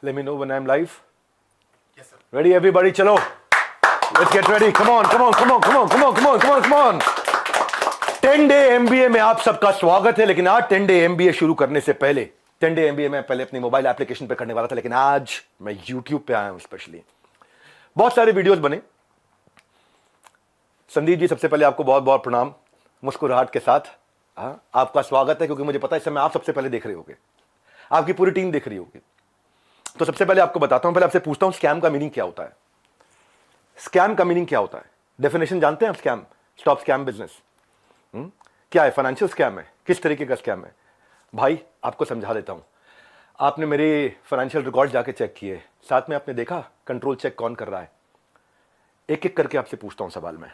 Let me know when I'm live. Yes, sir. Ready, everybody? Chalo. Let's get ready. Come on. 10-day MBA में आप सबका स्वागत है। लेकिन आज 10-day MBA शुरू करने से पहले 10-day MBA में पहले अपनी मोबाइल एप्लीकेशन पे करने वाला था, लेकिन आज मैं YouTube पे आया हूं। स्पेशली बहुत सारे वीडियोस बने। संदीप जी, सबसे पहले आपको बहुत बहुत प्रणाम, मुस्कुराहट के साथ। आपका स्वागत है, क्योंकि मुझे पता है इस समय आप सबसे पहले देख रहे होगे, आपकी पूरी टीम देख रही होगी। तो सबसे पहले आपको बताता हूं, पहले आपसे पूछता हूं स्कैम का मीनिंग क्या होता है। स्कैम का मीनिंग क्या होता है? डेफिनेशन जानते हैं आप? स्कैम, स्टॉप स्कैम बिजनेस क्या है? फाइनेंशियल स्कैम है? किस तरीके का स्कैम है? भाई आपको समझा देता हूं। आपने मेरे फाइनेंशियल रिकॉर्ड जाके चेक किए, साथ में आपने देखा कंट्रोल चेक कौन कर रहा है। एक एक करके आपसे पूछता हूं सवाल में,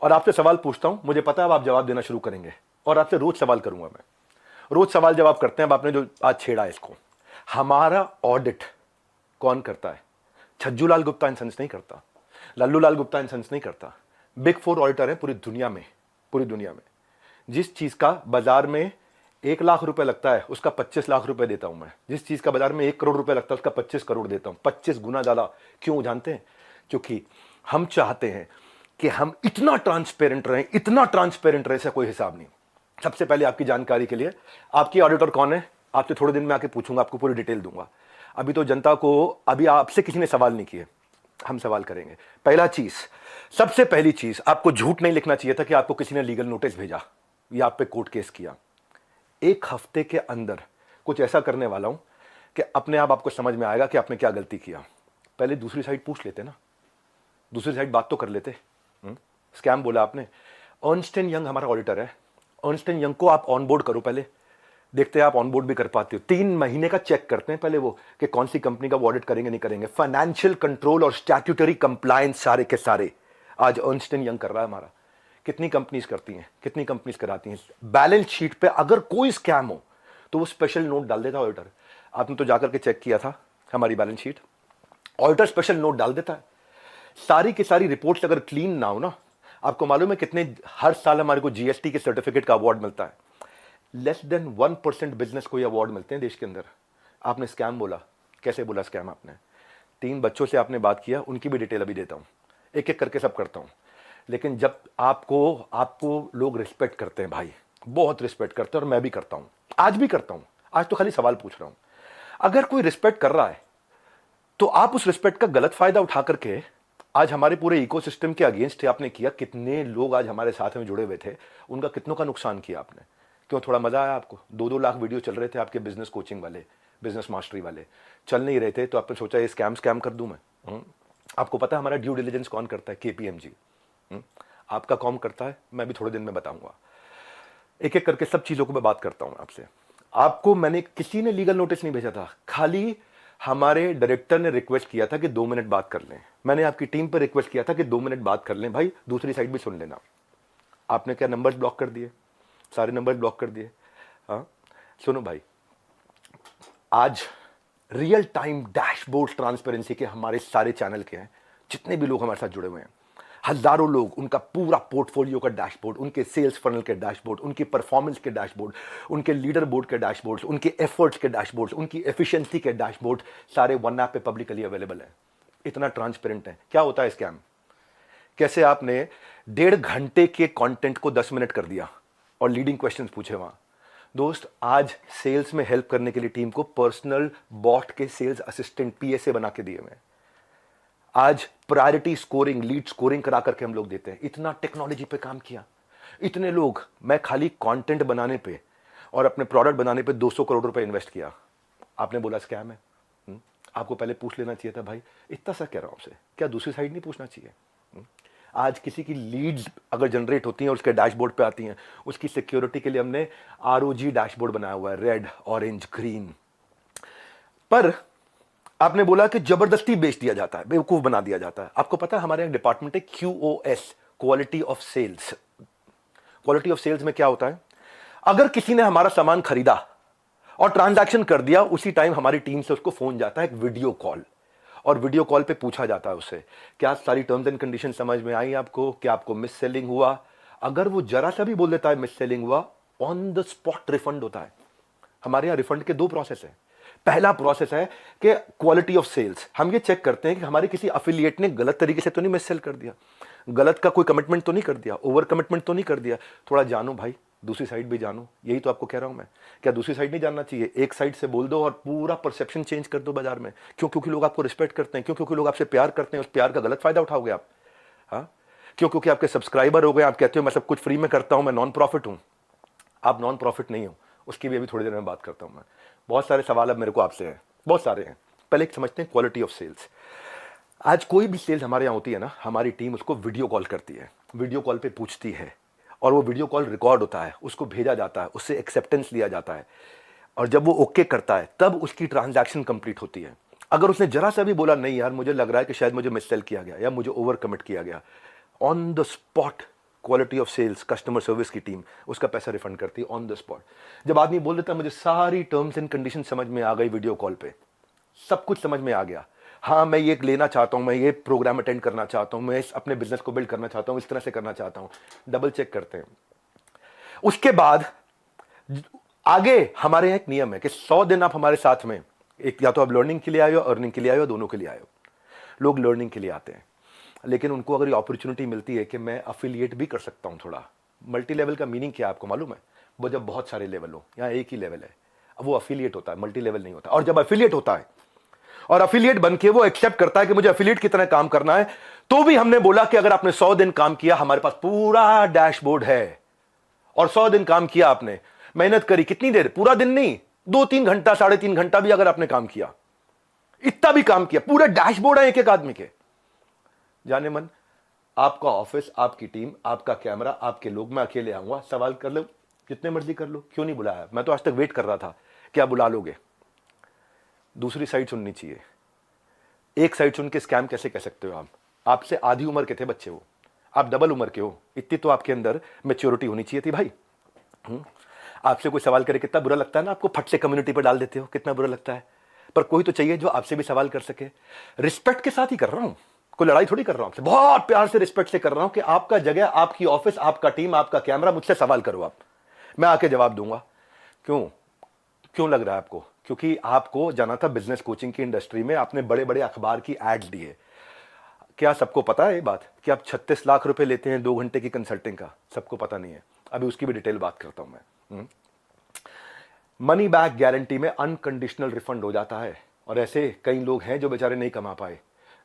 और आपसे सवाल पूछता हूं, मुझे पता है अब आप जवाब देना शुरू करेंगे, और आपसे रोज सवाल करूंगा मैं। रोज सवाल जवाब करते हैं। अब आपने जो आज छेड़ा है इसको, हमारा ऑडिट कौन करता है? छज्जू लाल गुप्ता एंड सन्स नहीं करता, लल्लू लाल गुप्ता एंड सन्स नहीं करता। बिग 4 ऑडिटर है पूरी दुनिया में। पूरी दुनिया में जिस चीज का बाजार में 1 लाख रुपए लगता है, उसका 25 लाख रुपए देता हूं मैं। जिस चीज का बाजार में 1 करोड़ रुपए लगता है, उसका 25 करोड़ देता हूं। 25 गुना ज्यादा। क्यों जानते हैं? क्योंकि हम चाहते हैं कि हम इतना ट्रांसपेरेंट रहें, इतना ट्रांसपेरेंट रहे, इसका कोई हिसाब नहीं। सबसे पहले आपकी जानकारी के लिए, आपकी ऑडिटर कौन है आपसे थोड़े दिन में आके पूछूंगा, आपको पूरी डिटेल दूंगा। अभी तो जनता को, अभी आपसे किसी ने सवाल नहीं किए, हम सवाल करेंगे। पहला चीज, सबसे पहली चीज, आपको झूठ नहीं लिखना चाहिए था कि आपको किसी ने लीगल नोटिस भेजा या आप पे कोर्ट केस किया। 1 हफ्ते के अंदर कुछ ऐसा करने वाला हूं कि अपने आप आपको समझ में आएगा कि आपने क्या गलती किया। पहले दूसरी साइड पूछ लेते ना, दूसरी साइड बात तो कर लेते। स्कैम बोला आपने। अर्नस्ट एंड यंग हमारा ऑडिटर है। अर्नस्ट एंड यंग को आप ऑनबोर्ड करो, पहले देखते हैं आप ऑनबोर्ड भी कर पाते हो। 3 महीने का चेक करते हैं पहले वो, कि कौन सी कंपनी का वो ऑडिट करेंगे नहीं करेंगे। फाइनेंशियल कंट्रोल और स्टैट्यूटरी कंप्लायंस सारे के सारे आज अर्नस्ट एंड यंग कर रहा है हमारा। कितनी कंपनीज करती हैं, कितनी कंपनीज कराती हैं। बैलेंस शीट पे अगर कोई स्कैम हो तो वो स्पेशल नोट डाल देता ऑडिटर। आपने तो जाकर के चेक किया था हमारी balance sheet, auditor special note डाल देता है। सारी की सारी रिपोर्ट्स अगर क्लीन ना हो ना, आपको मालूम है कितने हर साल हमारे को जीएसटी के सर्टिफिकेट का अवार्ड मिलता है? लेस देन 1% बिजनेस को ये अवार्ड मिलते हैं देश के अंदर। आपने स्कैम बोला, कैसे बोला स्कैम आपने? 3 बच्चों से आपने बात किया, उनकी भी डिटेल अभी देता हूं, एक एक करके सब करता हूं। लेकिन जब आपको लोग रिस्पेक्ट करते हैं भाई, बहुत रिस्पेक्ट करते हैं, और मैं भी करता हूं, आज भी करता हूं। आज तो खाली सवाल पूछ रहा हूं। अगर कोई रिस्पेक्ट कर रहा है तो आप उस रिस्पेक्ट का गलत फायदा उठा करके आज हमारे पूरे इकोसिस्टम के अगेंस्ट आपने किया। कितने लोग आज हमारे साथ में जुड़े हुए थे, उनका कितनों का नुकसान किया आपने। क्यों? थोड़ा मजा आया आपको? 2-2 लाख वीडियो चल रहे थे आपके बिजनेस कोचिंग वाले, बिजनेस मास्टरी वाले, चल नहीं रहे थे, तो आपने सोचा ये स्कैम कर दूं मैं। आपको पता है हमारा ड्यू डिलिजेंस कौन करता है? KPMG। आपका कौन करता है? मैं भी थोड़े दिन में बताऊंगा। एक एक करके सब चीजों को मैं बात करता हूं आपसे। आपको मैंने, किसी ने लीगल नोटिस नहीं भेजा था, खाली हमारे डायरेक्टर ने रिक्वेस्ट किया था कि 2 मिनट बात कर लें। मैंने आपकी टीम पर रिक्वेस्ट किया था कि 2 मिनट बात कर लें भाई, दूसरी साइड भी सुन लेना। आपने क्या नंबर्स ब्लॉक कर दिए? सारे नंबर्स ब्लॉक कर दिए। हाँ, सुनो भाई, आज रियल टाइम डैशबोर्ड ट्रांसपेरेंसी के हमारे सारे चैनल के हैं, जितने भी लोग हमारे साथ जुड़े हुए हैं, हजारों लोग, उनका पूरा पोर्टफोलियो का डैशबोर्ड, उनके सेल्स फनल के डैशबोर्ड, उनकी परफॉर्मेंस के डैशबोर्ड, उनके लीडर बोर्ड के डैशबोर्ड, उनके एफर्ट्स के डैशबोर्ड, उनकी एफिशिएंसी के डैशबोर्ड, सारे वन ऐप पे पब्लिकली अवेलेबल है। इतना ट्रांसपेरेंट है। क्या होता है स्कैम? कैसे आपने 1.5 घंटे के कंटेंट को 10 मिनट कर दिया और लीडिंग क्वेश्चंस पूछे वहां। दोस्त, आज सेल्स में हेल्प करने के लिए टीम को पर्सनल बॉट के सेल्स असिस्टेंट PSA बना के दिए हुए। आज प्रायोरिटी स्कोरिंग, लीड स्कोरिंग करा करके हम लोग देते हैं। इतना टेक्नोलॉजी पे काम किया, इतने लोग। मैं खाली कंटेंट बनाने पे और अपने प्रोडक्ट बनाने पे 200 करोड़ रुपए इन्वेस्ट किया। आपने बोला स्कैम है। आपको पहले पूछ लेना चाहिए था भाई। इतना सा कह रहा हूं आपसे, क्या दूसरी साइड नहीं पूछना चाहिए? आज किसी की लीड्स अगर जनरेट होती हैं और उसके डैशबोर्ड पे आती हैं, उसकी सिक्योरिटी के लिए हमने ROG डैशबोर्ड बनाया हुआ है, रेड, ऑरेंज, ग्रीन। पर आपने बोला कि जबरदस्ती बेच दिया जाता है, बेवकूफ बना दिया जाता है। आपको पता है हमारे एक डिपार्टमेंट है QoS, quality of sales. Quality of sales में क्या होता है? अगर किसी ने हमारा सामान खरीदा और ट्रांजैक्शन कर दिया, उसी टाइम हमारी टीम से उसको फोन जाता है, एक वीडियो कॉल, और वीडियो कॉल पे पूछा जाता है उससे, क्या सारी टर्म्स एंड कंडीशन समझ में आई आपको? क्या आपको मिस सेलिंग हुआ? अगर वो जरा सा भी बोल देता है मिस सेलिंग हुआ, ऑन द स्पॉट रिफंड होता है। हमारे यहां रिफंड के 2 प्रोसेस है। पहला प्रोसेस है कि क्वालिटी ऑफ सेल्स। हम ये चेक करते हैं कि हमारे किसी अफिलिएट ने गलत तरीके से तो नहीं मिस सेल कर दिया, गलत का कोई कमिटमेंट तो नहीं कर दिया, ओवर कमिटमेंट तो नहीं कर दिया। थोड़ा जानो भाई, दूसरी साइड भी जानो, यही तो आपको कह रहा हूं मैं। क्या दूसरी साइड नहीं जानना चाहिए? एक साइड से बोल दो और पूरा परसेप्शन चेंज कर दो बाजार में। क्यों? क्योंकि लोग आपको रिस्पेक्ट करते हैं। क्यों? क्योंकि लोग आपसे प्यार करते हैं। उस प्यार का गलत फायदा उठाओगे आप? हाँ, क्यों? क्योंकि आपके सब्सक्राइबर हो गए, आप कहते हो मैं सब कुछ फ्री में करता हूं, मैं नॉन प्रॉफिट हूं। आप नॉन प्रॉफिट नहीं हो, उसकी भी अभी थोड़ी देर में बात करता हूं मैं। बहुत सारे सवाल अब मेरे को आपसे हैं, बहुत सारे हैं। पहले एक समझते हैं क्वालिटी ऑफ सेल्स। आज कोई भी सेल्स हमारे यहाँ होती है ना, हमारी टीम उसको वीडियो कॉल करती है, वीडियो कॉल पे पूछती है, और वो वीडियो कॉल रिकॉर्ड होता है, उसको भेजा जाता है, उससे एक्सेप्टेंस लिया जाता है, और जब वो ओके करता है तब उसकी ट्रांजैक्शन कंप्लीट होती है। अगर उसने जरा सा भी बोला नहीं यार मुझे लग रहा है कि शायद मुझे मिस सेल किया गया या मुझे ओवर कमिट किया गया, on the spot quality of sales customer service की टीम उसका पैसा रिफंड करती है ऑन द स्पॉट। जब आदमी बोल देता है मुझे सारी टर्म्स एंड कंडीशन समझ में आ गई वीडियो कॉल पे, सब कुछ समझ में आ गया, हाँ मैं ये लेना चाहता हूं, मैं ये प्रोग्राम अटेंड करना चाहता हूं, मैं अपने बिजनेस को बिल्ड करना चाहता हूं, इस तरह से करना चाहता हूं, डबल चेक करते हैं। उसके बाद आगे हमारे यहाँ एक नियम है कि 100 दिन आप हमारे साथ में, एक या तो आप लर्निंग के लिए आए हो, अर्निंग के लिए आए हो, दोनों के लिए आए हो। लोग लर्निंग के लिए आते हैं, लेकिन उनको अगर ये अपॉर्चुनिटी मिलती है कि मैं अफिलिएट भी कर सकता हूं थोड़ा। मल्टी लेवल का मीनिंग क्या है आपको मालूम है? वो जब बहुत सारे लेवल हो, यहाँ एक ही लेवल है, अब वो अफिलिएट होता है, मल्टी लेवल नहीं होता। और जब अफिलिएट होता है और अफिलिएट बनके वो एक्सेप्ट करता है कि मुझे अफिलिएट की तरह काम करना है, तो भी हमने बोला कि अगर आपने 100 दिन काम किया, हमारे पास पूरा डैशबोर्ड है। और 100 दिन काम किया आपने, मेहनत करी, कितनी देर? पूरा दिन नहीं, 2-3 घंटा, 3.5 घंटा भी अगर आपने काम किया, इतना भी काम किया, पूरे डैशबोर्ड है एक एक आदमी के। जाने मन, आपका ऑफिस, आपकी टीम, आपका कैमरा, आपके लोग, मैं अकेले आऊंगा, सवाल कर लो जितने मर्जी कर लो, क्यों नहीं बुलाया? मैं तो आज तक वेट कर रहा था, क्या बुला लोगे? दूसरी साइड सुननी चाहिए। एक साइड सुन के स्कैम कैसे कह सकते हो आप? आपसे आधी उम्र के थे बच्चे वो, आप डबल उम्र के हो, इतनी तो आपके अंदर मैच्योरिटी होनी चाहिए थी भाई। आपसे कोई सवाल करे कितना बुरा लगता है ना, आपको फट से कम्युनिटी पर डाल देते हो, कितना बुरा लगता है। पर कोई तो चाहिए जो आपसे भी सवाल कर सके। रिस्पेक्ट के साथ ही कर रहा हूं, कोई लड़ाई थोड़ी कर रहा हूं आपसे, बहुत प्यार से रिस्पेक्ट से कर रहा हूं कि आपका जगह, आपकी ऑफिस, आपका टीम, आपका कैमरा, मुझसे सवाल करो आप, मैं आके जवाब दूंगा। क्यों? क्यों लग रहा है आपको? क्योंकि आपको जाना था बिजनेस कोचिंग की इंडस्ट्री में, आपने बड़े बड़े अखबार की एड्स दिए। क्या सबको पता है ये बात कि आप 36 लाख रुपए लेते हैं 2 घंटे की कंसल्टिंग का? सबको पता नहीं है, अभी उसकी भी डिटेल बात करता हूं मैं। मनी बैक गारंटी में अनकंडीशनल रिफंड हो जाता है, और ऐसे कई लोग हैं जो बेचारे नहीं कमा पाए,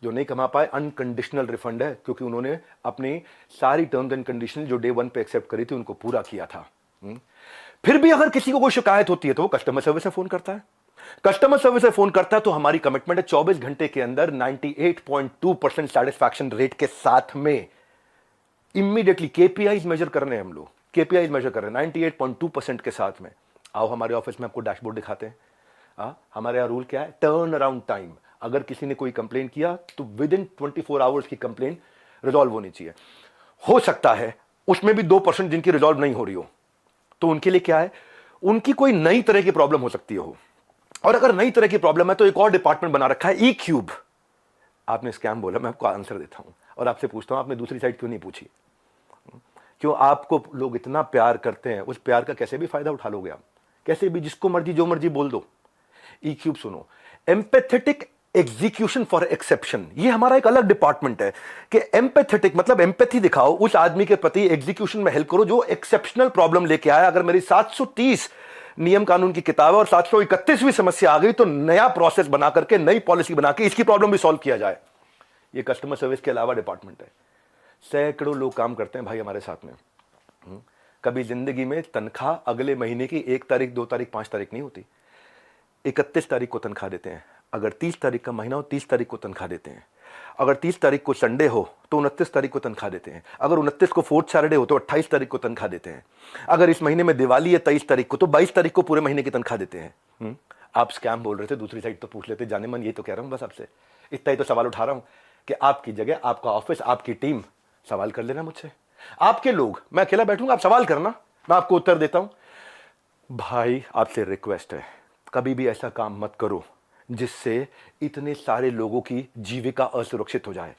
जो नहीं कमा पाए, अनकंडीशनल रिफंड है, क्योंकि उन्होंने अपनी सारी टर्म्स एंड कंडीशन जो डे 1 पे एक्सेप्ट करी थी उनको पूरा किया था। फिर भी अगर किसी को कोई शिकायत होती है तो वो कस्टमर सर्विस से फोन करता है। कस्टमर सर्विस से फोन करता है तो हमारी कमिटमेंट है 24 घंटे के अंदर 98.2% सेटिस्फैक्शन रेट के साथ में इमीडिएटली केपीआईज मेजर कर रहे हैं हम लोग, केपीआईज मेजर कर रहे हैं 98.2% के साथ में। आओ हमारे ऑफिस में आपको डैशबोर्ड दिखाते हैं। हमारे यहाँ रूल क्या है? Turn around time. अगर किसी ने कोई कंप्लेन किया तो विद इन 24 आवर्स की कंप्लेन रिजॉल्व होनी चाहिए। हो सकता है उसमें भी 2% जिनकी रिजॉल्व नहीं हो रही हो, तो उनके लिए क्या है, उनकी कोई नई तरह की प्रॉब्लम हो सकती हो, और अगर नई तरह की प्रॉब्लम है तो एक और डिपार्टमेंट बना रखा है, ई क्यूब। आपने स्कैम बोला, मैं आपको आंसर देता हूं और आपसे पूछता हूं आपने दूसरी साइड क्यों नहीं पूछी? क्यों? आपको लोग इतना प्यार करते हैं, उस प्यार का कैसे भी फायदा उठा लोगे आप, कैसे भी, जिसको मर्जी जो मर्जी बोल दो। ई क्यूब सुनो, एम्पैथेटिक एग्जीक्यूशन फॉर एक्सेप्शन, ये हमारा एक अलग डिपार्टमेंट है कि एम्पैथेटिक मतलब एम्पैथी दिखाओ उस आदमी के प्रति, एग्जीक्यूशन में हेल्प करो जो एक्सेप्शनल प्रॉब्लम लेके आया। अगर मेरी 730 नियम कानून की किताब है और 731वीं समस्या आ गई तो नया प्रोसेस बना करके, नई पॉलिसी बना के इसकी प्रॉब्लम भी सॉल्व किया जाए। ये कस्टमर सर्विस के अलावा डिपार्टमेंट है। सैकड़ों लोग काम करते हैं भाई हमारे साथ में। कभी जिंदगी में तनख्वाह अगले महीने की 1 तारीख, 2 तारीख, 5 तारीख नहीं होती, 31 तारीख को तनख्वाह देते हैं। अगर 30 तारीख का महीना हो 30 तारीख को तनख्वाह देते हैं। अगर 30 तारीख को संडे हो तो 29 तारीख को तनख्वाह देते हैं। अगर 29 को 4th सैटरडे हो तो 28 तारीख को तनख्वाह देते हैं। अगर इस महीने में दिवाली है 23 तारीख को तो 22 तारीख को पूरे महीने की तनख्वाह देते हैं। आप स्कैम बोल रहे थे, दूसरी साइड तो पूछ लेते। जाने मन ये तो कह रहा हूं बस आपसे, इतना ही तो सवाल उठा रहा हूं कि आपकी जगह, आपका ऑफिस, आपकी टीम, सवाल कर लेना मुझसे। आपके लोग, मैं अकेला बैठूंगा, आप सवाल करना, मैं आपको उत्तर देता हूं। भाई आपसे रिक्वेस्ट है, कभी भी ऐसा काम मत करो जिससे इतने सारे लोगों की जीविका असुरक्षित हो जाए।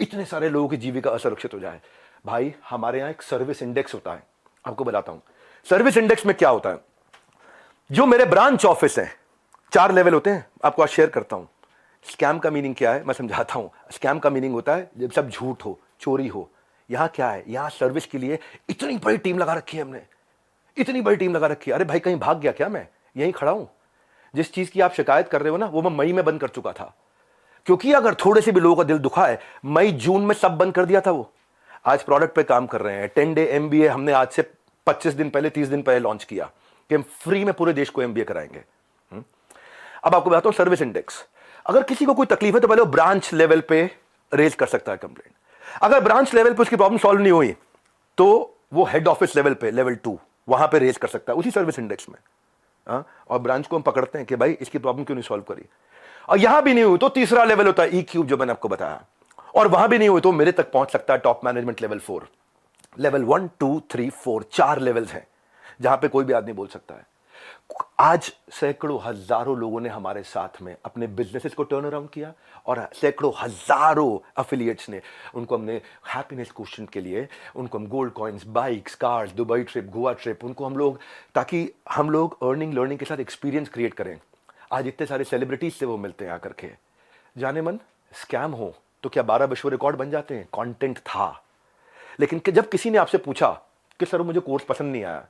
इतने सारे लोगों की जीविका असुरक्षित हो जाए। भाई हमारे यहां एक सर्विस इंडेक्स होता है, आपको बताता हूं। सर्विस इंडेक्स में क्या होता है, जो मेरे ब्रांच ऑफिस है 4 लेवल होते हैं, आपको आज शेयर करता हूं। स्कैम का मीनिंग क्या है मैं समझाता हूं। स्कैम का मीनिंग होता है जब सब झूठ हो, चोरी हो। यहां क्या है, यहां सर्विस के लिए इतनी बड़ी टीम लगा रखी है हमने, इतनी बड़ी टीम लगा रखी है। अरे भाई कहीं भाग गया क्या, मैं यहीं खड़ा हूं। जिस चीज की आप शिकायत कर रहे हो ना, वो मैं मई में बंद कर चुका था, क्योंकि अगर थोड़े से भी लोगों का दिल दुखा है, मई जून में सब बंद कर दिया था। वो आज प्रोडक्ट पे काम कर रहे हैं। 10 डे एमबीए हमने आज से 25 दिन पहले, 30 दिन पहले लॉन्च किया कि हम फ्री में पूरे देश को एमबीए कराएंगे। अब आपको बताता हूं सर्विस इंडेक्स। अगर किसी को कोई तकलीफ है तो पहले वो ब्रांच लेवल पे रेज कर सकता है कंप्लेंट। अगर ब्रांच लेवल पे उसकी प्रॉब्लम सॉल्व नहीं हुई तो वो हेड ऑफिस लेवल पे, लेवल 2, वहां पे रेज कर सकता है उसी सर्विस इंडेक्स में। और ब्रांच को हम पकड़ते हैं कि भाई इसकी प्रॉब्लम क्यों नहीं सॉल्व करी। और यहां भी नहीं हुई तो तीसरा लेवल होता है ई क्यूब, जो मैंने आपको बताया। और वहां भी नहीं हुई तो मेरे तक पहुंच सकता है top management level 4। Level 1 2 3 4 4 levels हैं जहां पे कोई भी आदमी बोल सकता है। आज सैकड़ों हजारों लोगों ने हमारे साथ में अपने बिजनेसेस को टर्न अराउंड किया, और सैकड़ों हजारों एफिलिएट्स ने, उनको हमने हैप्पीनेस क्वेश्चन के लिए, उनको हम gold coins, bikes, cars, Dubai trip, Goa trip, उनको हम लोग, ताकि हम लोग अर्निंग लर्निंग के साथ एक्सपीरियंस क्रिएट करें। आज इतने सारे सेलिब्रिटीज से वो मिलते हैं आकर के। जाने मन स्कैम हो तो क्या 12 विश्व रिकॉर्ड बन जाते हैं? कंटेंट था। लेकिन जब किसी ने आपसे पूछा कि सर मुझे कोर्स पसंद नहीं आया,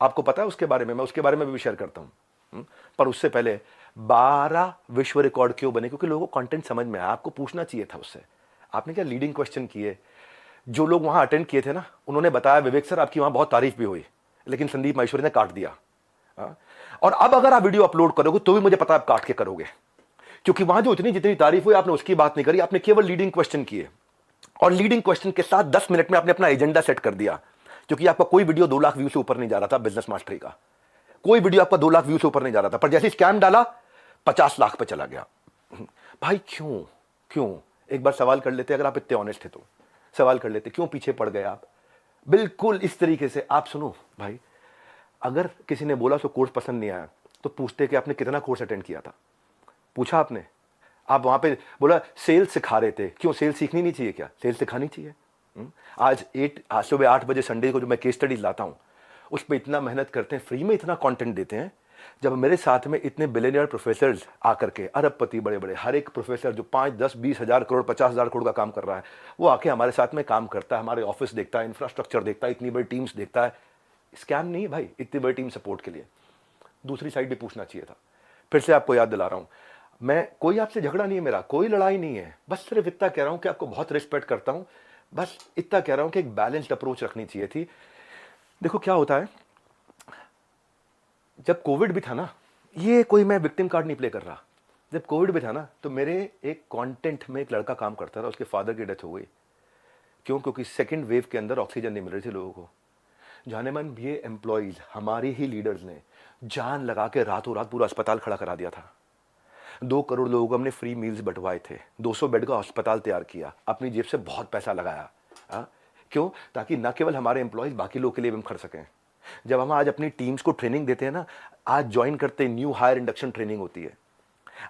आपको पता है उसके बारे में, मैं उसके बारे में भी शेयर करता हूं। पर उससे पहले 12 विश्व रिकॉर्ड क्यों बने? क्योंकि लोगों को कंटेंट समझ में आया। आपको पूछना चाहिए था उससे। आपने क्या लीडिंग क्वेश्चन किए? जो लोग वहां अटेंड किए थे ना, उन्होंने बताया विवेक सर आपकी वहां बहुत तारीफ भी हुई, लेकिन संदीप माहेश्वरी ने काट दिया। और अब अगर आप वीडियो अपलोड करोगे तो भी मुझे पता है आप काट के करोगे, क्योंकि वहां जो इतनी जितनी तारीफ हुई आपने उसकी बात नहीं करी, आपने केवल लीडिंग क्वेश्चन किए। और लीडिंग क्वेश्चन के साथ 10 मिनट में आपने अपना एजेंडा सेट कर दिया, क्योंकि आपका कोई वीडियो 2 लाख व्यू से ऊपर नहीं जा रहा था। बिजनेस मास्टरी का कोई वीडियो आपका 2 लाख व्यू से ऊपर नहीं जा रहा था, पर जैसे स्कैम डाला 50 लाख पे चला गया। भाई क्यों? क्यों? एक बार सवाल कर लेते, अगर आप इतने ऑनेस्ट थे तो सवाल कर लेते, क्यों पीछे पड़ गए आप? बिल्कुल इस तरीके से आप सुनो भाई, अगर किसी ने बोला सो कोर्स पसंद नहीं आया तो पूछते कि आपने कितना कोर्स अटेंड किया था। पूछा आपने? आप वहां पे बोला सेल्स सिखा रहे थे, क्यों सेल्स सीखनी नहीं चाहिए? क्या सेल्स सिखानी चाहिए? आज सुबह 8 बजे संडे को जो मैं केस स्टडीज लाता हूं, उस पर इतना मेहनत करते हैं, फ्री में इतना कंटेंट देते हैं। जब मेरे साथ में इतने बिलियनियर प्रोफेसर्स आकर के, अरबपति बड़े बड़े, हर एक प्रोफेसर जो 5 10 20 हजार करोड़ 50 हजार करोड़ का काम कर रहा है, वो आके हमारे साथ में काम करता है, हमारे ऑफिस देखता है, इंफ्रास्ट्रक्चर देखता है, इतनी बड़ी टीम्स देखता है। स्कैम नहीं है भाई, इतनी बड़ी टीम सपोर्ट के लिए। दूसरी साइड भी पूछना चाहिए था। फिर से आपको याद दिला रहा हूं, मैं कोई आपसे झगड़ा नहीं है, मेरा कोई लड़ाई नहीं है, बस सिर्फ इतना कह रहा हूं कि आपको बहुत रिस्पेक्ट करता हूं, बस इतना कह रहा हूं कि एक बैलेंस्ड अप्रोच रखनी चाहिए थी। देखो क्या होता है, जब कोविड भी था ना, ये कोई मैं विक्टिम कार्ड नहीं प्ले कर रहा, जब कोविड भी था ना तो मेरे एक कंटेंट में एक लड़का काम करता था, उसके फादर की डेथ हो गई। क्यों? क्योंकि सेकेंड वेव के अंदर ऑक्सीजन नहीं मिल रही थी लोगों को। जाने मन ये एम्प्लॉइज, हमारे ही लीडर्स ने जान लगा के रातों रात पूरा अस्पताल खड़ा करा दिया था। 2 करोड़ लोगों को हमने फ्री मील्स बंटवाए थे, 200 बेड का अस्पताल तैयार किया, अपनी जेब से बहुत पैसा लगाया। क्यों? ताकि न केवल हमारे एम्प्लॉइज, बाकी लोगों के लिए भी हम खर्च सकें। जब हम आज अपनी टीम्स को ट्रेनिंग देते हैं ना, आज ज्वाइन करते न्यू हायर इंडक्शन ट्रेनिंग होती है,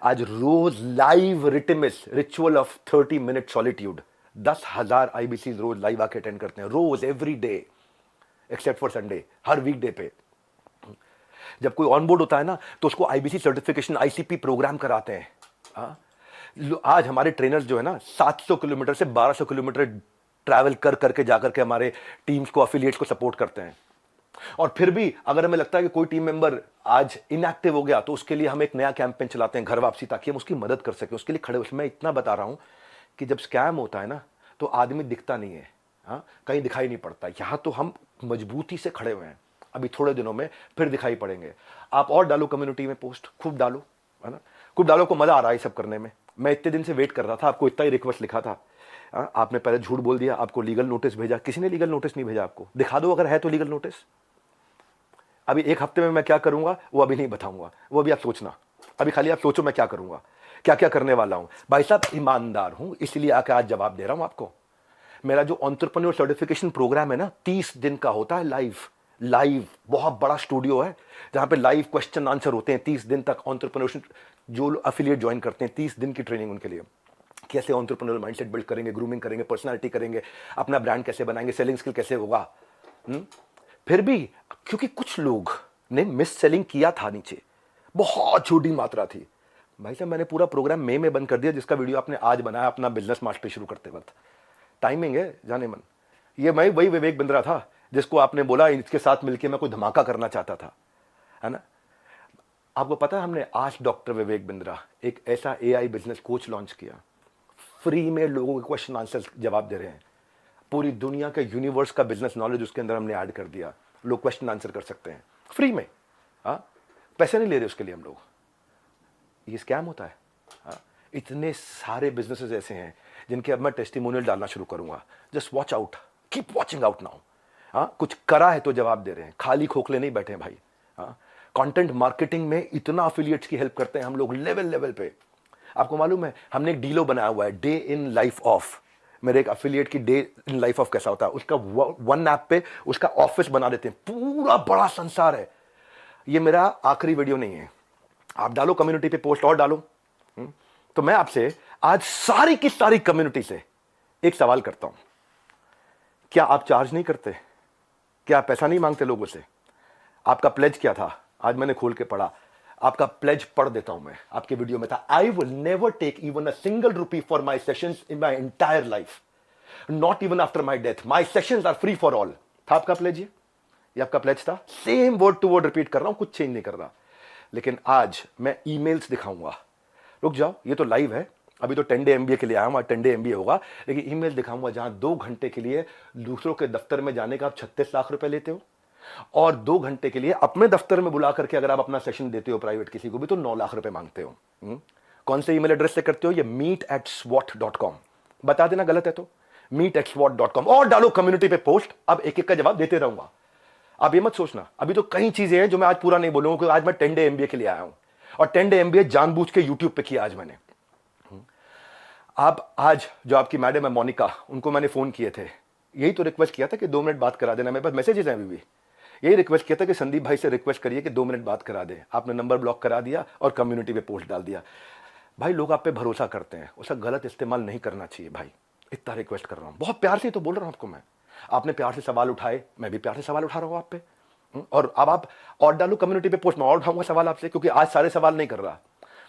आज रोज लाइव रिटिमिस ritual of 30 minute solitude, 10,000 IBC रोज लाइव आके अटेंड करते हैं, रोज every day except for Sunday, हर वीकडे पे। जब कोई ऑनबोर्ड होता है ना तो उसको आईबीसी सर्टिफिकेशन, आईसीपी प्रोग्राम कराते हैं। आज हमारे ट्रेनर्स जो है ना 700 किलोमीटर से 1200 किलोमीटर ट्रैवल कर करके जाकर के हमारे टीम्स को, एफिलिएट्स को सपोर्ट करते हैं। और फिर भी अगर हमें लगता है कि कोई टीम मेंबर आज इनएक्टिव हो गया तो उसके लिए हम एक नया कैंपेन चलाते हैं, घर वापसी, ताकि हम उसकी मदद कर सकें, उसके लिए खड़े। उसमें इतना बता रहा हूं कि जब स्कैम होता है ना तो आदमी दिखता नहीं है, कहीं दिखाई नहीं पड़ता। यहां तो हम मजबूती से खड़े हुए हैं, अभी थोड़े दिनों में फिर दिखाई पड़ेंगे। आप और डालो कम्युनिटी में पोस्ट, खूब डालो, है ना, खूब डालो, को मजा आ रहा है सब करने में। मैं इतने दिन से वेट कर रहा था, आपको इतना ही रिक्वेस्ट लिखा था, आपने पहले झूठ बोल दिया, आपको लीगल नोटिस भेजा। किसी ने लीगल नोटिस नहीं भेजा आपको, दिखा दो अगर है तो लीगल नोटिस। अभी 1 हफ्ते में मैं क्या करूंगा वो अभी नहीं बताऊंगा, वो अभी आप सोचना, अभी खाली आप सोचो मैं क्या करूंगा, क्या क्या करने वाला हूं। भाई साहब ईमानदार हूं, इसलिए आके आज जवाब दे रहा हूं आपको। मेरा जो एंटरप्रेन्योर सर्टिफिकेशन प्रोग्राम है ना, 30 दिन का होता है, लाइव बहुत बड़ा स्टूडियो है जहां पे लाइव क्वेश्चन आंसर होते हैं 30 दिन तक। एंटरप्रेन्योरशिप जो एफिलिएट ज्वाइन करते हैं, 30 दिन की ट्रेनिंग उनके लिए, कैसे एंटरप्रेन्योर माइंडसेट बिल्ड करेंगे, ग्रूमिंग करेंगे, पर्सनालिटी करेंगे, अपना ब्रांड कैसे बनाएंगे, सेलिंग स्किल कैसे होगा। फिर भी क्योंकि कुछ लोग ने मिस सेलिंग किया था नीचे, बहुत छोटी मात्रा थी। भाई साहब मैंने पूरा प्रोग्राम मई में बंद कर दिया, जिसका वीडियो आपने आज बनाया अपना बिजनेस मास्टरी शुरू करते वक्त। टाइमिंग है जाने मन। ये मैं वही विवेक बिंद्रा था जिसको आपने बोला इसके साथ मिलकर मैं कोई धमाका करना चाहता था, है ना। आपको पता है हमने आज डॉक्टर विवेक बिंद्रा एक ऐसा एआई बिजनेस कोच लॉन्च किया, फ्री में लोगों के क्वेश्चन आंसर जवाब दे रहे हैं। पूरी दुनिया के यूनिवर्स का बिजनेस नॉलेज उसके अंदर हमने ऐड कर दिया, लोग क्वेश्चन आंसर कर सकते हैं फ्री में। हाँ, पैसे नहीं ले रहे उसके लिए हम लोग। ये स्कैम होता है। हाँ, इतने सारे बिजनेसेस ऐसे हैं जिनके अब मैं टेस्टिमोनियल डालना शुरू करूंगा। Just watch out, keep watching out now. हाँ, कुछ करा है तो जवाब दे रहे हैं, खाली खोखले नहीं बैठे हैं भाई। हाँ, कंटेंट मार्केटिंग में इतना अफिलिएट्स की हेल्प करते हैं हम लोग लेवल लेवल पे। आपको मालूम है हमने एक डीलो बनाया हुआ है, डे इन लाइफ ऑफ। मेरे एक अफिलिएट की डे इन लाइफ ऑफ कैसा होता है, उसका वन ऐप पे उसका ऑफिस बना देते हैं, पूरा बड़ा संसार है। ये मेरा आखिरी वीडियो नहीं है, आप डालो कम्युनिटी पे पोस्ट और डालो। तो मैं आपसे आज सारी की सारी कम्युनिटी से एक सवाल करता हूं, क्या आप चार्ज नहीं करते? क्या आप पैसा नहीं मांगते लोगों से? आपका प्लेज क्या था? आज मैंने खोल के पढ़ा, आपका प्लेज पढ़ देता हूं मैं। आपके वीडियो में था, I will never take even a single rupee for my sessions in my entire life, not even after my death, my sessions are free for all. था आपका प्लेज? ये आपका प्लेज था। Same word to word repeat कर रहा हूं, कुछ change नहीं कर रहा। लेकिन आज मैं ईमेल्स दिखाऊंगा। रुक जाओ, ये तो लाइव है, अभी तो 10 डे एमबीए के लिए आया हूं, 10 डे एमबीए होगा। लेकिन ईमेल दिखाऊंगा जहां 2 घंटे के लिए दूसरों के दफ्तर में जाने का आप 36 लाख रुपए लेते हो, और 2 घंटे के लिए अपने दफ्तर में बुला करके अगर आप अपना सेशन देते हो प्राइवेट किसी को भी तो 9 लाख रुपए मांगते हो। कौन से ईमेल एड्रेस से करते हो? ये meet@swot.com। बता देना गलत है तो meet@swot.com, और डालो कम्युनिटी पे पोस्ट। अब एक एक का जवाब देते रहूंगा। आप ये मत सोचना, अभी तो कई चीजें हैं जो मैं आज पूरा नहीं बोलूंगा, क्योंकि आज मैं 10 डे एमबीए के लिए आया हूं, और 10 डे एमबीए जानबूझ के यूट्यूब पे किया आज मैंने। आप आज जो आपकी मैडम है मोनिका, उनको मैंने फोन किए थे, यही तो रिक्वेस्ट किया था कि 2 मिनट बात करा देना। मेरे पास मैसेजेस हैं अभी भी, यही रिक्वेस्ट किया था कि संदीप भाई से रिक्वेस्ट करिए कि 2 मिनट बात करा दें। आपने नंबर ब्लॉक करा दिया और कम्युनिटी पे पोस्ट डाल दिया। भाई लोग आप पे भरोसा करते हैं, उसका गलत इस्तेमाल नहीं करना चाहिए भाई। इतना रिक्वेस्ट कर रहा हूं, बहुत प्यार से तो बोल रहा हूं आपको मैं। आपने प्यार से सवाल उठाए, मैं भी प्यार से सवाल उठा रहा हूं आप पे। और अब आप और डालो कम्युनिटी पे पोस्ट, मैं और उठाऊंगा सवाल आपसे, क्योंकि आज सारे सवाल नहीं कर रहा।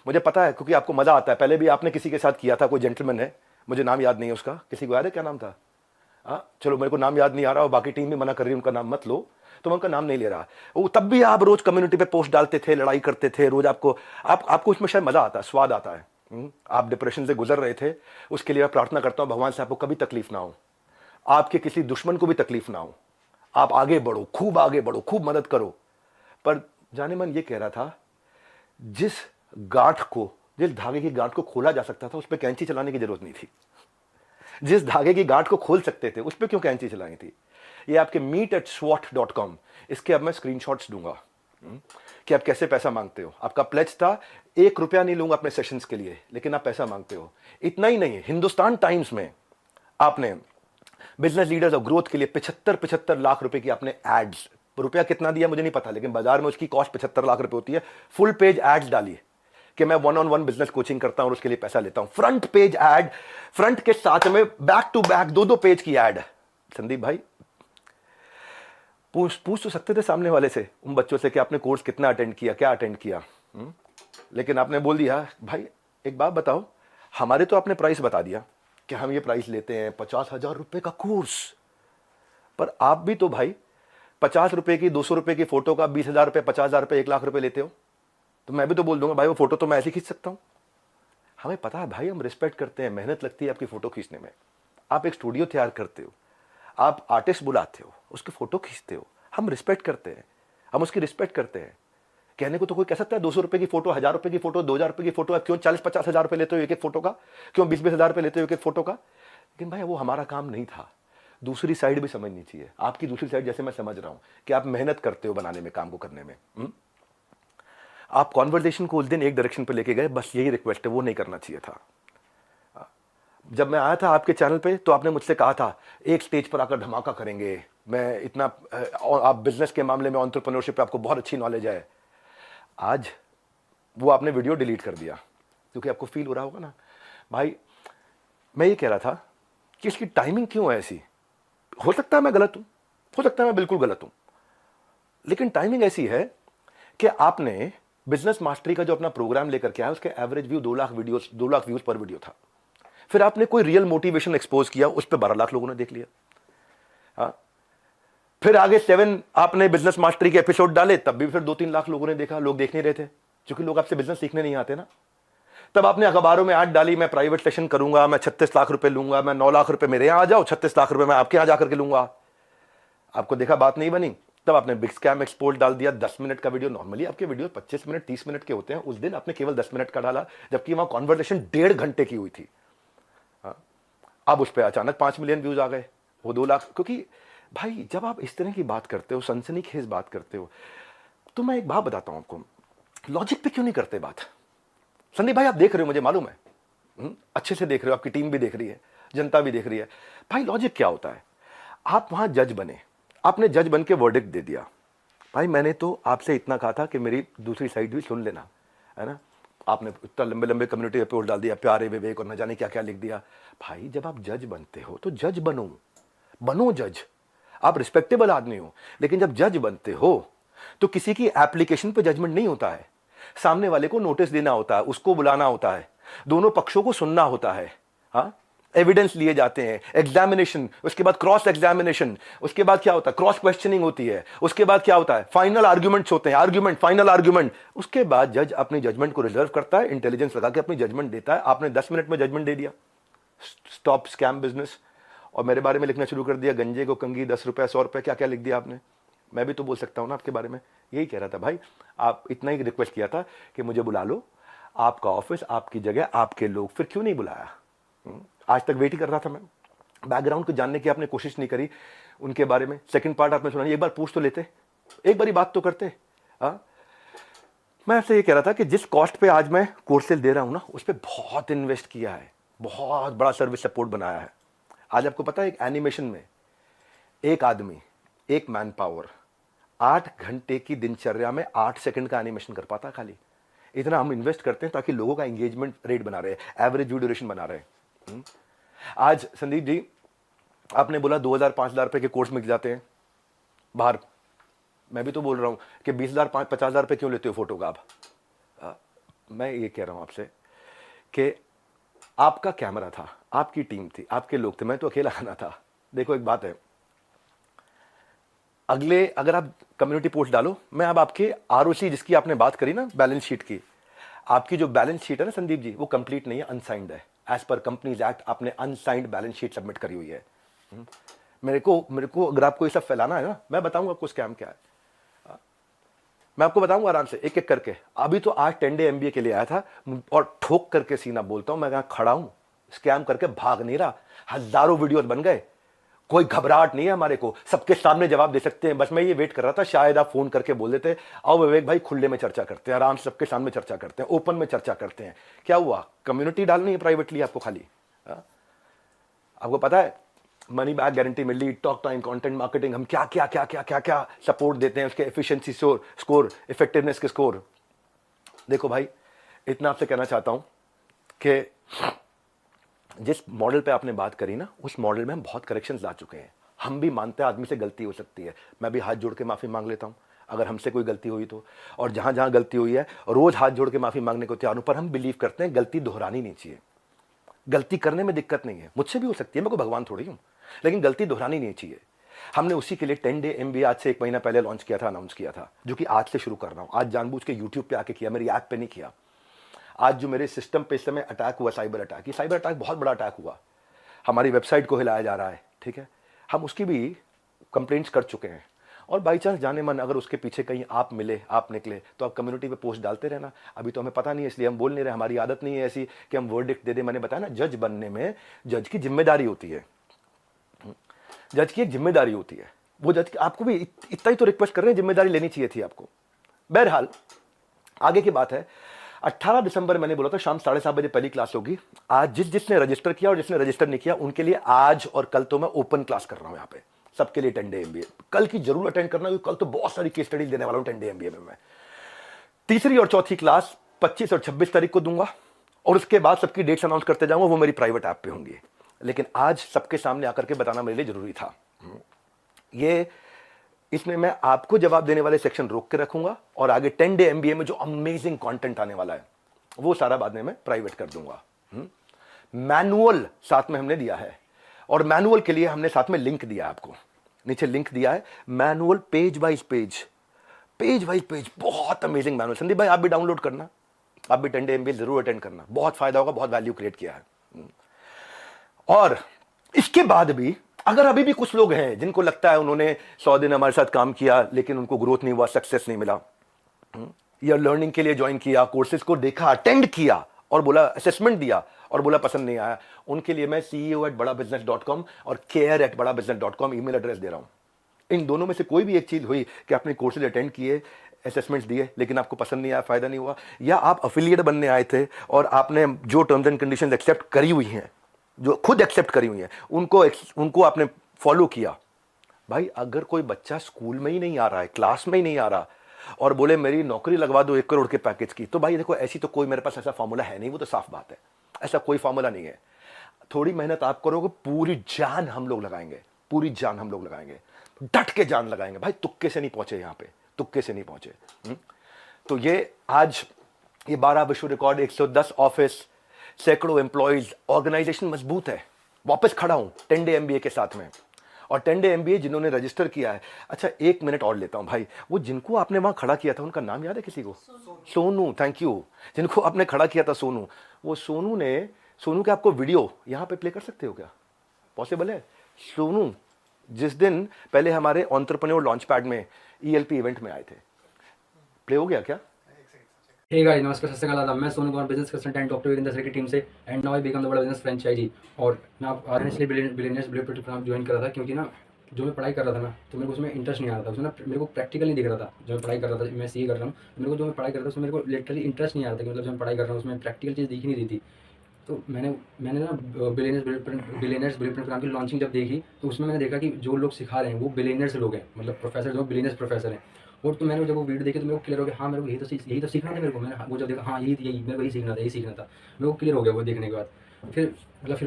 मुझे पता है, क्योंकि आपको मजा आता है। पहले भी आपने किसी के साथ किया था, कोई जेंटलमैन है, मुझे नाम याद नहीं है उसका, किसी को याद है क्या नाम था? चलो मेरे को नाम याद नहीं आ रहा, और बाकी टीम भी मना कर रही है उनका नाम मत लो, तो मैं उनका नाम नहीं ले रहा। वो तब भी आप रोज कम्युनिटी पे पोस्ट डालते थे, लड़ाई करते थे रोज। आपको उसमें शायद मजा आता है, स्वाद आता है। आप डिप्रेशन से गुजर रहे थे, उसके लिए मैं प्रार्थना करता हूं भगवान से आपको कभी तकलीफ ना हो, आपके किसी दुश्मन को भी तकलीफ ना हो। आप आगे बढ़ो, खूब आगे बढ़ो, खूब मदद करो। पर जाने मन ये कह रहा था, जिस धागे की गांठ को खोला जा सकता था उस पर कैंची चलाने की जरूरत नहीं थी। जिस धागे की गांठ को खोल सकते थे उस पर क्यों कैंची चलानी थी? ये आपके meet@swot.com, इसके अब मैं स्क्रीनशॉट्स दूंगा कि आप कैसे पैसा मांगते हो। आपका प्लेज था 1 रुपया नहीं लूंगा अपने सेशंस के लिए, लेकिन आप पैसा मांगते हो। इतना ही नहीं, हिंदुस्तान टाइम्स में आपने बिजनेस लीडर्स और ग्रोथ के लिए 75 लाख रुपए की आपने एड्स, रुपया कितना दिया मुझे नहीं पता, लेकिन बाजार में उसकी कॉस्ट 75 लाख रुपए होती है। फुल पेज एड्स डाली कि मैं 1-on-1 बिजनेस कोचिंग करता हूं और उसके लिए पैसा लेता हूं। फ्रंट पेज एड, फ्रंट के साथ में बैक टू बैक 2-2 पेज की एड। संदीप भाई पूछ तो सकते थे सामने वाले से, उन बच्चों से कि आपने कोर्स कितना अटेंड किया, क्या अटेंड किया। लेकिन आपने बोल दिया, भाई एक बात बताओ, हमारे तो आपने प्राइस बता दिया कि हम ये प्राइस लेते हैं 50,000 रुपए का कोर्स, पर आप भी तो भाई 50 रुपए की, 200 रुपए की फोटो का 20,000 रुपए, 50,000 रुपए, 1 लाख रुपए लेते हो। तो मैं भी तो बोल दूंगा, भाई वो फोटो तो मैं ऐसे खींच सकता हूं। हमें पता है भाई, हम रिस्पेक्ट करते हैं, मेहनत लगती है आपकी फोटो खींचने में। आप एक स्टूडियो तैयार करते हो, आप आर्टिस्ट बुलाते हो, उसकी फोटो खींचते हो, हम रिस्पेक्ट करते हैं, हम उसकी रिस्पेक्ट करते हैं। कहने को तो कोई कह सकता है 200 रुपए की फोटो, 1,000 रुपए की फोटो, 2,000 रुपए की फोटो, आप क्यों 40-50 हजार रुपए लेते हो एक एक फोटो का, क्यों 20-20 हजार रुपए लेते हो एक एक फोटो का? लेकिन भाई वो हमारा काम नहीं था। दूसरी साइड भी समझनी चाहिए, आपकी दूसरी साइड जैसे मैं समझ रहा हूं कि आप मेहनत करते हो बनाने में, काम को करने में। आप कॉन्वर्सेशन को उस दिन एक डायरेक्शन पे लेके गए, बस यही रिक्वेस्ट है, वो नहीं करना चाहिए था। जब मैं आया था आपके चैनल पे तो आपने मुझसे कहा था एक स्टेज पर आकर धमाका करेंगे, मैं इतना, आप बिजनेस के मामले में, एंटरप्रेन्योरशिप पे आपको बहुत अच्छी नॉलेज है। आज वो आपने वीडियो डिलीट कर दिया, क्योंकि आपको फील हो रहा होगा ना भाई। मैं ये कह रहा था कि इसकी टाइमिंग क्यों है ऐसी। हो सकता है मैं गलत हूं, हो सकता है मैं बिल्कुल गलत हूं, लेकिन टाइमिंग ऐसी है कि आपने बिजनेस मास्टरी का जो अपना प्रोग्राम लेकर के आया, उसके एवरेज व्यू 2 लाख व्यूज पर वीडियो था। फिर आपने कोई रियल मोटिवेशन एक्सपोज किया, उस पर 12 लाख लोगों ने देख लिया। हाँ, फिर आगे 7 आपने बिजनेस मास्टरी के एपिसोड डाले, तब भी फिर 2-3 लाख लोगों ने देखा। लोग देख नहीं रहे थे, क्योंकि लोग आपसे बिजनेस सीखने नहीं आते ना। तब आपने अखबारों में ऐड डाली, मैं प्राइवेट सेशन करूंगा, मैं 36 लाख रुपए लूंगा, मैं 9 लाख रुपए मेरे यहां आ जाओ, 36 लाख रुपए मैं आपके यहां जाकर के लूंगा। आपको देखा बात नहीं बनी, तब आपने बिग स्कैम एक्सपोर्ट डाल दिया। 10 मिनट का वीडियो, नॉर्मली आपके वीडियो 25 मिनट 30 मिनट के होते हैं, उस दिन आपने केवल 10 मिनट का डाला, जबकि वहां कॉन्वर्सेशन 1.5 घंटे की हुई थी। अब उस पर अचानक 5 मिलियन व्यूज आ गए, वो 2 लाख। क्योंकि भाई जब आप इस तरह की बात करते हो, सनसनीखेज बात करते हो, तो मैं एक बात बताता हूं आपको, लॉजिक पे क्यों नहीं करते बात। संदीप भाई आप देख रहे हो, मुझे मालूम है, अच्छे से देख रहे हो, आपकी टीम भी देख रही है, जनता भी देख रही है। भाई लॉजिक क्या होता है, आप वहां जज बने, आपने जज बन के वर्डिक्ट दे दिया। भाई मैंने तो आपसे इतना कहा था कि मेरी दूसरी साइड भी सुन लेना, है ना। आपने इतना लंबे लंबे कम्युनिटी रिपोर्ट डाल दिया, प्यारे विवेक और न जाने क्या क्या लिख दिया। भाई जब आप जज बनते हो तो जज बनो जज। आप रिस्पेक्टेबल आदमी हो, लेकिन जब जज बनते हो तो किसी की एप्लीकेशन पे जजमेंट नहीं होता है। सामने वाले को नोटिस देना होता है, उसको बुलाना होता है, दोनों पक्षों को सुनना होता है। हाँ, एविडेंस लिए जाते हैं, एग्जामिनेशन, उसके बाद क्रॉस एग्जामिनेशन, उसके बाद क्या होता है, क्रॉस क्वेश्चनिंग होती है, उसके बाद क्या होता है, फाइनल आर्ग्यूमेंट्स होते हैं, आर्ग्यूमेंट, फाइनल आर्ग्यूमेंट। उसके बाद जज अपनी जजमेंट को रिजर्व करता है, इंटेलिजेंस लगा के अपनी जजमेंट देता है। आपने 10 मिनट में जजमेंट दे दिया, स्टॉप स्कैम बिजनेस, और मेरे बारे में लिखना शुरू कर दिया, गंजे को कंगी 10 रुपए 100 रुपए, क्या क्या लिख दिया आपने। मैं भी तो बोल सकता हूं ना आपके बारे में, यही कह रहा था भाई। आप इतना ही रिक्वेस्ट किया था कि मुझे बुला लो, आपका ऑफिस, आपकी जगह, आपके लोग, फिर क्यों नहीं बुलाया। आज तक वेट ही कर रहा था मैं, बैकग्राउंड को जानने की आपने कोशिश नहीं करी उनके बारे में। सेकंड पार्ट आपने सुना, एक बार पूछ तो लेते, एक बारी बात तो करते। मैं आपसे ये कह रहा था कि जिस कॉस्ट पे आज मैं कोर्सेज दे रहा हूं ना, उस पर बहुत इन्वेस्ट किया है, बहुत बड़ा सर्विस सपोर्ट बनाया है। आज आपको पता है, एक एनिमेशन में एक आदमी, एक मैन पावर 8 घंटे की दिनचर्या में 8 सेकंड का एनिमेशन कर पाता। खाली इतना हम इन्वेस्ट करते हैं ताकि लोगों का एंगेजमेंट रेट बना रहे, एवरेज व्यू ड्यूरेशन बना रहे। आज संदीप जी आपने बोला 2,000-5,000 रुपए के कोर्स मिल जाते हैं बाहर। मैं भी तो बोल रहा हूं कि 20,000-50,000 रुपए क्यों लेते हो फोटो का आप। मैं ये कह रहा हूं आपसे कि आपका कैमरा था, आपकी टीम थी, आपके लोग थे, मैं तो अकेला आना था। देखो एक बात है, अगले अगर आप कम्युनिटी पोस्ट डालो, मैं अब आपके आरओसी जिसकी आपने बात करी ना, बैलेंस शीट की, आपकी जो बैलेंस शीट है ना संदीप जी, वो कंप्लीट नहीं है, अनसाइंड है। एज पर कंपनीज एक्ट आपने अनसाइंड बैलेंस शीट सबमिट करी हुई है। मेरे को अगर आपको ये सब फैलाना है ना, मैं बताऊंगा आपको स्कैम क्या है, मैं आपको बताऊंगा आराम से एक एक करके। अभी तो आज 10 डे MBA के लिए आया था, और ठोक करके सीना बोलता हूं, मैं यहां खड़ा हूं, स्कैम करके भाग नहीं रहा। हजारों वीडियोस बन गए, कोई घबराहट नहीं है हमारे को, सबके सामने जवाब दे सकते हैं। बस मैं ये वेट कर रहा था, शायद आप फोन करके बोल देते, आओ विवेक भाई खुले में चर्चा करते हैं, आराम से सबके सामने चर्चा करते हैं, ओपन में चर्चा करते हैं। क्या हुआ, कम्युनिटी डालनी है प्राइवेटली आपको खाली। आपको पता है मनी बैक गारंटी मिल रही, टॉक टाइम, कंटेंट मार्केटिंग, हम क्या क्या क्या क्या क्या क्या सपोर्ट देते हैं, उसके एफिशिएंसी स्कोर, इफेक्टिवनेस के स्कोर। देखो भाई इतना आपसे कहना चाहता हूं कि जिस मॉडल पे आपने बात करी ना, उस मॉडल में हम बहुत करेक्शंस ला चुके हैं। हम भी मानते हैं आदमी से गलती हो सकती है, मैं भी हाथ जोड़ के माफी मांग लेता हूं अगर हमसे कोई गलती हुई तो। और जहां जहां गलती हुई है रोज हाथ जोड़ के माफी मांगने को तैयार हूं, पर हम बिलीव करते हैं गलती दोहरानी नहीं चाहिए। गलती करने में दिक्कत नहीं है, मुझसे भी हो सकती है, मैं कोई भगवान थोड़ी हूं, लेकिन गलती दोहरानी नहीं चाहिए। हमने उसी के लिए 10 डे MBA आज से 1 महीना पहले लॉन्च किया था, अनाउंस किया था, जो कि आज से शुरू कर रहा हूं। आज जानबूझ के YouTube पे आके किया, मेरी ऐप पे नहीं किया। आज जो मेरे सिस्टम पे इस समय अटैक हुआ, साइबर अटैक, ये साइबर अटैक बहुत बड़ा अटैक हुआ, हमारी वेबसाइट को हिलाया जा रहा है, ठीक है। हम उसकी भी कंप्लेंट्स कर चुके हैं, और बाई चांस जाने मन अगर उसके पीछे कहीं आप मिले, आप निकले, तो आप कम्युनिटी पे पोस्ट डालते रहना। अभी तो हमें पता नहीं है, इसलिए हम बोल नहीं रहे, हमारी आदत नहीं है ऐसी कि हम वर्डिक्ट दे दे। मैंने बताया ना, जज बनने में जज की जिम्मेदारी होती है, जज की एक जिम्मेदारी होती है। वो जज आपको भी इतना ही तो रिक्वेस्ट कर रहे हैं, जिम्मेदारी लेनी चाहिए थी आपको। बहरहाल आगे की बात है, 18 दिसंबर मैंने बोला था शाम 7:30 बजे पहली क्लास होगी। आज जिसने रजिस्टर किया और जिसने रजिस्टर नहीं किया, उनके लिए आज और कल तो मैं ओपन क्लास कर रहा हूं यहाँ पे, सबके लिए 10 डे MBA। कल की जरूर अटेंड करना, क्योंकि कल तो बहुत सारी केस स्टडीज देने वाला हूं 10 डे MBA में। मैं तीसरी और चौथी क्लास 25 और 26 तारीख को दूंगा, और उसके बाद सबकी डेट्स अनाउंस करते जाऊंगा, वो मेरी प्राइवेट ऐप पे होंगी। लेकिन आज सबके सामने आकर के बताना मेरे लिए जरूरी था। ये इसमें मैं आपको जवाब देने वाले सेक्शन रोक के रखूंगा और आगे 10 डे एमबीए में जो अमेजिंग कंटेंट आने वाला है वो सारा बाद में मैं प्राइवेट कर दूंगा। मैनुअल साथ में हमने दिया है और मैनुअल के लिए हमने साथ में लिंक दिया है, आपको नीचे लिंक दिया है। मैनुअल पेज वाइज पेज, बहुत अमेजिंग मैनुअल। संदीप भाई आप भी डाउनलोड करना, आप भी 10 डे एमबीए जरूर अटेंड करना, बहुत फायदा होगा, बहुत वैल्यू क्रिएट किया है। और इसके बाद भी अगर अभी भी कुछ लोग हैं जिनको लगता है उन्होंने 100 दिन हमारे साथ काम किया लेकिन उनको ग्रोथ नहीं हुआ, सक्सेस नहीं मिला, या लर्निंग के लिए ज्वाइन किया, कोर्सेज को देखा, अटेंड किया और बोला, असेसमेंट दिया और बोला पसंद नहीं आया, उनके लिए मैं ceo@badabusiness.com और care@badabusiness.com ईमेल एड्रेस दे रहा हूं। इन दोनों में से कोई भी एक चीज हुई कि आपने कोर्सेज अटेंड किए, असेसमेंट्स दिए लेकिन आपको पसंद नहीं आया, फायदा नहीं हुआ, या आप अफिलिएट बनने आए थे और आपने जो टर्म्स एंड कंडीशंस एक्सेप्ट करी हुई हैं, जो खुद एक्सेप्ट करी हुई हैं, उनको आपने फॉलो किया। भाई अगर कोई बच्चा स्कूल में ही नहीं आ रहा है, क्लास में ही नहीं आ रहा और बोले मेरी नौकरी लगवा दो 1 करोड़ के पैकेज की, तो भाई देखो ऐसी तो कोई मेरे पास ऐसा फॉर्मूला है नहीं, वो तो साफ बात है, ऐसा कोई फॉर्मूला नहीं है। थोड़ी मेहनत आप करोगे, पूरी जान हम लोग लगाएंगे, पूरी जान हम लोग लगाएंगे, डट के जान लगाएंगे भाई, तुक्के से नहीं पहुंचे यहां पे, तुक्के से नहीं पहुंचे। तो ये आज ये 12 विश्व रिकॉर्ड, 110 ऑफिस, सैकड़ों एम्प्लॉइज, ऑर्गेनाइजेशन मजबूत है, वापस खड़ा हूं 10 डे एमबीए के साथ में। और 10 डे एमबीए जिन्होंने रजिस्टर किया है, अच्छा 1 मिनट और लेता हूं भाई, वो जिनको आपने वहां खड़ा किया था उनका नाम याद है किसी को? Sonu, thank you. जिनको आपने खड़ा किया था सोनू, वो सोनू के आपको वीडियो यहां पे प्ले कर सकते हो क्या? पॉसिबल है? सोनू जिस दिन पहले हमारे एंटरप्रेन्योर लॉन्च पैड में ईएलपी इवेंट में आए थे, प्ले हो गया क्या? हे गाइस, नमस्कार, सत श्री अकाल, आदाब। मैं Sonu Kumar, business consultant doctor Virendra sir की टीम से, and now I become the बड़ा बिजनेस फ्रेंचाइजी। और मैं आप आज इसलिए बिलियनियर्स ब्लूप्रिंट प्रोग्राम ज्वाइन कर रहा था क्योंकि ना जो मैं पढ़ाई कर रहा था ना, तो मेरे को उसमें इंटरेस्ट नहीं आ रहा था, उसमें ना मेरे को प्रैक्टिकल नहीं दिख रहा था। जो मैं पढ़ाई कर रहा था, मैं सीए कर रहा हूँ, मेरे को जो मैं पढ़ाई कर रहा था उसमें मेरे को लिटरली इंटरेस्ट नहीं आ रहा था कि मतलब जो मैं पढ़ाई कर रहा हूँ उसमें प्रैक्टिकल चीज़ दिख नहीं रही थी। तो मैंने ना बिलियनर्स ब्लूप्रिंट प्रोग्राम की लॉन्चिंग जब देखी तो उसमें मैंने देखा कि जो लोग सिखा रहे हैं वो बिलियनर्स लोग हैं, मतलब प्रोफेसर जो बिलियनर्स प्रोफेसर हैं। और तो मैंने जब वो वीडियो देखी तो मेरे को क्लियर हो गया, हाँ मेरे को यही तो सीखना था मेरे को। मैंने वो जब देखा, हाँ यही मेरे को यही सीखना था मेरे को क्लियर हो गया वो देखने के बाद। फिर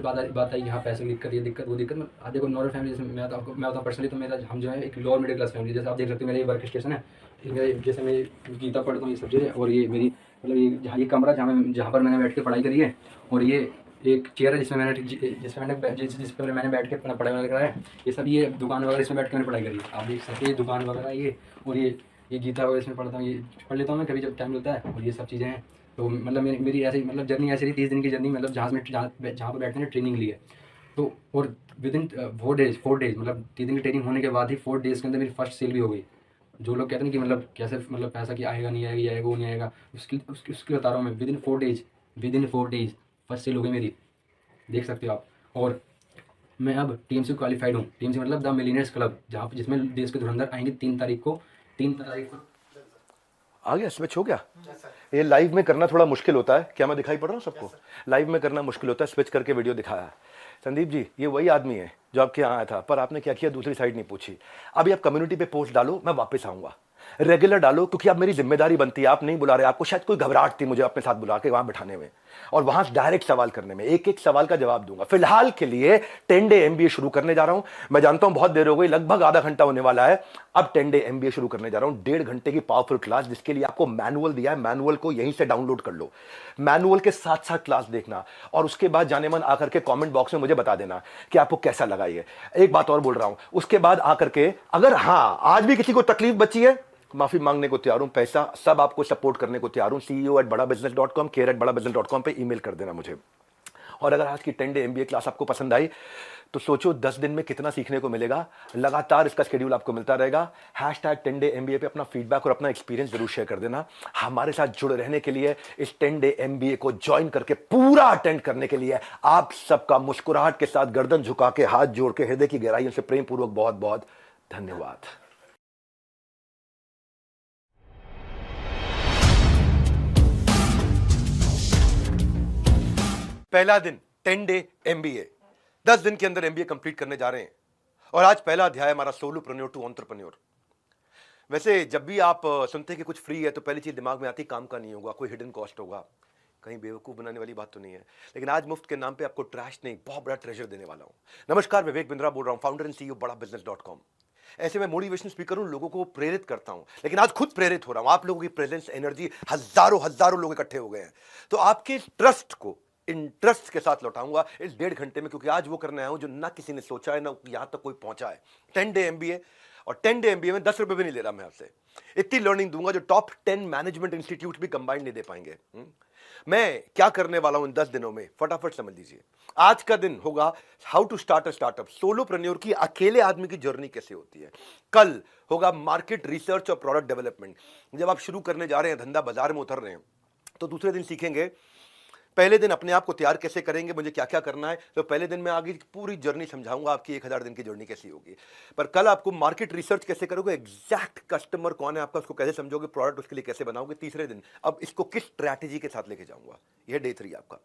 बात आई यहाँ पैसे की दिक्कत, ये दिक्कत वो दिक्कत। आप देखो नॉर्मल फैमिली, जैसे मैं बताऊँ पर्सनली, तो मेरा हम जो है एक लोअर मिडिल क्लास फैमिली, जैसे आप देख सकते हो मेरा ये वर्क स्टेशन है, जैसे मैं गीता पढ़ता हूँ ये सब चीज़ें, और ये मेरी मतलब ये कमरा जहाँ पर मैंने बैठ के पढ़ाई करी है, और ये एक चेयर है जिस पर मैंने बैठ के अपना पढ़ाई वगैरह करा है। ये सब ये दुकान वगैरह इसमें बैठ के मैंने पढ़ाई करी है, आप देख सकते हैं, दुकान वगैरह ये, और ये गीता वगैरह इसमें पढ़ता हूँ, ये पढ़ लेता हूँ मैं कभी जब टाइम मिलता है, और ये सब चीज़ें हैं। तो मतलब मेरी ऐसी मतलब जर्नी ऐसी रही 30 दिन की जर्नी, मतलब जहाँ पर बैठने ट्रेनिंग ली है। तो और विद इन 4 डेज मतलब 3 दिन की ट्रेनिंग होने के बाद ही 4 डेज़ के अंदर मेरी फर्स्ट सेल भी हो गई। जो लोग कहते हैं कि मतलब कैसे मतलब पैसा कि आएगा नहीं आएगा, ये आएगा वो नहीं आएगा, उसकी बता रहा हूँ मैं। Within 4 days first sale हो गई मेरी, देख सकते हो आप। और मैं अब टीम से क्वालिफाइड हूँ, टीम से मतलब द मिलियनेयर्स क्लब, जहाँ जिसमें देश के धुरंधर आएंगे 3 तारीख को। आ गया, स्विच हो गया। ये लाइव में करना थोड़ा मुश्किल होता है, क्या मैं दिखाई पड़ रहा हूँ सबको? लाइव में करना मुश्किल होता है, स्विच करके वीडियो दिखाया। संदीप जी ये वही आदमी है जो आपके यहाँ आया था, पर आपने क्या किया, दूसरी साइड नहीं पूछी। अभी आप कम्युनिटी पे पोस्ट डालो, मैं वापस आऊंगा, रेगुलर डालो, क्योंकि अब मेरी जिम्मेदारी बनती है। आप नहीं बुला रहे, आपको शायद कोई घबराहट थी मुझे अपने साथ बुला के वहां बैठाने में और वहां डायरेक्ट सवाल करने में। एक एक सवाल का जवाब दूंगा। फिलहाल के लिए 10 डे एमबीए शुरू करने जा रहा हूं। मैं जानता हूं बहुत देर हो गई, लगभग आधा घंटा होने वाला है। अब 10 डे एमबीए शुरू करने जा रहा हूं, 1.5 घंटे की पावरफुल क्लास, जिसके लिए आपको मैनुअल दिया है। मैनुअल को यहीं से डाउनलोड कर लो, मैनुअल के साथ साथ क्लास देखना, और उसके बाद जाने मन आकर के कमेंट बॉक्स में मुझे बता देना कि आपको कैसा लगा। ये एक बात और बोल रहा हूं, उसके बाद आकर के अगर हाँ आज भी किसी को तकलीफ बची है, माफी मांगने को तैयार हूं, पैसा सब आपको सपोर्ट करने को तैयार हूं। ceo@badabusiness.com, care@badabusiness.com पे ईमेल कर देना मुझे। और अगर आज की 10 डे एमबीए क्लास आपको पसंद आई तो सोचो 10 दिन में कितना सीखने को मिलेगा। लगातार इसका शेड्यूल आपको मिलता रहेगा। #10 डे एमबीए पे अपना फीडबैक और अपना एक्सपीरियंस जरूर शेयर कर देना। हमारे साथ जुड़े रहने के लिए, इस 10 डे एमबीए को ज्वाइन करके पूरा अटेंड करने के लिए आप सबका मुस्कुराहट के साथ, गर्दन झुका के, हाथ जोड़ के, हृदय की गहराइयों से प्रेम पूर्वक बहुत बहुत धन्यवाद। पहला दिन 10 डे एमबीए, 10 दिन के अंदर एमबीए कंप्लीट करने जा रहे हैं। और आज पहला अध्याय हमारा सोलोप्रेन्योर टू एंटरप्रेन्योर। वैसे जब भी आप सुनते हैं कि कुछ फ्री है तो पहली चीज दिमाग में आती है काम का नहीं होगा, कोई हिडन कॉस्ट होगा, कहीं बेवकूफ बनाने वाली बात तो नहीं है। लेकिन आज मुफ्त के नाम पे आपको ट्रैश नहीं, बहुत बड़ा ट्रेजर देने वाला हूं। नमस्कार, विवेक बिंद्रा बोल रहा हूं, फाउंडर एंड सीईओ बड़ा बिजनेस.com। ऐसे में मोटिवेशनल स्पीकर हूं, लोगों को प्रेरित करता हूं, लेकिन आज खुद प्रेरित हो रहा हूं। आप लोगों की प्रेजेंस, एनर्जी, हजारों हजारों लोग इकट्ठे हो गए हैं, तो आपके ट्रस्ट को इंटरेस्ट के साथ लौटाऊंगा इस 1.5 घंटे में, क्योंकि आज वो करने आया हूं जो ना किसी ने सोचा है, ना यहां तक कोई पहुंचा है। 10 डे एमबीए, और 10 डे एमबीए में 10 रुपए भी नहीं ले रहा मैं आपसे। इतनी लर्निंग दूंगा जो टॉप 10 मैनेजमेंट इंस्टीट्यूट भी कंबाइंड नहीं दे पाएंगे। मैं क्या करने वाला हूं इन 10 दिनों में, फटाफट समझ लीजिए। आज का दिन होगा how to start a startup, solopreneur की अकेले आदमी की जर्नी कैसे होती है। कल होगा मार्केट रिसर्च और प्रोडक्ट डेवलपमेंट। जब आप शुरू करने जा रहे हैं, धंधा बाजार में उतर रहे हैं, तो दूसरे दिन सीखेंगे पहले दिन अपने आप को तैयार कैसे करेंगे, मुझे क्या क्या करना है। तो पहले दिन मैं आगे पूरी जर्नी समझाऊंगा, आपकी 1000 दिन की जर्नी कैसी होगी। पर कल आपको मार्केट रिसर्च कैसे करोगे, एग्जैक्ट कस्टमर कौन है आपका, उसको कैसे समझोगे, प्रोडक्ट उसके लिए कैसे बनाओगे। तीसरे दिन अब इसको किस स्ट्रैटेजी के साथ लेके जाऊंगा, यह डे 3 आपका।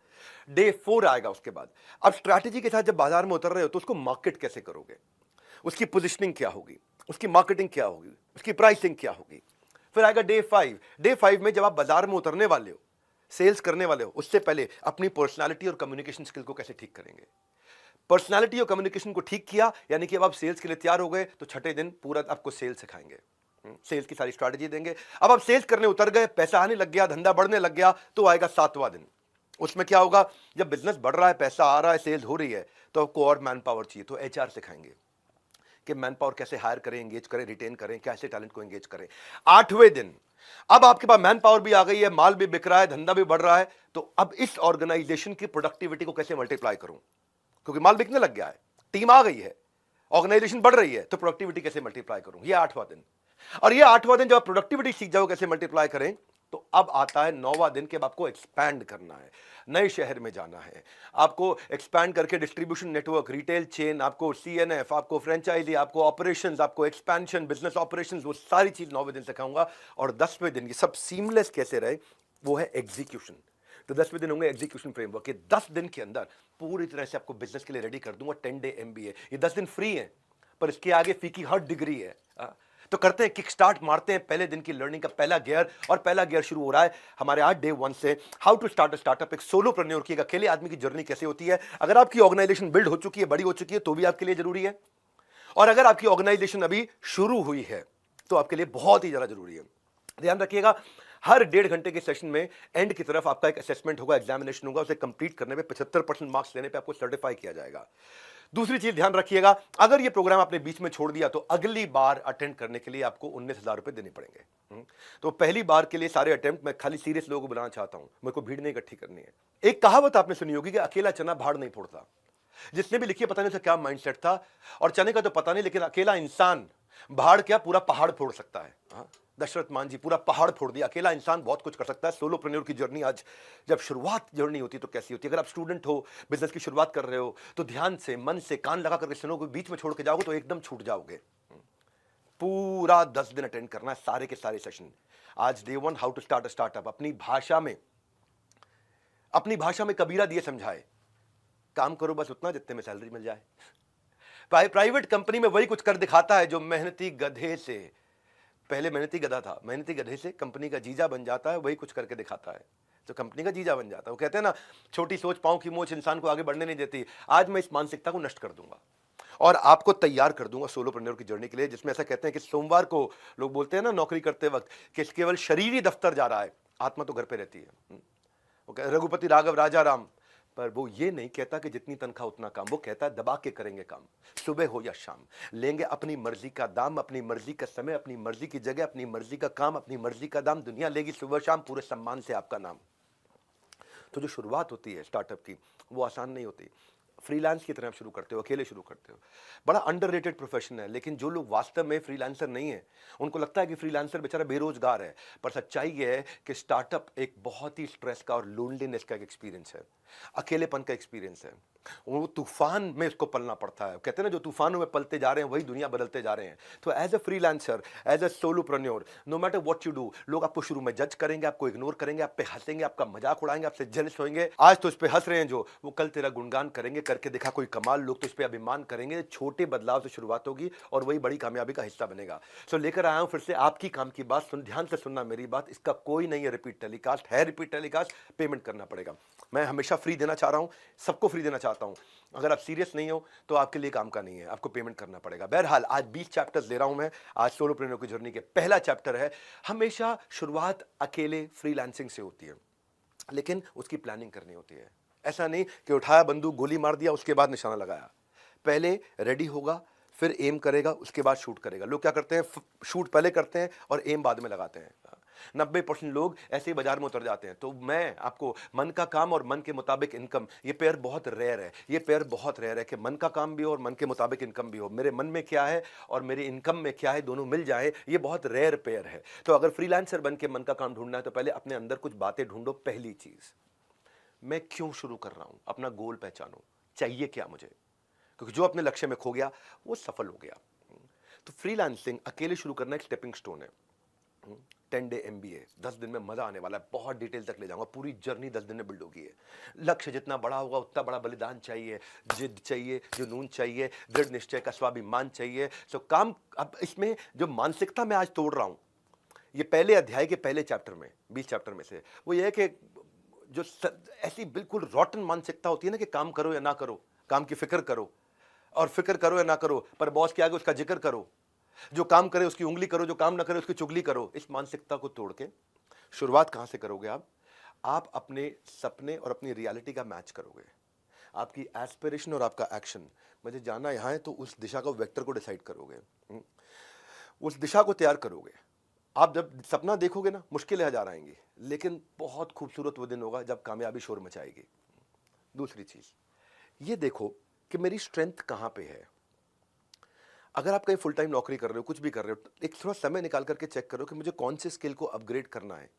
डे 4 आएगा उसके बाद। अब स्ट्रैटेजी के साथ जब बाजार में उतर रहे हो तो उसको मार्केट कैसे करोगे, उसकी पोजिशनिंग क्या होगी, उसकी मार्केटिंग क्या होगी, उसकी प्राइसिंग क्या होगी। फिर आएगा डे 5। डे 5 में जब आप बाजार में उतरने वाले हो, सेल्स करने वाले हो, उससे पहले अपनी पर्सनालिटी और कम्युनिकेशन स्किल को कैसे ठीक करेंगे। पर्सनालिटी और कम्युनिकेशन को ठीक किया, यानी कि अब आप सेल्स के लिए तैयार हो गए, तो छठे दिन पूरा आपको सेल्स सिखाएंगे, सेल्स की सारी स्ट्रैटेजी देंगे। अब आप सेल्स करने उतर गए, पैसा आने लग गया, धंधा बढ़ने लग गया, तो आएगा 7वां दिन। उसमें क्या होगा, जब बिजनेस बढ़ रहा है, पैसा आ रहा है, सेल्स हो रही है, तो आपको और मैन पावर चाहिए, तो एचआर सिखाएंगे कि मैन पावर कैसे हायर करें, एंगेज करें, रिटेन करें, कैसे टैलेंट को एंगेज करें। 8वें दिन अब आपके पास मैन पावर भी आ गई है, माल भी बिक रहा है, धंधा भी बढ़ रहा है, तो अब इस ऑर्गेनाइजेशन की प्रोडक्टिविटी को कैसे मल्टीप्लाई करूं, क्योंकि माल बिकने लग गया है, टीम आ गई है, ऑर्गेनाइजेशन बढ़ रही है, तो प्रोडक्टिविटी कैसे मल्टीप्लाई करूं। यह 8वां दिन। और यह 8वां दिन जब आप प्रोडक्टिविटी सीख जाओ कैसे मल्टीप्लाई करें, तो अब आता है 9वां दिन के अब आपको एक्सपैंड करना है, नए शहर में जाना है, आपको एक्सपैंड करके डिस्ट्रीब्यूशन नेटवर्क, रिटेल चेन, आपको सीएनएफ, आपको फ्रेंचाइजी, आपको ऑपरेशंस, आपको एक्सपेंशन, बिजनेस ऑपरेशंस, वो सारी चीज 9वें दिन सिखाऊंगा। और 10वें दिन ये सब सीमलेस कैसे रहे, वो है एग्जीक्यूशन। तो 10वें दिन होंगे एग्जीक्यूशन फ्रेमवर्क के। 10 दिन के अंदर पूरी तरह से आपको बिजनेस के लिए रेडी कर दूंगा। 10 डे एमबीए, ये 10 दिन फ्री है, पर इसके आगे फी की हर डिग्री है। तो करते हैं, किक स्टार्ट मारते हैं पहले दिन की लर्निंग का पहला गियर। और पहला गियर शुरू हो रहा है हमारे आज डे 1 से, how to start a startup. एक सोलोप्रेन्योर की, एक अकेले आदमी की जर्नी कैसे होती है। अगर आपकी ऑर्गेनाइजेशन बिल्ड हो चुकी है, बड़ी हो चुकी है, तो भी आपके लिए जरूरी है, और अगर आपकी ऑर्गेनाइजेशन अभी शुरू हुई है, तो आपके लिए बहुत ही ज्यादा जरूरी है। ध्यान रखिएगा, हर 1.5 घंटे के सेशन में एंड की तरफ आपका एक असेसमेंट होगा, एग्जामिनेशन होगा, उसे कंप्लीट करने में 75% मार्क्स लेने पे आपको सर्टिफाई किया जाएगा। दूसरी चीज ध्यान रखिएगा, अगर ये प्रोग्राम आपने बीच में छोड़ दिया, तो अगली बार अटेंड करने के लिए आपको 19,000 रुपए देने पड़ेंगे। तो पहली बार के लिए सारे अटेम्प्ट मैं खाली सीरियस लोगों को बुलाना चाहता हूं, मेरे को भीड़ नहीं इकट्ठी करनी है। एक कहावत आपने सुनी होगी कि अकेला चना भाड़ नहीं फोड़ता। जिसने भी लिखी, पता नहीं उसका क्या माइंडसेट था, और चने का तो पता नहीं, लेकिन अकेला इंसान भाड़ क्या पूरा पहाड़ फोड़ सकता है। दशरथ मान जी पूरा पहाड़ फोड़ दिया। अकेला इंसान बहुत कुछ कर सकता है। सोलोप्रेन्योर की जर्नी आज जब शुरुआत जर्नी होती है तो कैसी होती है। अगर आप स्टूडेंट हो, बिजनेस की शुरुआत कर रहे हो, तो ध्यान से, मन से, कान लगा करके सुनोगे, बीच में छोड़ के जाओगे तो एकदम छूट जाओगे। पूरा 10 दिन अटेंड करना है, सारे के सारे सेशन। आज day 1, how to start a startup. अपनी भाषा में कबीरा दिए समझाए, काम करो बस उतना जितने में सैलरी मिल जाए। प्राइवेट कंपनी में वही कुछ कर दिखाता है जो मेहनती गधे से, पहले मेहनती गधा था, मेहनती गधे से कंपनी का जीजा बन जाता है, वही कुछ करके दिखाता है तो कंपनी का जीजा बन जाता है। वो कहते हैं ना, छोटी सोच पांव की मोच इंसान को आगे बढ़ने नहीं देती। आज मैं इस मानसिकता को नष्ट कर दूंगा और आपको तैयार कर दूंगा सोलोप्रेन्योर की जर्नी के लिए, जिसमें ऐसा कहते हैं कि सोमवार को लोग बोलते हैं ना नौकरी करते वक्त कि केवल शरीर ही दफ्तर जा रहा है, आत्मा तो घर पे रहती है। रघुपति राघव राजा राम, पर वो ये नहीं कहता कि जितनी तनख्वाह उतना काम, वो कहता है दबा के करेंगे काम, सुबह हो या शाम, लेंगे अपनी मर्जी का दाम, अपनी मर्जी का समय, अपनी मर्जी की जगह, अपनी मर्जी का काम, अपनी मर्जी का दाम, दुनिया लेगी सुबह शाम पूरे सम्मान से आपका नाम। तो जो शुरुआत होती है स्टार्टअप की, वो आसान नहीं होती। फ्रीलांस की तरह शुरू करते हो, अकेले शुरू करते हो, बड़ा अंडररेटेड प्रोफेशन है। लेकिन जो लोग वास्तव में फ्रीलांसर नहीं है, उनको लगता है कि फ्रीलांसर बेचारा बेरोजगार है, पर सच्चाई ये है कि स्टार्टअप एक बहुत ही स्ट्रेस का और लोनलीनेस का एक एक्सपीरियंस है, अकेलेपन का एक्सपीरियंस है। वो तूफान में इसको पलना पड़ता है। कहते हैं ना, जो तूफानों में पलते जा रहे हैं वही दुनिया बदलते जा रहे हैं। तो as a freelancer, as a solopreneur, no matter what you do, लोग आपको शुरू में जज करेंगे, आपको इग्नोर करेंगे, आप पे हंसेंगे, आपका मजाक उड़ाएंगे, आपसे जेलस होंगे। आज तो इस पे हंस रहे हैं जो, वो कल तेरा गुणगान करेंगे, करके दिखा कोई कमाल, लोग तो इस पे अभिमान करेंगे। छोटे बदलाव से शुरुआत होगी और वही बड़ी कामयाबी का हिस्सा बनेगा। सो लेकर आया हूं फिर से आपकी काम की बात। ध्यान से सुनना मेरी बात, इसका कोई नहीं है रिपीट टेलीकास्ट, है रिपीट टेलीकास्ट, पेमेंट करना पड़ेगा। मैं हमेशा फ्री देना चाह रहा हूं, सबको फ्री देना चाहता हूं। अगर आप सीरियस नहीं हो तो आपके लिए काम का नहीं है, आपको पेमेंट करना पड़ेगा। बहरहाल आज 20 चैप्टर्स ले रहा हूं मैं। आज सोलोप्रेन्योर की जर्नी के पहला चैप्टर है, हमेशा शुरुआत अकेले फ्रीलांसिंग से होती है, लेकिन उसकी प्लानिंग करनी होती है। ऐसा नहीं कि उठाया बंदूक गोली मार दिया उसके बाद निशाना लगाया। पहले रेडी होगा, फिर एम करेगा, उसके बाद शूट करेगा। लोग क्या करते हैं, शूट पहले करते हैं और एम बाद में लगाते हैं। 90% लोग ऐसे ही बाजार में उतर जाते हैं। तो मैं आपको मन का काम और मन के मुताबिक इनकम, ये पेयर बहुत रेयर है। ये पेयर बहुत रेयर है कि मन का काम भी हो और मन के मुताबिक इनकम भी हो। मेरे मन में क्या है और मेरी इनकम में क्या है, दोनों मिल जाए, ये बहुत रेयर पेयर है। तो अगर फ्रीलांसर बन के मन का काम ढूंढना है तो पहले अपने अंदर कुछ बातें ढूंढो। पहली चीज, मैं क्यों शुरू कर रहा हूं, अपना गोल पहचानो, चाहिए क्या मुझे, क्योंकि जो अपने लक्ष्य में खो गया वो सफल हो गया। तो फ्रीलांसिंग अकेले शुरू करना एक स्टेपिंग स्टोन है। 10 डे MBA, 10 दिन में मजा आने वाला है। बहुत डिटेल तक ले जाऊंगा, पूरी जर्नी 10 दिन में बिल्ड होगी। लक्ष्य जितना बड़ा होगा उतना बड़ा बलिदान चाहिए, जिद चाहिए, जुनून चाहिए, दृढ़ निश्चय का स्वाभिमान चाहिए। सो काम, अब इसमें जो मानसिकता मैं आज तोड़ रहा हूं, ये पहले अध्याय के पहले चैप्टर में, 20 चैप्टर में से, वो ये है कि जो ऐसी बिल्कुल रॉटन मानसिकता होती है ना कि काम करो या ना करो, काम की फिक्र करो, और फिक्र करो या ना करो पर बॉस के आगे उसका जिक्र करो, जो काम करे उसकी उंगली करो, जो काम ना करे उसकी चुगली करो। इस मानसिकता को तोड़ के शुरुआत कहां से करोगे आप अपने सपने और अपनी रियलिटी का मैच करोगे। आपकी एस्पिरेशन और आपका एक्शन, मुझे जाना यहां है तो उस दिशा का वेक्टर को डिसाइड करोगे, उस दिशा को तैयार करोगे। आप जब सपना देखोगे ना, मुश्किलें हजार आएंगी, लेकिन बहुत खूबसूरत वो दिन होगा जब कामयाबी शोर मचाएगी। दूसरी चीज ये देखो कि मेरी स्ट्रेंथ कहां पे है। अगर आप कहीं फुल टाइम नौकरी कर रहे हो, कुछ भी कर रहे हो, एक थोड़ा समय निकाल करके चेक करो कि मुझे कौन से स्किल को अपग्रेड करना है,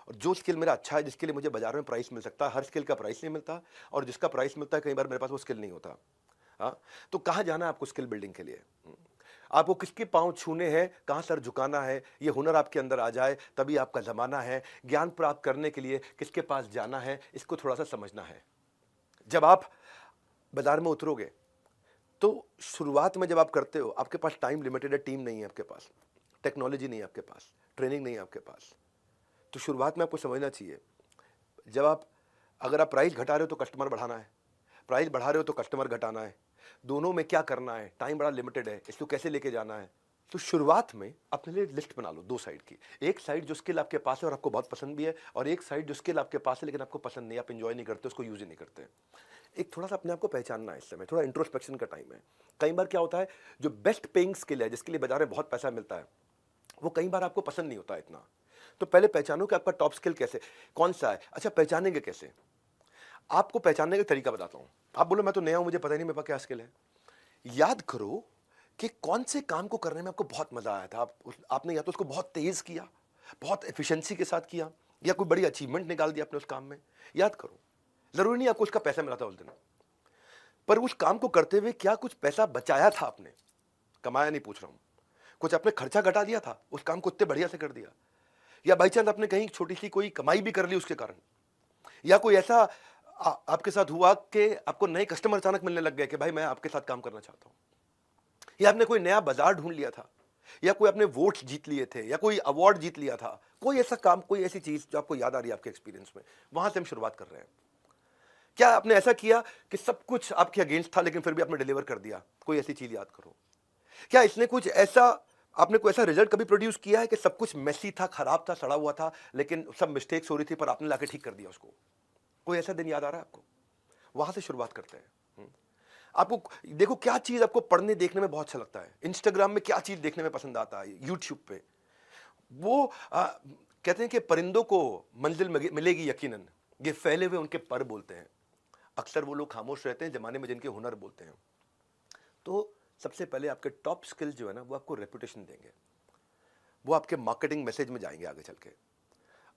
और जो स्किल मेरा अच्छा है, जिसके लिए मुझे बाजार में प्राइस मिल सकता है। हर स्किल का प्राइस नहीं मिलता, और जिसका प्राइस मिलता है कई बार मेरे पास वो स्किल नहीं होता। हाँ, तो कहाँ जाना है आपको स्किल बिल्डिंग के लिए, आपको किसके पांव छूने हैं, कहां सर झुकाना है, ये हुनर आपके अंदर आ जाए तभी आपका जमाना है। ज्ञान प्राप्त करने के लिए किसके पास जाना है, इसको थोड़ा सा समझना है। जब आप बाजार में उतरोगे तो शुरुआत में जब आप करते हो, आपके पास टाइम लिमिटेड है, टीम नहीं है आपके पास, टेक्नोलॉजी नहीं है आपके पास, ट्रेनिंग नहीं है आपके पास। तो शुरुआत में आपको समझना चाहिए, जब अगर आप प्राइस घटा रहे हो तो कस्टमर बढ़ाना है, प्राइस बढ़ा रहे हो तो कस्टमर घटाना है। दोनों में क्या करना है, टाइम बड़ा लिमिटेड है, इसको कैसे लेके जाना है। तो शुरुआत में अपने लिए लिस्ट बना लो 2 साइड की। एक साइड जो स्किल आपके पास है और आपको बहुत पसंद भी है, और एक साइड जो स्किल आपके पास है लेकिन आपको पसंद नहीं, आप एंजॉय नहीं करते, उसको यूज ही नहीं करते। एक थोड़ा सा अपने आप को पहचानना है, इस समय थोड़ा इंट्रोस्पेक्शन का टाइम है। कई बार क्या होता है, जो बेस्ट पेइंग स्किल है, जिसके लिए बाजार में बहुत पैसा मिलता है, वो कई बार आपको पसंद नहीं होता इतना। तो पहले पहचानो कि आपका टॉप स्किल कैसे, कौन सा है। अच्छा, पहचानेंगे कैसे, आपको पहचानने का तरीका बताता हूं। आप बोलो मैं तो नया हूं, मुझे पता ही नहीं मेरे पास क्या स्किल है। याद करो कि कौन से काम को करने में आपको बहुत मजा आया था। आपने या तो उसको बहुत तेज किया, बहुत एफिशिएंसी के साथ किया, या कोई बड़ी अचीवमेंट निकाल दिया अपने उस काम में। याद करो, जरूरी नहीं आपको उसका पैसा मिला था उस दिन, पर उस काम को करते हुए क्या कुछ पैसा बचाया था आपने, कमाया नहीं पूछ रहा हूं, कुछ अपने खर्चा घटा दिया था, उस काम को इतने बढ़िया से कर दिया। या बाई चांस आपने कहीं छोटी सी कोई कमाई भी कर ली उसके कारण, या कोई ऐसा आपके साथ हुआ कि आपको नए कस्टमर अचानक मिलने लग गए कि भाई मैं आपके साथ काम करना चाहता हूं, या आपने कोई नया बाजार ढूंढ लिया था, या कोई आपने वोट्स जीत लिए थे, या कोई अवार्ड जीत लिया था। कोई ऐसा काम, कोई ऐसी चीज जो आपको याद आ रही है आपके एक्सपीरियंस में, वहां से हम शुरुआत कर रहे हैं। क्या आपने ऐसा किया कि सब कुछ आपके अगेंस्ट था लेकिन फिर भी आपने डिलीवर कर दिया, कोई ऐसी चीज याद करो। क्या इसने कुछ ऐसा, आपने कोई ऐसा रिजल्ट कभी प्रोड्यूस किया है कि सब कुछ मेसी था, खराब था, सड़ा हुआ था, लेकिन सब मिस्टेक्स हो रही थी पर आपने लाके ठीक कर दिया उसको। कोई ऐसा दिन याद आ रहा है आपको? वहां से शुरुआत करते हैं। आपको देखो क्या चीज आपको पढ़ने देखने में बहुत अच्छा लगता है, इंस्टाग्राम में क्या चीज देखने में पसंद आता है, यूट्यूब पे वो कहते हैं कि परिंदों को मंजिल मिलेगी यकीनन, ये फैले हुए उनके पर बोलते हैं। अक्सर वो लोग खामोश रहते हैं जमाने में जिनके हुनर बोलते हैं। तो सबसे पहले आपके टॉप स्किल जो है ना, वो आपको रेपुटेशन देंगे, वो आपके मार्केटिंग मैसेज में जाएंगे आगे चल के,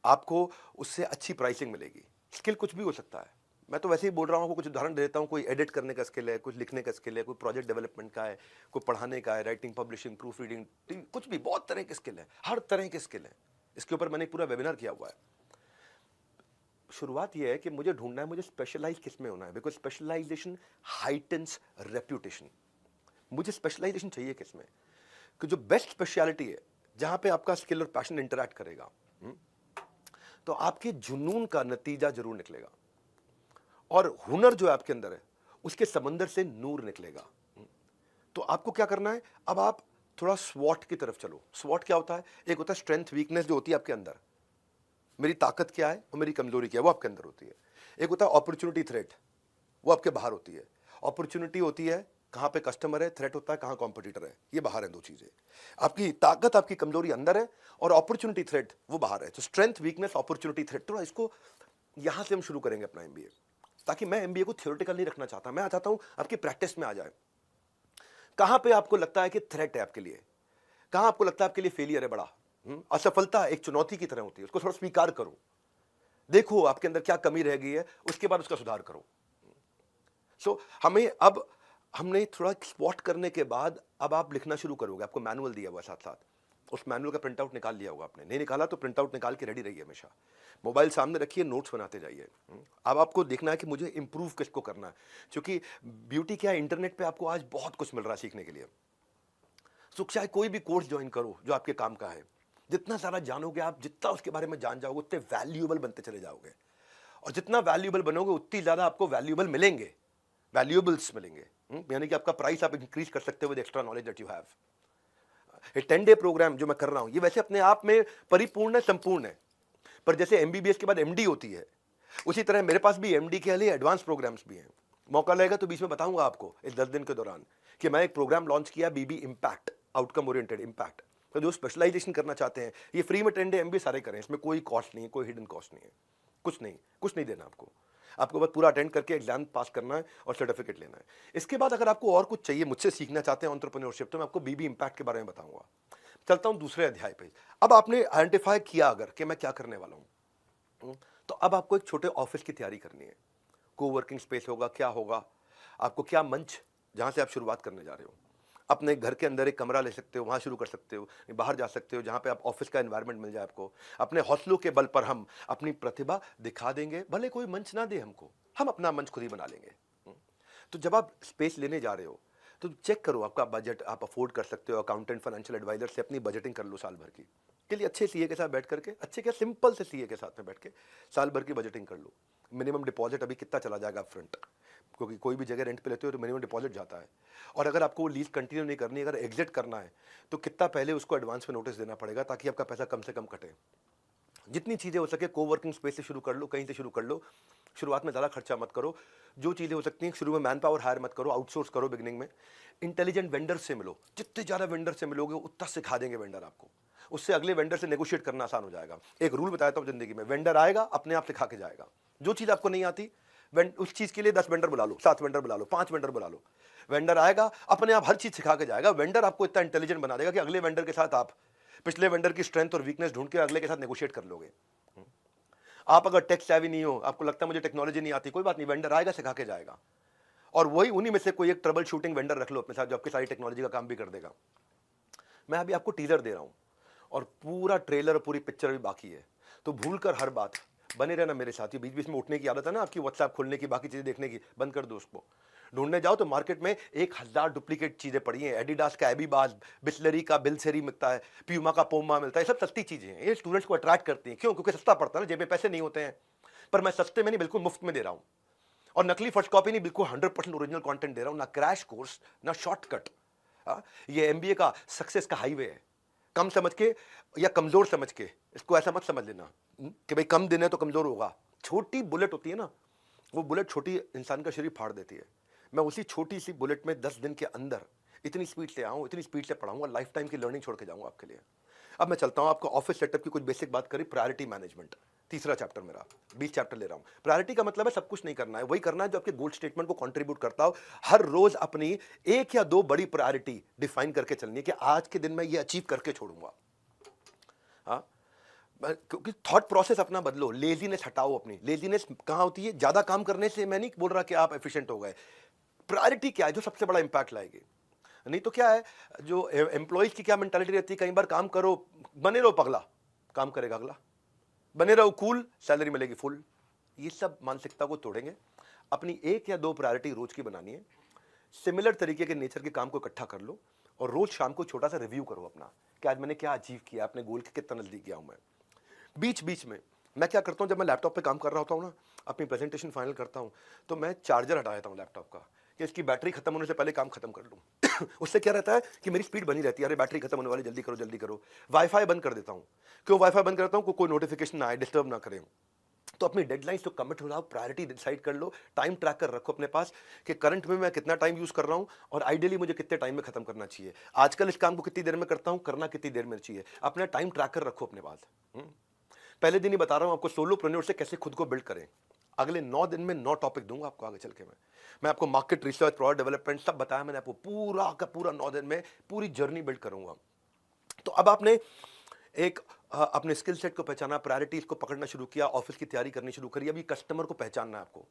आपको उससे अच्छी प्राइसिंग मिलेगी। स्किल कुछ भी हो सकता है, मैं तो वैसे ही बोल रहा हूँ, कुछ उदाहरण देता हूँ। कोई एडिट करने का स्किल है, कुछ लिखने का स्किल है, कोई प्रोजेक्ट डेवलपमेंट का है, कोई पढ़ाने का है, राइटिंग, पब्लिशिंग, प्रूफ रीडिंग, कुछ भी, बहुत तरह के स्किल है, हर तरह के स्किल है। इसके ऊपर मैंने पूरा वेबिनार किया हुआ है। शुरुआत ये है कि मुझे ढूंढना है मुझे स्पेशलाइज किस में होना है, बिकॉज स्पेशलाइजेशन हाइटन्स रेप्यूटेशन। मुझे स्पेशलाइजेशन चाहिए किस में, कि जो बेस्ट स्पेशलिटी है जहां पे आपका स्किल और पैशन इंटरैक्ट करेगा, तो आपके जुनून का नतीजा जरूर निकलेगा, और हुनर जो है आपके अंदर है उसके समंदर से नूर निकलेगा। तो आपको क्या करना है, अब आप थोड़ा स्वॉट की तरफ चलो। स्वॉट क्या होता है? एक होता है स्ट्रेंथ वीकनेस जो होती है आपके अंदर, मेरी ताकत क्या है और मेरी कमजोरी क्या है, वो आपके अंदर होती है। एक होता है अपॉर्चुनिटी थ्रेट, वो आपके बाहर होती है। अपॉर्चुनिटी होती है कहां पे कस्टमर है, थ्रेट होता है कहां कॉम्पिटिटर है, ये बाहर है दो चीजें। आपकी ताकत आपकी कमजोरी अंदर है, और अपॉर्चुनिटी थ्रेट वो बाहर है। तो स्ट्रेंथ वीकनेस अपॉर्चुनिटी थ्रेट, थोड़ा इसको यहां से हम शुरू करेंगे अपना एमबीए, ताकि मैं एमबीए को थ्योरेटिकल नहीं रखना चाहता, मैं चाहता हूं आपकी प्रैक्टिस में आ जाए। कहां पे आपको लगता है कि थ्रेट है आपके लिए, कहां आपको लगता है आपके लिए फेलियर है बड़ा, असफलता एक चुनौती की तरह होती है, उसको थोड़ा स्वीकार करो, देखो आपके अंदर क्या कमी रह गई है, उसके बाद उसका सुधार करो। सो हमें अब हमने थोड़ा स्पॉट करने के बाद अब आप लिखना शुरू करोगे। आपको मैनुअल दिया हुआ साथ साथ, उस मैनुअल का प्रिंट आउट निकाल लिया होगा आपने, नहीं निकाला तो प्रिंट आउट निकाल के रेडी रहिए, हमेशा मोबाइल सामने रखिए, नोट्स बनाते जाइए। अब आपको देखना है कि मुझे इंप्रूव किसको करना है, क्योंकि ब्यूटी क्या है, इंटरनेट पे आपको आज बहुत कुछ मिल रहा है सीखने के लिए। सो चाहे कोई भी कोर्स ज्वाइन करो जो आपके काम का है, जितना सारा जानोगे आप, जितना उसके बारे में जान जाओगे, उतने वैल्यूएबल बनते चले जाओगे, और जितना वैल्यूएबल बनोगे उतनी ज्यादा आपको वैल्यूएबल मिलेंगे, वैल्यूएबल्स मिलेंगे। यानी कि आपका प्राइस आप इंक्रीज कर सकते हो with extra knowledge that you have. ये 10 डे प्रोग्राम जो मैं कर रहा हूं, ये वैसे अपने आप में परिपूर्ण है, संपूर्ण है, पर जैसे एमबीबीएस के बाद एमडी होती है, उसी तरह मेरे पास भी एमडी के लिए एडवांस प्रोग्राम्स भी हैं। मौका लगेगा तो बीच में बताऊंगा आपको इस 10 दिन के दौरान कि मैं एक प्रोग्राम लॉन्च किया, बीबी इम्पैक्ट, आउटकम ओरिएंटेड इम्पैक्ट। तो जो स्पेशलाइजेशन करना चाहते हैं, ये फ्री में 10 डे एमबी सारे करें, इसमें कोई कॉस्ट नहीं है, कोई हिडन कॉस्ट नहीं है, कुछ नहीं देना आपको। आपको बस पूरा अटेंड करके एग्जाम पास करना है और सर्टिफिकेट लेना है। इसके बाद अगर आपको और कुछ चाहिए, मुझसे सीखना चाहते हैं एंटरप्रेन्योरशिप, तो मैं आपको बीबी इम्पैक्ट के बारे में बताऊंगा। चलता हूं दूसरे अध्याय पे। अब आपने आइडेंटिफाई किया अगर कि मैं क्या करने वाला हूं, तो अब आपको एक छोटे ऑफिस की तैयारी करनी है। कोवर्किंग स्पेस होगा, क्या होगा, आपको क्या मंच जहां से आप शुरुआत करने जा रहे हो। अपने घर के अंदर एक कमरा ले सकते हो, वहां शुरू कर सकते हो, बाहर जा सकते हो जहां पे आप ऑफिस का एनवायरनमेंट मिल जाए आपको। अपने हौसलों के बल पर हम अपनी प्रतिभा दिखा देंगे, भले कोई मंच ना दे हमको, हम अपना मंच खुद ही बना लेंगे। तो जब आप स्पेस लेने जा रहे हो तो चेक करो आपका बजट आप अफोर्ड कर सकते हो। अकाउंटेंट, फाइनेंशियल एडवाइजर से अपनी बजटिंग कर लो साल भर की, के लिए अच्छे सीए के साथ बैठ करके, अच्छे क्या सिंपल से सीए के साथ में बैठ के साल भर की बजटिंग कर लो। मिनिमम डिपॉजिट अभी कितना चला जाएगा फ्रंट, क्योंकि कोई भी जगह रेंट पे लेते हो तो मिनिमम डिपॉजिट जाता है। और अगर आपको वो लीज कंटिन्यू नहीं करनी, अगर एग्जिट करना है तो कितना पहले उसको एडवांस में नोटिस देना पड़ेगा, ताकि आपका पैसा कम से कम कटे। जितनी चीज़ें हो सके कोवर्किंग स्पेस से शुरू कर लो, कहीं से शुरू कर लो। शुरुआत में ज़्यादा खर्चा मत करो, जो चीज़ें हो सकती हैं शुरू में मैन पावर हायर मत करो, आउटसोर्स करो बिगनिंग में। इंटेलिजेंट वेंडर से मिलो, जितने ज़्यादा वेंडर से मिलोगे उतना सिखा देंगे वेंडर आपको, उससे अगले वेंडर से नेगोशिएट करना आसान हो जाएगा। एक रूल बताता हूँ जिंदगी में, वेंडर आएगा अपने आप सिखा के जाएगा। जो चीज़ आपको नहीं आती, उस चीज़ के लिए 10 वेंडर बुला लो, 7 वेंडर बुला लो, 5 वेंडर बुला लो, वेंडर आएगा अपने आप हर चीज़ सिखा के जाएगा। वेंडर आपको इतना इंटेलिजेंट बना देगा कि अगले वेंडर के साथ आप पिछले वेंडर की स्ट्रेंथ और वीकनेस ढूंढ के अगले के साथ नेगोशिएट कर लोगे। आप अगर टेक सेवी नहीं हो, आपको लगता है मुझे टेक्नोलॉजी नहीं आती, कोई बात नहीं, वेंडर आएगा सिखा के जाएगा। और वही उन्हीं में से कोई एक ट्रबल शूटिंग वेंडर रख लो अपने साथ, जो आपकी सारी टेक्नोलॉजी का काम भी कर देगा। मैं अभी आपको टीजर दे रहा हूं और पूरा ट्रेलर और पूरी पिक्चर भी बाकी है, तो भूल कर हर बात बने रहना मेरे साथ। ये बीच बीच में उठने की आदत है ना आपकी, व्हाट्सएप खोलने की, बाकी चीजें देखने की, बंद कर दो उसको। ढूंढने जाओ तो मार्केट में 1000 डुप्लीकेट चीजें पड़ी हैं। एडिडास का एबीबाज, बिस्लरी का बिलसेरी मिलता है, प्यूमा का पोमा मिलता है, सब सस्ती चीजें हैं। ये स्टूडेंट्स को अट्रैक्ट करती हैं, क्यों? क्योंकि सस्ता पड़ता है ना, जेब में पैसे नहीं होते हैं। पर मैं सस्ते में नहीं, बिल्कुल मुफ्त में दे रहा हूं, और नकली फर्स्ट कॉपी नहीं, बिल्कुल 100% ओरिजिनल कंटेंट दे रहा हूं। ना क्रैश कोर्स, ना शॉर्टकट। ये एमबीए का सक्सेस का हाईवे है। कम समझ के या कमजोर समझ के इसको ऐसा मत समझ लेना कि भाई कम दिन है तो कमजोर होगा। छोटी बुलेट होती है ना, वो बुलेट छोटी इंसान का शरीर फाड़ देती है। मैं उसी छोटी सी बुलेट में 10 दिन के अंदर इतनी स्पीड से आऊँ, इतनी स्पीड से पढ़ाऊंगा, लाइफ टाइम की लर्निंग छोड़ के जाऊंगा आपके लिए। अब मैं चलता हूं, आपको ऑफिस सेटअप की कुछ बेसिक बात करी। प्रायोरिटी मैनेजमेंट, तीसरा चैप्टर मेरा, 20 चैप्टर ले रहा हूं। प्रायोरिटी का मतलब है सब कुछ नहीं करना है, वही करना है जो आपके गोल स्टेटमेंट को कंट्रीब्यूट करता हो। हर रोज अपनी 1 या 2 बड़ी प्रायोरिटी डिफाइन करके चलनी है कि आज के दिन मैं ये अचीव करके छोड़ूंगा। हाँ, क्योंकि थॉट प्रोसेस अपना बदलो, लेजीनेस हटाओ अपनी। लेजीनेस कहां होती है? ज्यादा काम करने से मैं नहीं बोल रहा कि आप एफिशिएंट हो गए। प्रायोरिटी क्या है जो सबसे बड़ा इंपैक्ट लाएगी? नहीं तो क्या है, जो एम्प्लॉइज की क्या मेंटालिटी रहती है, कई बार काम करो, बने रहो पगला, काम करेगा अगला। बने रहो कूल, सैलरी मिलेगी फुल। ये सब मानसिकता को तोड़ेंगे। अपनी 1 या 2 प्रायोरिटी रोज की बनानी है। सिमिलर तरीके के नेचर के काम को इकट्ठा कर लो और रोज शाम को छोटा सा रिव्यू करो अपना कि आज मैंने क्या अचीव किया, अपने गोल के कितना नजदीक गया हूं मैं। बीच बीच में मैं क्या करता हूं, जब मैं लैपटॉप पे काम कर रहा होता हूं ना, अपनी प्रेजेंटेशन फाइनल करता हूं, तो मैं चार्जर हटा देता हूं लैपटॉप का कि इसकी बैटरी खत्म होने से पहले काम खत्म कर लूं। उससे क्या रहता है कि मेरी स्पीड बनी रहती है, अरे बैटरी खत्म होने वाली, जल्दी करो जल्दी करो। वाईफाई बंद कर देता हूं। क्यों वाईफाई बंद करता हूं? कोई नोटिफिकेशन ना आए, डिस्टर्ब ना करें। तो अपनी डेडलाइंस तो कमिट हो जाओ, प्रायोरिटी डिसाइड कर लो, टाइम ट्रैकर रखो अपने पास कि करंट में मैं कितना टाइम यूज कर रहा हूं और आइडियली मुझे कितने टाइम में खत्म करना चाहिए। आजकल इस काम को कितनी देर में करता हूं, करना कितनी देर में चाहिए, अपना टाइम ट्रैकर रखो अपने पास। पहले दिन ही बता रहा हूं आपको सोलोप्रेन्योर से कैसे खुद को बिल्ड करें। अगले 9 दिन में 9 टॉपिक दूंगा आपको आगे चल के। मैं आपको मार्केट रिसर्च, प्रोडक्ट डेवलपमेंट सब बताया मैंने आपको, पूरा का पूरा 9 दिन में पूरी जर्नी बिल्ड करूंगा। तो अब आपने एक अपने स्किल सेट को पहचाना, प्रायोरिटीज को पकड़ना शुरू किया, ऑफिस की तैयारी करनी शुरू करी। अभी कस्टमर को पहचानना है आपको,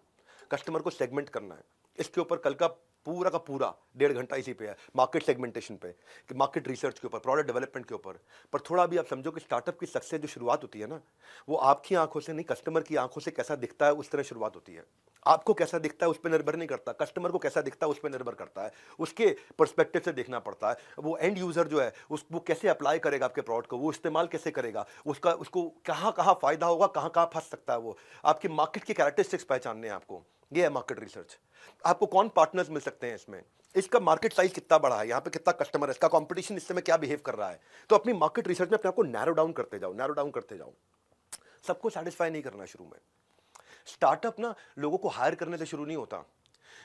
कस्टमर को सेगमेंट करना है। इसके ऊपर कल का पूरा 1.5 घंटा इसी पे है, मार्केट सेगमेंटेशन पे, कि मार्केट रिसर्च के ऊपर, प्रोडक्ट डेवलपमेंट के ऊपर। पर थोड़ा भी आप समझो कि स्टार्टअप की सक्सेस जो शुरुआत होती है ना, वो आपकी आंखों से नहीं, कस्टमर की आंखों से कैसा दिखता है उस तरह शुरुआत होती है। आपको कैसा दिखता है उस पर निर्भर नहीं करता, कस्टमर को कैसा दिखता है उस पर निर्भर करता है। उसके पर्सपेक्टिव से देखना पड़ता है। वो एंड यूजर जो है वो कैसे अप्लाई करेगा आपके प्रोडक्ट को, वो इस्तेमाल कैसे करेगा, उसको कहाँ कहाँ फायदा होगा, कहाँ कहाँ फंस सकता है। वो आपकी मार्केट की कैरेक्टरिस्टिक्स पहचानने हैं आपको। ये है मार्केट रिसर्च। आपको कौन पार्टनर्स मिल सकते हैं इसमें, इसका मार्केट साइज कितना बड़ा है, यहाँ पे कितना कस्टमर है, इसका कंपटीशन इस समय क्या बिहेव कर रहा है। तो अपनी मार्केट रिसर्च में अपने आपको नैरो डाउन करते जाओ, नैरो डाउन करते जाओ। सबको सेटिस्फाई नहीं करना शुरू में। स्टार्टअप ना लोगों को हायर करने से शुरू नहीं होता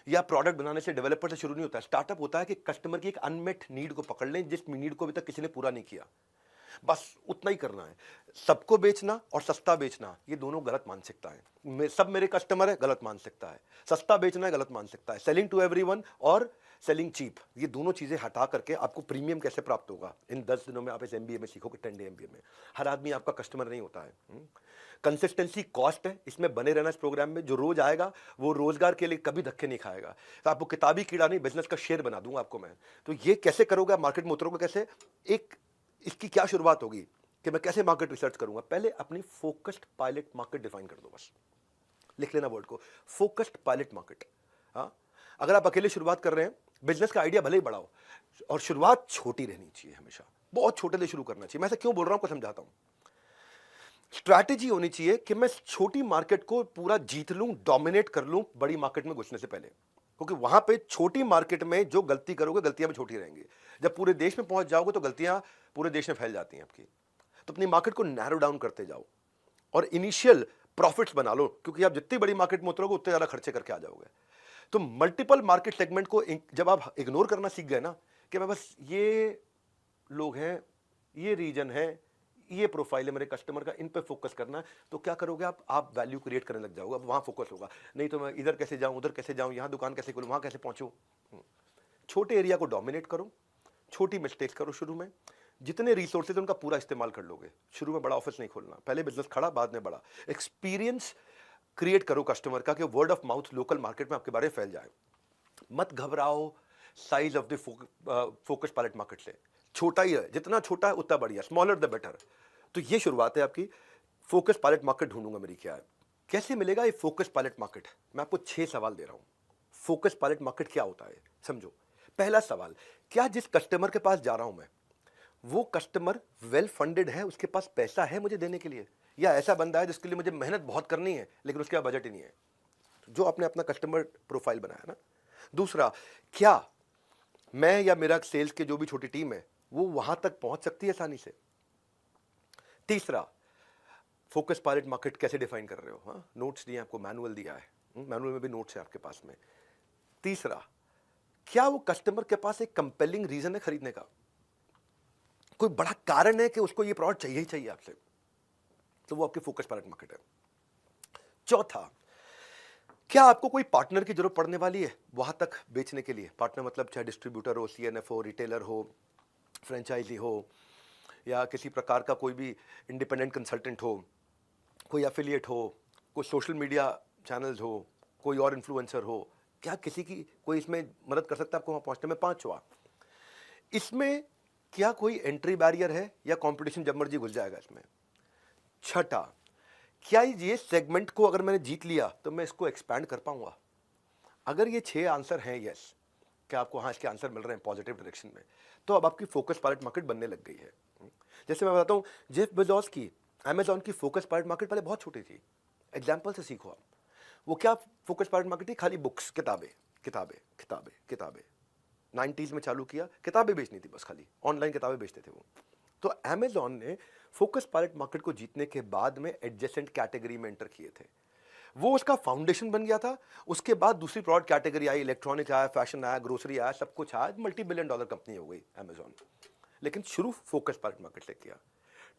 या प्रोडक्ट बनाने से, डेवलपर से शुरू नहीं होता। स्टार्टअप होता है कि कस्टमर की एक अनमेट नीड को पकड़ लें, जिस नीड को अभी तक किसी ने पूरा नहीं किया, बस उतना ही करना है। सबको बेचना और सस्ता बेचना, ये दोनों गलत मानसिकता है। सब मेरे कस्टमर है, गलत मानसिकता है। सस्ता बेचना है, गलत मानसिकता है। सेलिंग टू एवरीवन और सेलिंग चीप, ये दोनों चीजें हटा करके आपको प्रीमियम कैसे प्राप्त होगा, इन 10 दिनों में आप इस एमबीए में सीखोगे, 10 डे एमबीए में। हर आदमी आपका कस्टमर नहीं होता है। कंसिस्टेंसी कॉस्ट है, इसमें बने रहना। इस प्रोग्राम में जो रोज आएगा वो रोजगार के लिए कभी धक्के नहीं खाएगा। तो आपको किताबी कीड़ा नहीं, बिजनेस का शेर बना दूंगा आपको मैं। तो ये कैसे करोगे, मार्केट में उतरोगे कैसे, एक इसकी क्या शुरुआत होगी कि मैं कैसे मार्केट रिसर्च करूंगा। पहले अपनी फोकस्ड पायलट मार्केट डिफाइन कर दो, बस लिख लेना वर्ड को, फोकस्ड पायलट मार्केट। हाँ, अगर आप अकेले शुरुआत कर रहे हैं, बिजनेस का आइडिया भले ही बढ़ाओ और शुरुआत छोटी रहनी चाहिए, हमेशा बहुत छोटे से शुरू करना चाहिए। मैं ऐसा क्यों बोल रहा हूं आपको समझाता हूं। स्ट्रैटेजी होनी चाहिए कि मैं छोटी मार्केट को पूरा जीत लूं, डोमिनेट कर लूं बड़ी मार्केट में घुसने से पहले, क्योंकि वहां पे छोटी मार्केट में जो गलती करोगे, गलतियां भी छोटी रहेंगी। जब पूरे देश में पहुंच जाओगे तो गलतियां पूरे देश में फैल जाती हैं आपकी। तो अपनी मार्केट को नैरो डाउन करते जाओ और इनिशियल प्रॉफिट्स बना लो, क्योंकि आप जितनी बड़ी मार्केट में उतरोगे उतने ज्यादा खर्चे करके आ जाओगे। तो मल्टीपल मार्केट सेगमेंट को जब आप इग्नोर करना सीख गए ना, कि मैं बस ये लोग हैं, ये रीजन है, ये प्रोफाइल है मेरे कस्टमर का, इन पे फोकस करना है, तो क्या करोगे आप वैल्यू क्रिएट करने लग जाओगे। अब वहां फोकस होगा, नहीं तो मैं इधर कैसे जाऊं, उधर कैसे जाऊं, यहां दुकान कैसे खोलूं, वहां कैसे पहुंचूं। छोटे एरिया को डोमिनेट करो, छोटी मिस्टेक्स करो शुरू में। जितने रिसोर्सेज उनका पूरा इस्तेमाल कर लोगे। शुरू में बड़ा ऑफिस नहीं खोलना, पहले बिजनेस खड़ा बाद में बड़ा। एक्सपीरियंस क्रिएट करो कस्टमर का, कि word of mouth local market में आपके बारे में फैल जाए। मत घबराओ size of the focus pilot market से, छोटा ही है, जितना छोटा है उतना बढ़िया, स्मॉलर द बेटर। तो ये शुरुआत है आपकी। फोकस पायलट मार्केट ढूंढूंगा मेरी क्या है, कैसे मिलेगा ये फोकस पायलट मार्केट। मैं आपको 6 सवाल दे रहा हूं। फोकस पायलट मार्केट क्या होता है समझो। पहला सवाल, क्या जिस कस्टमर के पास जा रहा हूं मैं, वो कस्टमर वेल फंडेड है, उसके पास पैसा है मुझे देने के लिए, या ऐसा बंदा है जिसके लिए मुझे मेहनत बहुत करनी है लेकिन उसके पास बजट ही नहीं है। जो आपने अपना कस्टमर प्रोफाइल बनाया ना। दूसरा, क्या मैं या मेरा सेल्स के जो भी छोटी टीम है वो वहां तक पहुंच सकती है आसानी से। तीसरा, फोकस पायलट मार्केट कैसे डिफाइन कर रहे हो। हाँ, नोट्स दिए आपको, मैनुअल दिया है, मैनुअल में भी नोट्स है आपके पास में। तीसरा, क्या वो कस्टमर के पास एक कंपेलिंग रीजन है खरीदने का, कोई बड़ा कारण है कि उसको ये प्रोडक्ट चाहिए ही चाहिए आपसे, तो वो आपकी फोकस पायलट मार्केट है। चौथा, क्या आपको कोई पार्टनर की जरूरत पड़ने वाली है वहां तक बेचने के लिए। पार्टनर मतलब चाहे डिस्ट्रीब्यूटर हो, सीएनएफ हो, रिटेलर हो, फ्रेंचाइजी हो, या किसी प्रकार का कोई भी इंडिपेंडेंट कंसल्टेंट हो, कोई एफिलिएट हो, कोई सोशल मीडिया चैनल्स हो, कोई और इन्फ्लुएंसर हो। क्या किसी की कोई इसमें मदद कर सकता है आपको वहां पहुंचने में। पांचवा, इसमें क्या कोई एंट्री बैरियर है या कंपटीशन जब मर्जी घुस जाएगा इसमें। छठा, क्या ये सेगमेंट को अगर मैंने जीत लिया तो मैं इसको एक्सपैंड कर पाऊंगा? अगर ये 6 आंसर हैं यस, कि आपको हाँ इसके आंसर मिल रहे हैं पॉजिटिव डायरेक्शन में, तो अब आपकी फोकस पायलट मार्केट बनने लग गई है। जैसे मैं बताता हूँ, जेफ बेजोस की अमेजॉन की फोकस पायलट मार्केट पहले बहुत छोटी थी। एग्जाम्पल से सीखो आप। वो क्या फोकस पायलट मार्केट थी? खाली बुक्स, किताबें किताबें किताबें किताबें। 90s में चालू किया, किताबें बेचनी थी बस, खाली ऑनलाइन किताबें बेचते थे वो। तो अमेजॉन ने फोकस पायलट मार्केट को जीतने के बाद में एडजेसेंट कैटेगरी में एंटर किए थे। वो उसका फाउंडेशन बन गया था। उसके बाद दूसरी प्रोडक्ट कैटेगरी आई, इलेक्ट्रॉनिक आया, फैशन आया, ग्रोसरी आया, सब कुछ आया, मल्टी बिलियन डॉलर कंपनी हो गई अमेजॉन। लेकिन शुरू फोकस पायलट मार्केट से किया।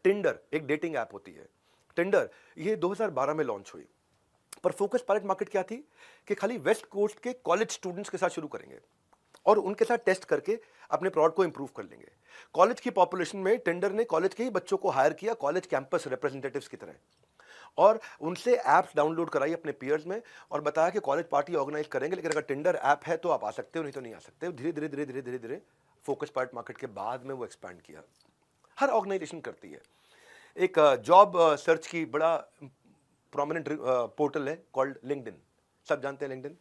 टिंडर एक डेटिंग ऐप होती है, टिंडर ये 2012 में लॉन्च हुई। पर फोकस पायलट मार्केट क्या थी कि खाली वेस्ट कोस्ट के कॉलेज स्टूडेंट्स के साथ शुरू करेंगे और उनके साथ टेस्ट करके अपने प्रोडक्ट को इंप्रूव कर लेंगे। कॉलेज की पॉपुलेशन में टेंडर ने कॉलेज के ही बच्चों को हायर किया, कॉलेज कैंपस रिप्रेजेंटेटिव्स की तरह, और उनसे ऐप्स डाउनलोड कराई अपने पीयर्स में और बताया कि कॉलेज पार्टी ऑर्गेनाइज करेंगे, लेकिन अगर टिंडर ऐप है तो आप आ सकते हो, नहीं तो नहीं आ सकते। धीरे धीरे धीरे धीरे धीरे धीरे फोकस पायलट मार्केट के बाद में वो एक्सपैंड किया। हर ऑर्गेनाइजेशन करती है। एक जॉब सर्च की बड़ा प्रोमिनेंट पोर्टल है कॉल्ड लिंक्डइन, सब जानते हैं लिंक्डइन।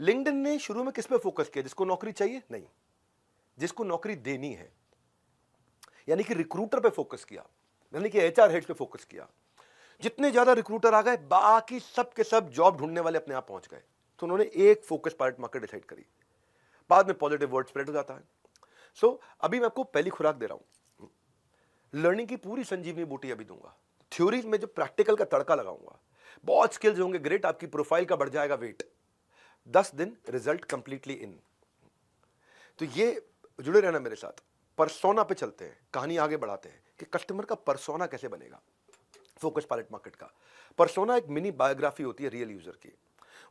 लिंक्डइन ने शुरू में किस पे फोकस किया? जिसको नौकरी चाहिए? नहीं, जिसको नौकरी देनी है, यानी कि रिक्रूटर पे फोकस किया, यानी कि एचआर हेड पे फोकस किया। जितने ज्यादा रिक्रूटर आ गए, बाकी सब के सब जॉब ढूंढने वाले अपने आप पहुंच गए। तो उन्होंने एक फोकस पायलट मार्केट डिसाइड करी। बाद में पॉजिटिव वर्ड स्प्रेड हो जाता है। सो अभी मैं आपको पहली खुराक दे रहा हूं, लर्निंग की पूरी संजीवनी बूटी अभी दूंगा। थ्योरी में जो प्रैक्टिकल का तड़का लगाऊंगा, बहुत स्किल्स होंगे, ग्रेट, आपकी प्रोफाइल का बढ़ जाएगा वेट। 10 दिन रिजल्ट कंप्लीटली इन। तो ये जुड़े रहना मेरे साथ। परसोना पे चलते हैं, कहानी आगे बढ़ाते हैं कि कस्टमर का परसोना कैसे बनेगा। फोकस पायलट मार्केट का परसोना एक मिनी बायोग्राफी होती है रियल यूजर की।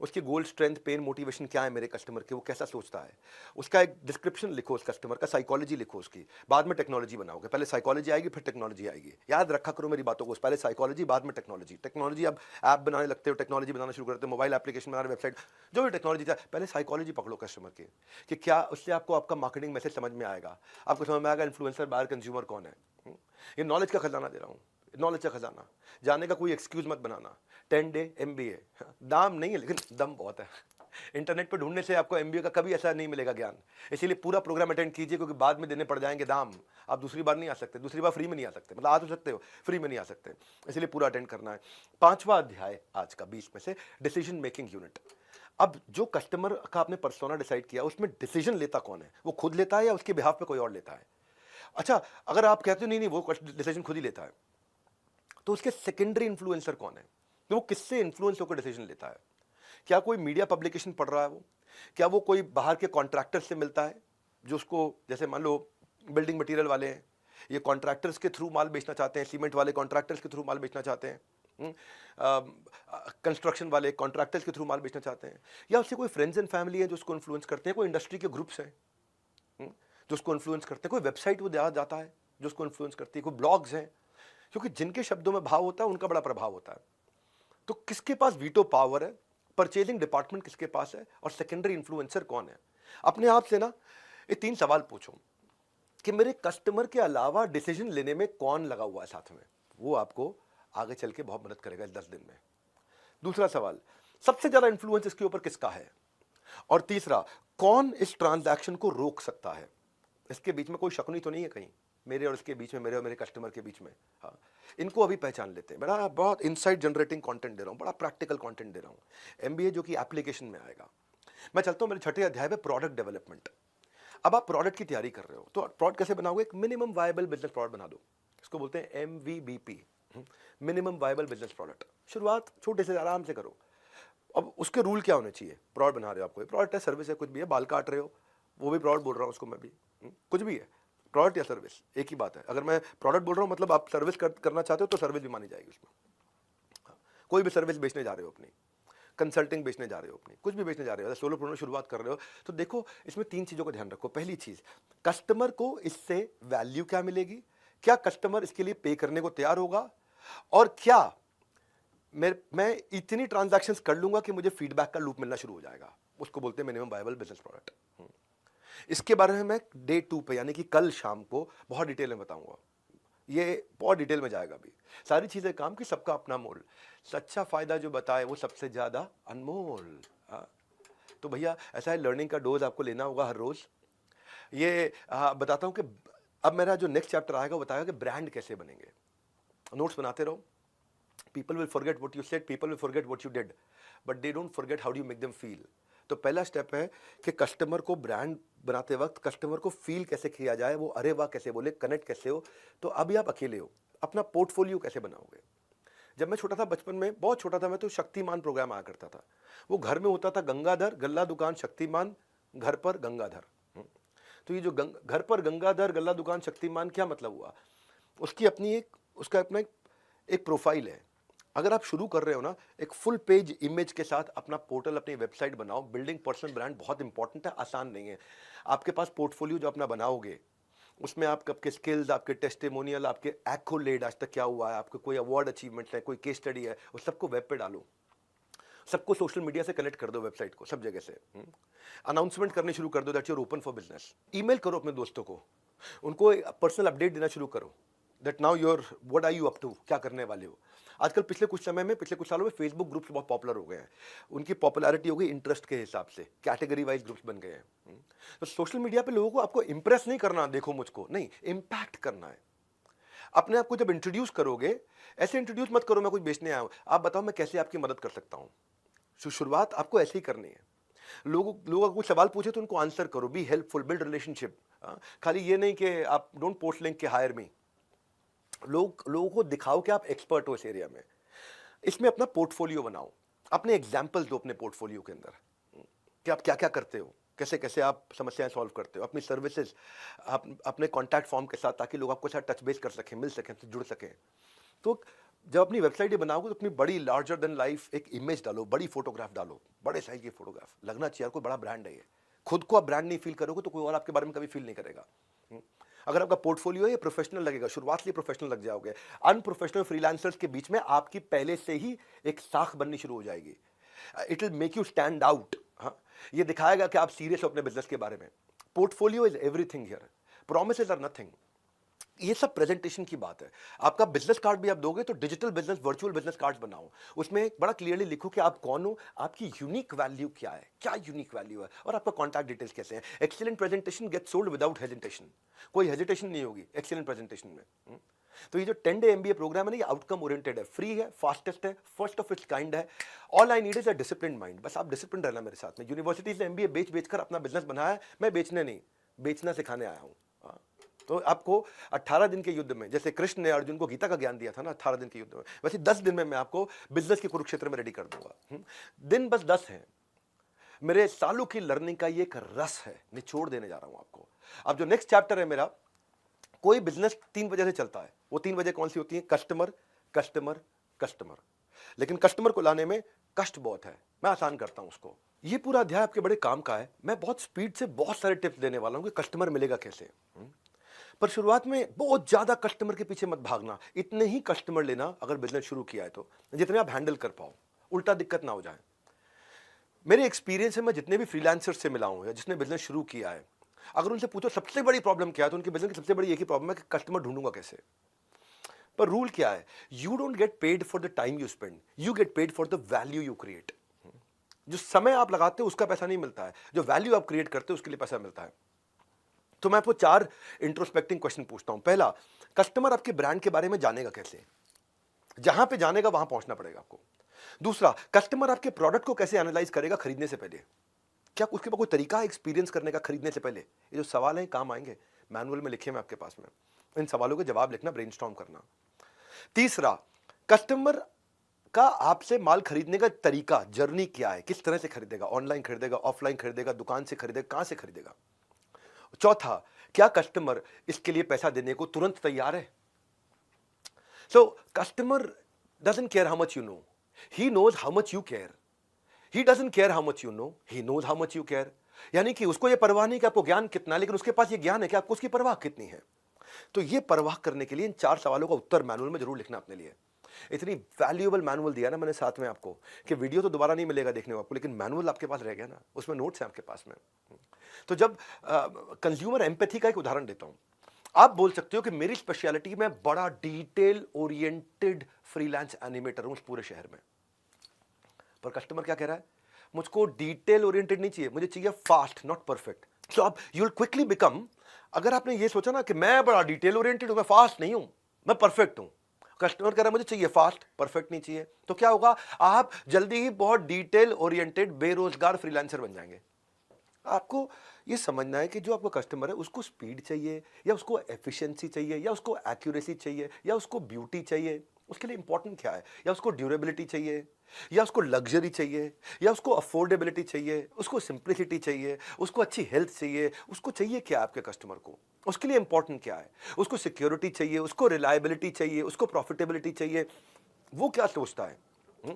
उसकी गोल, स्ट्रेंथ, पेन, मोटिवेशन क्या है मेरे कस्टमर के, वो कैसा सोचता है, उसका एक डिस्क्रिप्शन लिखो उस कस्टमर का, साइकोलॉजी लिखो उसकी, बाद में टेक्नोलॉजी बनाओगे। पहले साइकोलॉजी आएगी फिर टेक्नोलॉजी आएगी। याद रखा करो मेरी बातों को, पहले साइकोलॉजी बाद में टेक्नोलॉजी। टेक्नोलॉजी अब ऐप बनाने लगते हो, टेक्नोलॉजी बनाना शुरू करते हो, मोबाइल एप्लीकेशन बनाने, वेबसाइट, जो भी टेक्नोलॉजी था, पहले साइकोलॉजी पकड़ो कस्टमर की कि क्या उससे आपको आपका मार्केटिंग मैसेज समझ में आएगा, आपको समझ में आएगा इन्फ्लुएंसर बायर कंज्यूमर कौन है। ये नॉलेज का खजाना दे रहा हूँ, नॉलेज का खजाना। जाने का कोई एक्सक्यूज मत बनाना। 10 डे MBA, दाम नहीं है लेकिन दम बहुत है। इंटरनेट पर ढूंढने से आपको MBA का कभी ऐसा नहीं मिलेगा ज्ञान। इसीलिए पूरा प्रोग्राम अटेंड कीजिए, क्योंकि बाद में देने पड़ जाएंगे दाम। आप दूसरी बार नहीं आ सकते, दूसरी बार फ्री में नहीं आ सकते, मतलब आ तो सकते हो, फ्री में नहीं आ सकते, इसलिए पूरा अटेंड करना है। 5वां अध्याय आज का 20 में से, डिसीजन मेकिंग यूनिट। अब जो कस्टमर का आपने पर्सोना डिसाइड किया, उसमें डिसीजन लेता कौन है? वो खुद लेता है या उसके बिहाफ पे कोई और लेता है? अच्छा, अगर आप कहते हो नहीं नहीं वो डिसीजन खुद ही लेता है, तो उसके सेकेंडरी इन्फ्लुएंसर कौन है? तो वो किससे इन्फ्लुएंस होकर डिसीजन लेता है? क्या कोई मीडिया पब्लिकेशन पढ़ रहा है वो? क्या वो कोई बाहर के कॉन्ट्रैक्टर से मिलता है जो उसको, जैसे मान लो बिल्डिंग मटेरियल वाले हैं, ये कॉन्ट्रैक्टर्स के थ्रू माल बेचना चाहते हैं, सीमेंट वाले कॉन्ट्रैक्टर्स के थ्रू माल बेचना चाहते हैं, कंस्ट्रक्शन वाले कॉन्ट्रैक्टर्स के थ्रू माल बेचना चाहते हैं, या उससे कोई फ्रेंड्स एंड फैमिली है जो उसको इन्फ्लुएंस करते हैं, कोई इंडस्ट्री के ग्रुप्स हैं जो उसको इन्फ्लुएंस करते हैं, कोई वेबसाइट वो जाता है जो उसको इन्फ्लुएंस करती है, कोई ब्लॉग्स हैं, क्योंकि जिनके शब्दों में भाव होता है उनका बड़ा प्रभाव होता है। तो किसके पास वीटो पावर है, परचेजिंग डिपार्टमेंट किसके पास है, और सेकेंडरी इन्फ्लुएंसर कौन है? अपने आप से ना ये 3 सवाल पूछो कि मेरे कस्टमर के अलावा डिसीजन लेने में कौन लगा हुआ है साथ में। वो आपको आगे चल के बहुत मदद करेगा इस 10 दिन में। दूसरा सवाल, सबसे ज्यादा इन्फ्लुएंस इसके ऊपर किसका है? और तीसरा, कौन इस ट्रांजैक्शन को रोक सकता है? इसके बीच में कोई शकुनी तो नहीं है कहीं, मेरे और इसके बीच में, मेरे और मेरे कस्टमर के बीच में। हाँ, इनको अभी पहचान लेते हैं। बड़ा बहुत इनसाइट जनरेटिंग कंटेंट दे रहा हूँ, बड़ा प्रैक्टिकल कंटेंट दे रहा हूँ। MBA जो कि एप्लीकेशन में आएगा। मैं चलता हूँ मेरे 6ठे अध्याय पे, प्रोडक्ट डेवलपमेंट। अब आप प्रोडक्ट की तैयारी कर रहे हो, तो प्रोडक्ट कैसे बनाओगे? एक मिनिमम वायबल बिजनेस प्रोडक्ट बना दो। इसको बोलते हैं MVBP, minimum viable business product. शुरुआत छोटे से आराम से करो। अब उसके रूल क्या होने चाहिए? प्रोडक्ट बना रहे हो, आपको प्रोडक्ट है, सर्विस है, कुछ भी है, बाल काट रहे हो, वो भी प्रोडक्ट बोल रहा हूँ उसको मैं भी, कुछ भी है, प्रोडक्ट या सर्विस एक ही बात है। अगर मैं प्रोडक्ट बोल रहा हूँ मतलब आप सर्विस करना चाहते हो तो सर्विस भी मानी जाएगी उसमें। हाँ, कोई भी सर्विस बेचने जा रहे हो अपनी, कंसल्टिंग बेचने जा रहे हो अपनी, कुछ भी बेचने जा रहे हो, सोलोप्रेन्योर शुरुआत कर रहे हो, तो देखो इसमें 3 चीज़ों का ध्यान रखो। पहली चीज़, कस्टमर को इससे वैल्यू क्या मिलेगी, क्या कस्टमर इसके लिए पे करने को तैयार होगा, और क्या मैं इतनी ट्रांजैक्शंस कर लूंगा कि मुझे फीडबैक का लूप मिलना शुरू हो जाएगा। उसको बोलते हैं मिनिमम वायबल बिजनेस प्रोडक्ट। इसके बारे में मैं डे 2 पे, यानी कि कल शाम को बहुत डिटेल में बताऊंगा। ये बहुत डिटेल में जाएगा अभी। सारी चीज़ें काम की, सबका अपना मोल। सच्चा फ़ायदा जो बताए वो सबसे ज़्यादा अनमोल। हाँ, तो भैया ऐसा है, लर्निंग का डोज आपको लेना होगा हर रोज़। ये बताता हूँ कि अब मेरा जो नेक्स्ट चैप्टर आएगा वो बताएगा कि ब्रांड कैसे बनेंगे। नोट्स बनाते रहो। People will forget what you said, people will forget what you did, but they don't forget how do you make them feel. तो पहला स्टेप है कि कस्टमर को ब्रांड बनाते वक्त कस्टमर को फील कैसे किया जाए, वो अरे वाह कैसे बोले, कनेक्ट कैसे हो। तो अभी आप अकेले हो, अपना पोर्टफोलियो कैसे बनाओगे। जब मैं छोटा था, बचपन में बहुत छोटा था मैं, तो शक्तिमान प्रोग्राम आया करता था। वो घर में होता था, गंगाधर गल्ला दुकान शक्तिमान, घर पर गंगाधर। तो ये जो घर पर गंगाधर गल्ला दुकान शक्तिमान, क्या मतलब हुआ, उसकी अपनी एक, उसका अपना एक प्रोफाइल है। अगर आप शुरू कर रहे हो ना, एक फुल पेज इमेज के साथ अपना पोर्टल, अपनी वेबसाइट बनाओ। बिल्डिंग पर्सनल ब्रांड बहुत इंपॉर्टेंट है, आसान नहीं है। आपके पास पोर्टफोलियो जो अपना बनाओगे, उसमें आप आपके स्किल्स, आपके टेस्टिमोनियल, आपके एक्कोलेड, आज तक क्या हुआ है, आपके कोई अवार्ड अचीवमेंट है, कोई केस स्टडी है, उस सबको वेब पे डालो। सबको सोशल मीडिया से कनेक्ट कर दो, वेबसाइट को सब जगह से अनाउंसमेंट करने शुरू कर दो that you are open for business. Email करो अपने दोस्तों को, उनको पर्सनल अपडेट देना शुरू करो that now your what are you up to, क्या करने वाले हो। आजकल पिछले कुछ समय में, पिछले कुछ सालों में फेसबुक ग्रुप्स बहुत पॉपुलर हो गए हैं। उनकी पॉपुलैरिटी हो गई इंटरेस्ट के हिसाब से, कैटेगरी वाइज ग्रुप्स बन गए हैं। तो सोशल मीडिया पे लोगों को आपको इंप्रेस नहीं करना, देखो मुझको नहीं, इम्पैक्ट करना है। अपने आप को जब इंट्रोड्यूस करोगे, ऐसे इंट्रोड्यूस मत करो मैं कुछ बेचने आया हूं, आप बताओ मैं कैसे आपकी मदद कर सकता हूं। शुरुआत आपको ऐसे ही करनी है। लोग अगर कुछ सवाल पूछे तो उनको आंसर करो, बी हेल्पफुल, बिल्ड रिलेशनशिप। खाली ये नहीं कि आप डोंट पोस्ट लिंक के हायर मी। लोगों को दिखाओ कि आप एक्सपर्ट हो इस एरिया में। इसमें अपना पोर्टफोलियो बनाओ, अपने एग्जाम्पल दो अपने पोर्टफोलियो के अंदर कि आप क्या क्या करते हो, कैसे कैसे आप समस्याएं सॉल्व करते हो, अपनी सर्विसेज अपने कॉन्टैक्ट फॉर्म के साथ, ताकि लोग आपको साथ टच बेस कर सकें, मिल सकें, जुड़ सकें। तो जब अपनी वेबसाइट बनाओगे तो अपनी बड़ी लार्जर देन लाइफ एक इमेज डालो, बड़ी फोटोग्राफ डालो, बड़े साइज की फोटोग्राफ, लगना चाहिए कोई बड़ा ब्रांड है ये। खुद को आप ब्रांड नहीं फील करोगे तो कोई और आपके बारे में कभी फील नहीं करेगा। अगर आपका पोर्टफोलियो है ये प्रोफेशनल लगेगा, शुरुआत से प्रोफेशनल लग जाओगे। अनप्रोफेशनल फ्रीलांसर्स के बीच में आपकी पहले से ही एक साख बननी शुरू हो जाएगी। It will make you stand out. हाँ, ये दिखाएगा कि आप सीरियस हो अपने बिजनेस के बारे में। Portfolio is everything here, promises are nothing. ये सब प्रेजेंटेशन की बात है। आपका बिजनेस कार्ड भी आप दोगे तो digital business, virtual business card बनाओ, उसमें बड़ा क्लियरली लिखो कि आप कौन हो, आपकी यूनिक वैल्यू क्या है, क्या यूनिक वैल्यू है, और आपका कॉन्टैक्ट डिटेल्स कैसे हैं। Excellent presentation get sold without hesitation, कोई हेजिटेशन नहीं होगी एक्सीलेंट प्रेजेंटेशन में। तो ये जो 10 डे MBA प्रोग्राम है ना, ये आउटकम ओरिएंटेड है, फ्री है, फास्टेस्ट है, फर्स्ट ऑफ इट्स काइंड है। All I need is a discipline mind. बस आप डिसिप्लिन रहना मेरे साथ में। यूनिवर्सिटी से MBA बेच कर अपना बिजनेस बनाया है, मैं बेचने नहीं, बेचना सिखाने आया हूँ। तो आपको 18 दिन के युद्ध में, जैसे कृष्ण ने अर्जुन को गीता का ज्ञान दिया था ना 18 दिन के युद्ध में, वैसे 10 दिन में मैं आपको बिजनेस के कुरुक्षेत्र में रेडी कर दूंगा। दिन बस 10 हैं। मेरे सालों की लर्निंग का ये एक रस है, निचोड़ देने जा रहा हूं आपको। अब जो नेक्स्ट चैप्टर है मेरा, कोई बिजनेस 3 वजह से चलता है। वो 3 वजह कौन सी होती है? Customer, customer, customer. लेकिन कस्टमर को लाने में कष्ट बहुत है, मैं आसान करता हूं उसको। ये पूरा अध्याय आपके बड़े काम का है। मैं बहुत स्पीड से बहुत सारे टिप्स देने वाला हूं कि कस्टमर मिलेगा कैसे। पर शुरुआत में बहुत ज्यादा कस्टमर के पीछे मत भागना। इतने ही कस्टमर लेना अगर बिजनेस शुरू किया है तो, जितने आप हैंडल कर पाओ, उल्टा दिक्कत ना हो जाए। मेरे एक्सपीरियंस है, मैं जितने भी फ्रीलांसर से मिला हूं या जिसने बिजनेस शुरू किया है, अगर उनसे पूछो सबसे बड़ी प्रॉब्लम क्या है, तो उनके बिजनेस की सबसे बड़ी एक ही प्रॉब्लम है कि कस्टमर ढूंढूंगा कैसे। पर रूल क्या है? You don't get paid for the time you spend, you get paid for the value you create. जो समय आप लगाते हो उसका पैसा नहीं मिलता है, जो वैल्यू आप क्रिएट करते हो उसके लिए पैसा मिलता है। तो मैं आपको 4 इंट्रोस्पेक्टिंग क्वेश्चन पूछता हूं। पहला, कस्टमर आपके ब्रांड के बारे में जानेगा कैसे? जहां पे जानेगा वहां पहुंचना पड़ेगा आपको। दूसरा, कस्टमर आपके प्रोडक्ट को कैसे एनालाइज करेगा खरीदने से पहले? क्या उसके पास कोई तरीका है एक्सपीरियंस करने का खरीदने से पहले? ये जो सवाल है काम आएंगे, मैनुअल में लिखे मैं आपके पास में। इन सवालों के जवाब लिखना, ब्रेनस्टॉर्म करना। तीसरा, कस्टमर का आपसे माल खरीदने का तरीका, जर्नी क्या है, किस तरह से खरीदेगा, ऑनलाइन खरीदेगा, ऑफलाइन खरीदेगा, दुकान से खरीदेगा, कहां से खरीदेगा। चौथा, क्या कस्टमर इसके लिए पैसा देने को तुरंत तैयार है? So customer doesn't care how much you know, he knows how much you care. He doesn't care how much you know, he knows how much you care. यानी कि उसको यह परवाह नहीं कि आपको ज्ञान कितना है, लेकिन उसके पास यह ज्ञान है कि आपको उसकी परवाह कितनी है। तो यह परवाह करने के लिए इन 4 सवालों का उत्तर मैनुअल में जरूर लिखना अपने लिए। इतनी वैल्यूएबल मैनुअल दिया ना मैंने साथ में आपको कि वीडियो तो दोबारा नहीं मिलेगा देखने को आपको, लेकिन मैनुअल आपके पास रह गया ना, उसमें नोट्स हैं आपके पास में। तो जब कंज्यूमर एम्पैथी का एक उदाहरण देता हूं, आप बोल सकते हो कि मेरी स्पेशलिटी में बड़ा डिटेल ओरिएंटेड फ्रीलांस एनिमेटर हूं उस पूरे शहर में, पर कस्टमर क्या कह रहा है, मुझको डिटेल ओरिएंटेड नहीं चाहिए, मुझे चाहिए फास्ट नॉट परफेक्ट। सो अब यू विल क्विकली बिकम, अगर आपने ये सोचा ना कि मैं बड़ा डिटेल ओरिएंटेड हूं, मैं फास्ट नहीं हूं, मैं परफेक्ट हूं, कस्टमर कह रहा है मुझे चाहिए फास्ट, परफेक्ट नहीं चाहिए, तो क्या होगा, आप जल्दी ही बहुत डिटेल ओरिएंटेड बेरोजगार फ्रीलांसर बन जाएंगे। आपको ये समझना है कि जो आपका कस्टमर है उसको स्पीड चाहिए या उसको एफिशिएंसी चाहिए या उसको एक्यूरेसी चाहिए या उसको ब्यूटी चाहिए, उसके लिए इंपॉर्टेंट क्या है, या उसको ड्यूरेबिलिटी चाहिए या उसको लग्जरी चाहिए या उसको अफोर्डेबिलिटी चाहिए, उसको सिंप्लिसिटी चाहिए, उसको अच्छी हेल्थ चाहिए, उसको चाहिए क्या आपके कस्टमर को, उसके लिए इंपॉर्टेंट क्या है, उसको सिक्योरिटी चाहिए, उसको रिलायबिलिटी चाहिए, उसको प्रॉफिटेबिलिटी चाहिए, वो क्या सोचता है।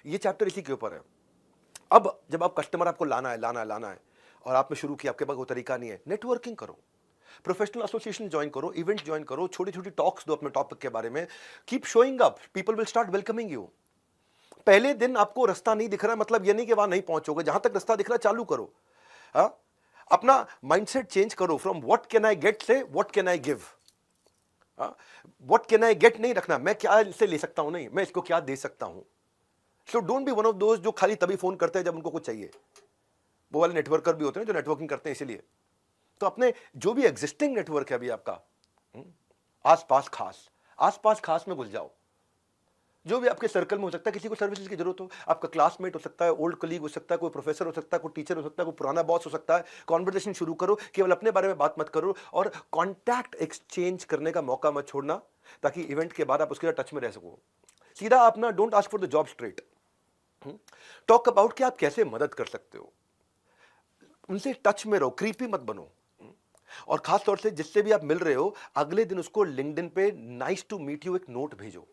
ये चैप्टर इसी के ऊपर है। अब जब आप कस्टमर आपको लाना है और आपने शुरू किया, आपके पास वो तरीका नहीं है, नेटवर्किंग करो, प्रोफेशनल एसोसिएशन ज्वाइन करो, इवेंट ज्वाइन करो, छोटी छोटी टॉक्स दो अपने टॉपिक के बारे में, keep showing up, people will start welcoming you. पहले दिन आपको रास्ता नहीं दिख रहा है मतलब ये नहीं कि वहां नहीं पहुंचोगे, जहां तक रास्ता दिख रहा है चालू करो। हाँ, अपना माइंडसेट चेंज करो, from what can I get से what can I give. What can I get नहीं रखना, मैं क्या इससे ले सकता हूं, नहीं मैं इसको क्या दे सकता हूं। So don't be one of दोस्त जो खाली तभी फोन करते हैं जब उनको कुछ चाहिए, वो वाले नेटवर्कर भी होते हैं जो नेटवर्किंग करते हैं इसीलिए। तो अपने जो भी एग्जिस्टिंग नेटवर्क है अभी आपका, आसपास खास में घुस जाओ, जो भी आपके सर्कल में हो सकता है, किसी को सर्विसेज की जरूरत हो, आपका क्लासमेट हो सकता है, ओल्ड कलीग हो सकता है, कोई प्रोफेसर हो सकता है, कोई टीचर हो सकता है, कोई पुराना बॉस हो सकता है, कॉन्वर्सेशन शुरू करो, केवल अपने बारे में बात मत करो और कॉन्टैक्ट एक्सचेंज करने का मौका मत छोड़ना, ताकि इवेंट के बाद आप उसके साथ टच में रह सको। सीधा अपना don't ask for the job straight, talk about कि आप कैसे मदद कर सकते हो, उनसे टच में रहो, क्रीपी मत बनो। और खास तौर से जिससे भी आप मिल रहे हो, अगले दिन उसको लिंक्डइन पे नाइस टू मीट यू एक नोट भेजो।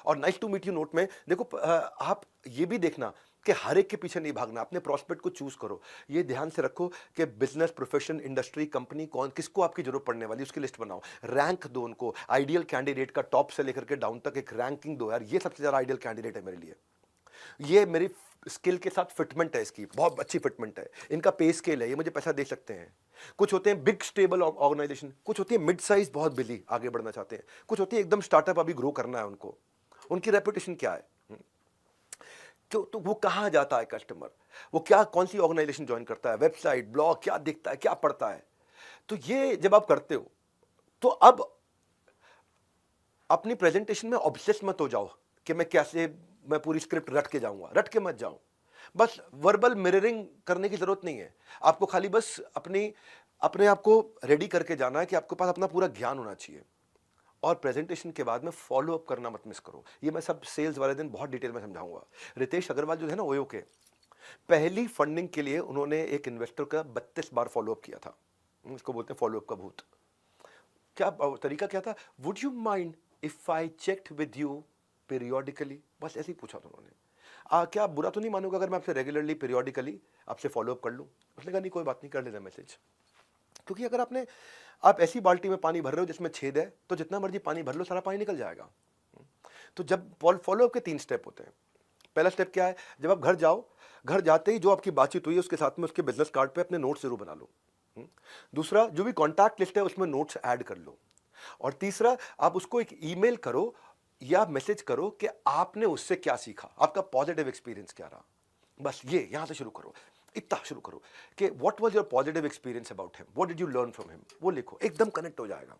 और nice to meet you note में देखो, आप ये भी देखना कि हर एक के पीछे नहीं भागना, अपने प्रोस्पेक्ट को चूज करो। ये ध्यान से रखो कि बिजनेस, प्रोफेशन, इंडस्ट्री, कंपनी, कौन किसको आपकी जरूरत पड़ने वाली, उसकी लिस्ट बनाओ, रैंक दो उनको, आइडियल कैंडिडेट का टॉप से लेकर के डाउन तक एक रैंकिंग दो, यार ये सबसे ज्यादा आइडियल कैंडिडेट है मेरे लिए, ये मेरी स्किल के साथ फिटमेंट है, इसकी बहुत अच्छी फिटमेंट है, इनका पे स्केल है, ये मुझे पैसा दे सकते हैं। कुछ होते हैं बिग स्टेबल ऑर्गेनाइजेशन, कुछ होती है मिड साइज बहुत बिजी आगे बढ़ना चाहते हैं, कुछ होती है एकदम स्टार्टअप अभी ग्रो करना है उनको, उनकी रेपुटेशन क्या है, तो वो कहां जाता है कस्टमर, वो क्या कौन सी ऑर्गेनाइजेशन ज्वाइन करता है, वेबसाइट, ब्लॉग क्या देखता है, क्या पढ़ता है। तो ये जब आप करते हो तो अब अपनी प्रेजेंटेशन में ऑब्सेस मत हो जाओ कि मैं पूरी स्क्रिप्ट रट के जाऊंगा, रट के मत जाओ। बस वर्बल मिररिंग करने की जरूरत नहीं है, आपको खाली बस अपने आप को रेडी करके जाना है कि आपके पास अपना पूरा ज्ञान होना चाहिए। और प्रेजेंटेशन के बाद में फॉलो अप करना मत मिस करो, ये मैं सब सेल्स वाले दिन बहुत डिटेल में समझाऊंगा। रितेश अग्रवाल जो है ना ओयो के, पहली फंडिंग के लिए उन्होंने एक इन्वेस्टर का 32 बार फॉलो अप किया था, इसको बोलते हैं फॉलो अप का भूत। क्या तरीका क्या था, would you mind if I checked with you periodically, बस ऐसे ही पूछा था उन्होंने, क्या बुरा तो नहीं मानोगे अगर मैं आपसे रेगुलरली पीरियोडिकली आपसे फॉलो अप कर लूं। उसने कहा नहीं कोई बात नहीं, कर लेना मैसेज। क्योंकि अगर आप ऐसी बाल्टी में पानी भर रहे हो जिसमें छेद है, तो जितना मर्जी पानी भर लो सारा पानी निकल जाएगा। तो जब फॉलो अप के 3 स्टेप होते हैं। पहला स्टेप क्या है, जब आप घर जाओ, घर जाते ही जो आपकी बातचीत हुई है उसके साथ में उसके बिजनेस कार्ड पे अपने नोट्स जरूर बना लो। दूसरा, जो भी कॉन्टैक्ट लिस्ट है उसमें नोट्स ऐड कर लो। और तीसरा, आप उसको एक ईमेल करो या मैसेज करो कि आपने उससे क्या सीखा, आपका पॉजिटिव एक्सपीरियंस क्या रहा। बस ये यहां से शुरू करो, इतना शुरू करो कि what was your positive experience about him, what did you learn from him, वो लिखो, एकदम कनेक्ट हो जाएगा।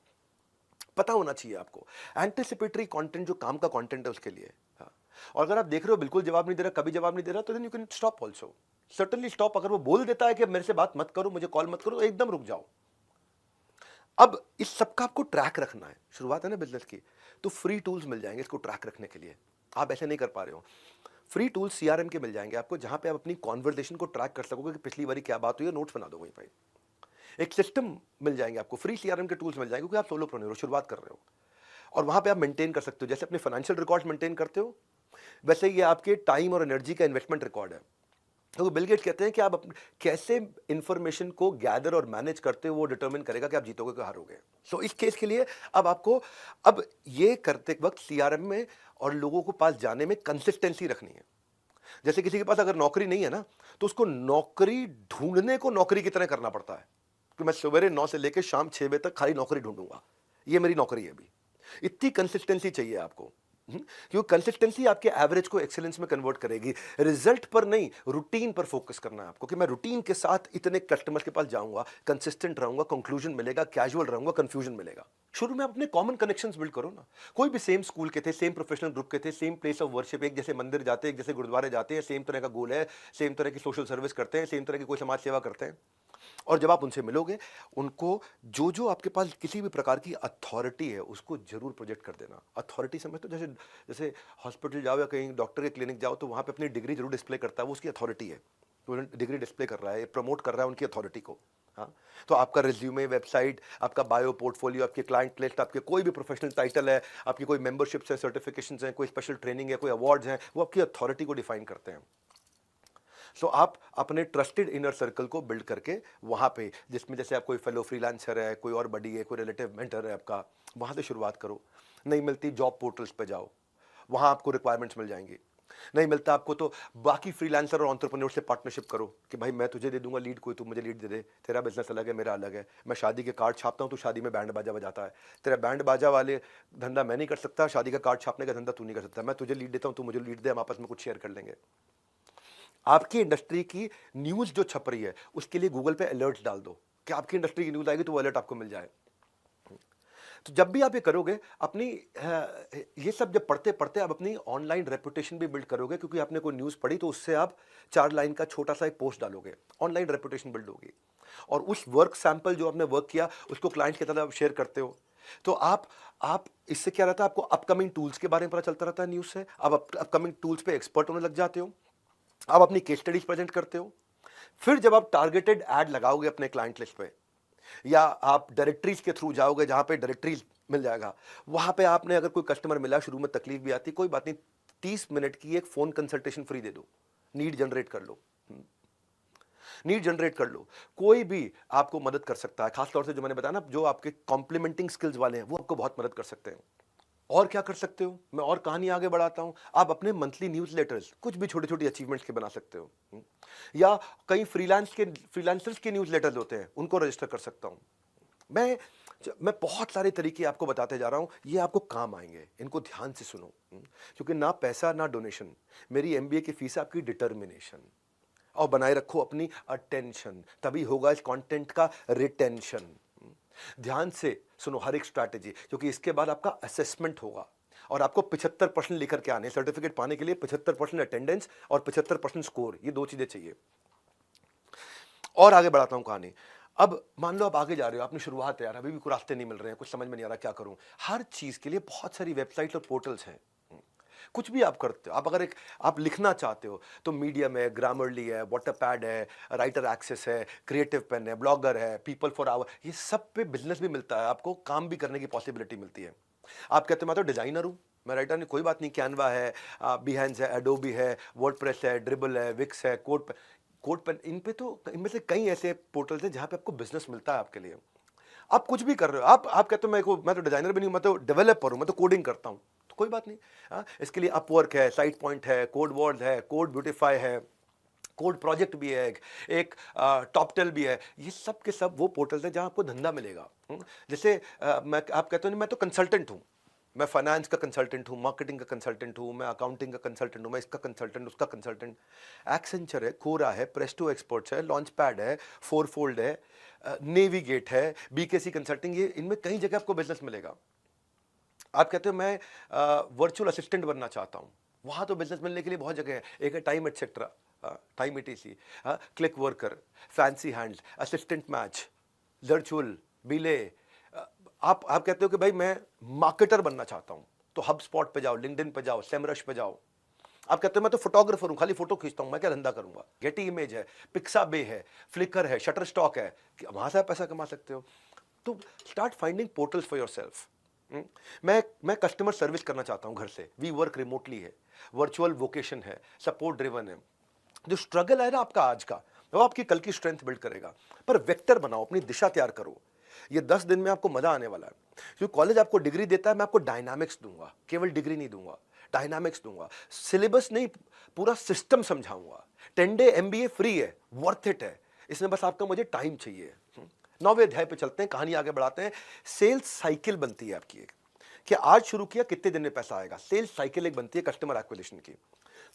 पता होना चाहिए आपको एंटिसिपेटरी कंटेंट, जो काम का कंटेंट है उसके लिए। हाँ। और अगर आप देख रहे हो बिल्कुल जवाब नहीं दे रहा, कभी जवाब नहीं दे रहा, तो then you can stop also, certainly stop. अगर वो बोल देता है कि मेरे से बात मत करो, मुझे कॉल मत करो, तो एकदम रुक जाओ। अब इस सबका आपको ट्रैक रखना है, शुरुआत है ना बिजनेस की, तो फ्री टूल्स मिल जाएंगे इसको ट्रैक रखने के लिए। आप ऐसे नहीं कर पा रहे हो, फ्री टूल्स सीआरएम के मिल जाएंगे आपको, जहां पे आप अपनी कॉन्वर्सेशन को ट्रैक कर सकोगे कि पिछली बारी क्या बात हुई है, नोट्स बना दो वहीं पे। एक सिस्टम मिल जाएंगे आपको, फ्री सीआरएम के टूल्स मिल जाएंगे, क्योंकि आप सोलोप्रेन्योर हो, शुरुआत कर रहे हो, और वहां पे आप मेंटेन कर सकते हो। जैसे अपने फाइनेंशियल रिकॉर्ड मेंटेन करते हो, वैसे ये आपके टाइम और एनर्जी का इन्वेस्टमेंट रिकॉर्ड है। तो बिल गेट्स कहते हैं कि आप कैसे इंफॉर्मेशन को गैदर और मैनेज करते हो, वो डिटरमिन करेगा कि आप जीतोगे कि हारोगे। सो इस केस के लिए अब आपको ये करते वक्त सीआरएम में और लोगों को पास जाने में कंसिस्टेंसी रखनी है। जैसे किसी के पास अगर नौकरी नहीं है ना, तो उसको नौकरी ढूंढने को नौकरी की तरह करना पड़ता है, कि मैं सवेरे 9 से लेकर शाम 6 बजे तक खाली नौकरी ढूंढूंगा, ये मेरी नौकरी है अभी। इतनी कंसिस्टेंसी चाहिए आपको, क्योंकि कंसिस्टेंसी आपके एवरेज को एक्सेलेंस में कन्वर्ट करेगी। रिजल्ट पर नहीं, रूटीन पर फोकस करना है आपको, कि मैं रूटीन के साथ इतने कस्टमर के पास जाऊंगा, कंसिस्टेंट रहूंगा, कंक्लूजन मिलेगा, कैजुअल रहूंगा, कंफ्यूजन मिलेगा। शुरू में अपने कॉमन कनेक्शंस बिल्ड करो ना। कोई भी सेम स्कूल के थे, सेम प्रोफेशनल ग्रुप के थे, सेम प्लेस ऑफ वर्शिप, एक जैसे मंदिर जाते हैं, एक जैसे गुरुद्वारे जाते हैं, सेम तरह का गोल है, सेम तरह की सोशल सर्विस करते हैं, सेम तरह की कोई समाज सेवा करते हैं। और जब आप उनसे मिलोगे, उनको जो जो आपके पास किसी भी प्रकार की अथॉरिटी है उसको जरूर प्रोजेक्ट कर देना। अथॉरिटी समझ तो जैसे जैसे हॉस्पिटल जाओ या कहीं डॉक्टर के क्लिनिक जाओ तो वहाँ पे अपनी डिग्री जरूर डिस्प्ले करता है, वो उसकी अथॉरिटी है, तो डिग्री डिस्प्ले कर रहा है, प्रमोट कर रहा है उनकी अथॉरिटी को। हाँ, तो आपका रिज्यूमे, वेबसाइट, आपका बायो, पोर्टफोलियो, आपके क्लाइंट लिस्ट, आपके कोई भी प्रोफेशनल टाइटल है, आपकी कोई मेंबरशिप्स है, सर्टिफिकेशंस हैं, कोई स्पेशल ट्रेनिंग है, कोई अवार्ड्स हैं, वो आपकी अथॉरिटी को डिफाइन करते हैं। सो आप अपने ट्रस्टेड इनर सर्कल को बिल्ड करके वहाँ पे, जिसमें जैसे आप कोई फेलो फ्रीलांसर है, कोई और बडी है, कोई रिलेटिव मेंटर है आपका, वहाँ से शुरुआत करो। नहीं मिलती जॉब पोर्टल्स पे जाओ, वहाँ आपको रिक्वायरमेंट्स मिल जाएंगी। नहीं मिलता आपको तो बाकी फ्रीलांसर और एंटरप्रेन्योर से पार्टनरशिप करो कि भाई मैं तुझे दे दूंगा लीड, कोई तू मुझे लीड दे दे, तेरा बिजनेस अलग है, मेरा अलग है। मैं शादी के कार्ड छापता हूँ, तू शादी में बैंड बाजा बजाता है, तेरा बैंड बाजा वाले धंधा मैं नहीं कर सकता, शादी का कार्ड छापने का धंधा तू नहीं कर सकता। मैं तुझे लीड देता हूँ, तू मुझे लीड दे, हम आपस में कुछ शेयर कर लेंगे। आपकी इंडस्ट्री की न्यूज़ जो छप रही है उसके लिए गूगल पे अलर्ट्स डाल दो कि आपकी इंडस्ट्री की न्यूज़ आएगी तो वो अलर्ट आपको मिल जाए। तो जब भी आप ये करोगे, अपनी ये सब जब पढ़ते पढ़ते आप अपनी ऑनलाइन रेपुटेशन भी बिल्ड करोगे, क्योंकि आपने कोई न्यूज़ पढ़ी तो उससे आप 4 लाइन का छोटा सा एक पोस्ट डालोगे, ऑनलाइन रेपुटेशन बिल्ड होगी। और उस वर्क सैंपल जो आपने वर्क किया उसको क्लाइंट के तरह शेयर करते हो, तो आप इससे क्या रहता है, आपको अपकमिंग टूल्स के बारे में पता चलता रहता है न्यूज़ से, आप अपकमिंग टूल्स पे एक्सपर्ट होने लग जाते हो, आप अपनी केस स्टडीज प्रेजेंट करते हो। फिर जब आप टारगेटेड ऐड लगाओगे अपने क्लाइंट लिस्ट पे, या आप डायरेक्टरीज के थ्रू जाओगे जहां पे डायरेक्टरीज मिल जाएगा, वहां पे आपने अगर कोई कस्टमर मिला, शुरू में तकलीफ भी आती, कोई बात नहीं, 30 मिनट की एक फोन कंसल्टेशन फ्री दे दो, नीड जनरेट कर लो, नीड जनरेट कर लो। कोई भी आपको मदद कर सकता है, खासतौर से जो मैंने बताया ना, जो आपके कॉम्प्लीमेंटिंग स्किल्स वाले हैं वो आपको बहुत मदद कर सकते हैं। और क्या कर सकते हो, मैं और कहानी आगे बढ़ाता हूं, आप अपने मंथली न्यूज़लेटर्स कुछ भी छोटी छोटी अचीवमेंट्स के बना सकते हो, या कई फ्रीलांसर्स के न्यूज़लेटर्स होते हैं, उनको रजिस्टर कर सकता हूं। मैं बहुत सारे तरीके आपको बताते जा रहा हूं, ये आपको काम आएंगे, इनको ध्यान से सुनो, क्योंकि ना पैसा ना डोनेशन, मेरी एमबीए की फीस है आपकी डिटर्मिनेशन। और बनाए रखो अपनी अटेंशन, तभी होगा इस कंटेंट का रिटेंशन। ध्यान से सुनो हर एक स्ट्रैटेजी, क्योंकि इसके बाद आपका असेसमेंट होगा और आपको 75% लेकर के आने, सर्टिफिकेट पाने के लिए 75% अटेंडेंस और 75% स्कोर, ये 2 चीजें चाहिए। और आगे बढ़ाता हूं कहानी। अब मान लो आप आगे जा रहे हो, आपने शुरुआत है यार, अभी भी कोई रास्ते नहीं मिल रहे हैं, कुछ समझ में नहीं आ रहा क्या करूं। हर चीज के लिए बहुत सारी वेबसाइट और पोर्टल्स हैं, कुछ भी आप करते हो। आप अगर आप लिखना चाहते हो तो मीडियम है, ग्रामरली है, वाटरपैड है, राइटर एक्सेस है, क्रिएटिव पेन है, ब्लॉगर है, पीपल फॉर आवर, ये सब पे बिजनेस भी मिलता है, आपको काम भी करने की पॉसिबिलिटी मिलती है। आप कहते हो मैं तो डिजाइनर हूँ, मैं राइटर नहीं, कोई बात नहीं, कैनवा है, बिहेंस है, एडोबी है, वर्डप्रेस है, ड्रिबल है, विक्स है, कोड पेन, इन पे तो इनमें से कई ऐसे पोर्टल्स हैं जहाँ पे आपको बिजनेस मिलता है आपके लिए। आप कुछ भी कर रहे हो, आप कहते हो मैं तो डिजाइनर भी नहीं हूं, मैं तो डेवलपर हूं, मैं तो कोडिंग करता हूं, तो कोई बात नहीं। इसके लिए अपवर्क है, साइट पॉइंट है, कोड वॉर्ड है, कोड ब्यूटीफाई है, कोड प्रोजेक्ट भी है, एक टॉपटेल भी है। ये सब के सब वो पोर्टल्स हैं जहां आपको धंधा मिलेगा। जैसे आप कहते हो मैं तो कंसल्टेंट हूं, मैं फाइनेंस का कंसल्टेंट हूँ, मार्केटिंग का कंसल्टेंट हूँ, मैं अकाउंटिंग का कंसल्टेंट हूँ, मैं इसका कंसल्टेंट, उसका कंसल्टेंट। एक्सेंचर है, कोरा है, प्रेस्टो एक्सपर्ट्स है, लॉन्च पैड है, फोरफोल्ड है, नेविगेट है, बीकेसी कंसल्टिंग, ये इनमें कई जगह आपको बिजनेस मिलेगा। आप कहते हो मैं वर्चुअल असिस्टेंट बनना चाहता हूँ, वहाँ तो बिजनेस मिलने के लिए बहुत जगह है। एक है time etcetera, time ETC, click worker, fancy hands, assistant match, virtual बिले। आप कहते हो कि भाई मैं मार्केटर बनना चाहता हूं, तो हब स्पॉट पे जाओ, लिंक्डइन पे जाओ, सेमरश पे जाओ। आप कहते हो मैं तो फोटोग्राफर हूं, खाली फोटो खींचता हूं, मैं क्या धंधा करूंगा, गेटी इमेज है, पिक्साबे है, फ्लिकर है, शटर स्टॉक है, वहां से आप पैसा कमा सकते हो। तो start finding portals for yourself. मैं कस्टमर सर्विस करना चाहता हूं घर से, वी वर्क रिमोटली है, वर्चुअल वोकेशन है, सपोर्ट ड्रिवन है। जो स्ट्रगल है ना आपका आज का, वो आपकी कल की स्ट्रेंथ बिल्ड करेगा। पर वेक्टर बनाओ, अपनी दिशा तैयार करो। ये 10 दिन में आपको मजा आने वाला है, क्योंकि कॉलेज आपको डिग्री देता है, मैं आपको डायनामिक्स दूंगा, केवल डिग्री नहीं दूंगा, डायनामिक्स दूंगा। सिलेबस नहीं, पूरा सिस्टम समझाऊंगा। 10 डे MBA फ्री है, वर्थ इट है, इसमें बस आपका मुझे टाइम चाहिए। 9वें अध्याय पे चलते हैं, कहानी आगे बढ़ाते हैं। सेल्स साइकिल बनती है आपकी एक, कि आज शुरू किया कितने दिन में पैसा आएगा। सेल्स साइकिल एक बनती है कस्टमर एक्विजिशन की।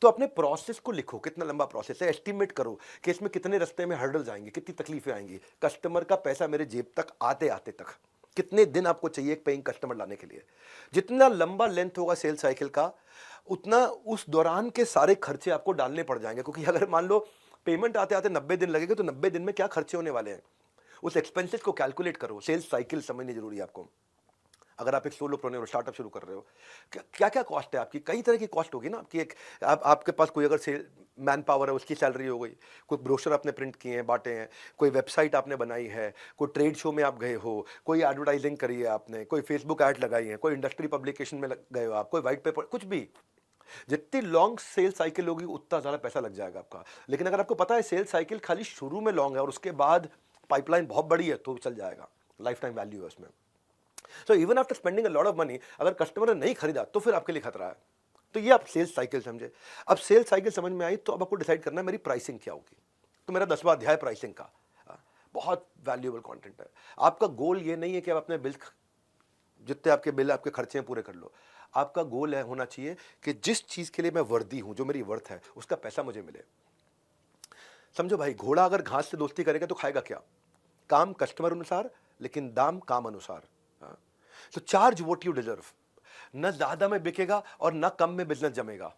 तो अपने प्रोसेस को लिखो, कितना लंबा प्रोसेस है, एस्टिमेट करो कि इसमें कितने रास्ते में हर्डल्स आएंगे, कितनी तकलीफें आएंगी, कस्टमर का पैसा मेरे जेब तक आते आते तक कितने दिन आपको चाहिए एक पेइंग कस्टमर लाने के लिए। जितना लंबा लेंथ होगा सेल्स साइकिल का, उतना उस दौरान के सारे खर्चे आपको डालने पड़ जाएंगे। क्योंकि अगर मान लो पेमेंट आते आते 90 दिन लगेंगे, तो 90 दिन में क्या खर्चे होने वाले हैं, उस एक्सपेंसेस को कैलकुलेट करो। सेल्स साइकिल समझनी जरूरी है आपको। अगर आप एक सोलोप्रेन्योर हो, स्टार्टअप शुरू कर रहे हो, क्या क्या कॉस्ट है आपकी, कई तरह की कॉस्ट होगी ना आपकी। एक आपके पास कोई अगर सेल मैन पावर है, उसकी सैलरी हो गई, कोई ब्रोशर आपने प्रिंट किए हैं, बांटे हैं, कोई वेबसाइट आपने बनाई है, कोई ट्रेड शो में आप गए हो, कोई एडवर्टाइजिंग करी है आपने, कोई फेसबुक ऐड लगाई है, कोई इंडस्ट्री पब्लिकेशन में गए हो आप, कोई व्हाइट पेपर, कुछ भी। जितनी लॉन्ग सेल साइकिल होगी उतना ज़्यादा पैसा लग जाएगा आपका। लेकिन अगर आपको पता है सेल साइकिल खाली शुरू में लॉन्ग है और उसके बाद पाइपलाइन बहुत बड़ी है, तो चल जाएगा, लाइफ टाइम वैल्यू है उसमें। So even after spending a lot of money, अगर कस्टमर ने नहीं खरीदा तो फिर आपके लिए खतरा है। तो ये आप सेल्स साइकिल समझे। अब सेल्स साइकिल समझ में आई, तो अब आपको डिसाइड करना है मेरी प्राइसिंग क्या होगी। तो मेरा 10वां अध्याय प्राइसिंग का, बहुत वैल्यूएबल कंटेंट है। आपका गोल ये नहीं है कि आप अपने बिल, जितने आपके बिल आपके खर्चे हैं पूरे कर लो। आपका गोल है होना चाहिए कि जिस चीज के लिए मैं वर्दी हूं, जो मेरी वर्थ है, उसका पैसा मुझे मिले। समझो भाई, घोड़ा अगर घास से दोस्ती करेगा तो खाएगा क्या? काम कस्टमर अनुसार, लेकिन दाम काम अनुसार। तो चार्ज व्हाट यू डिजर्व। न ज्यादा में बिकेगा और न कम में बिजनेस जमेगा।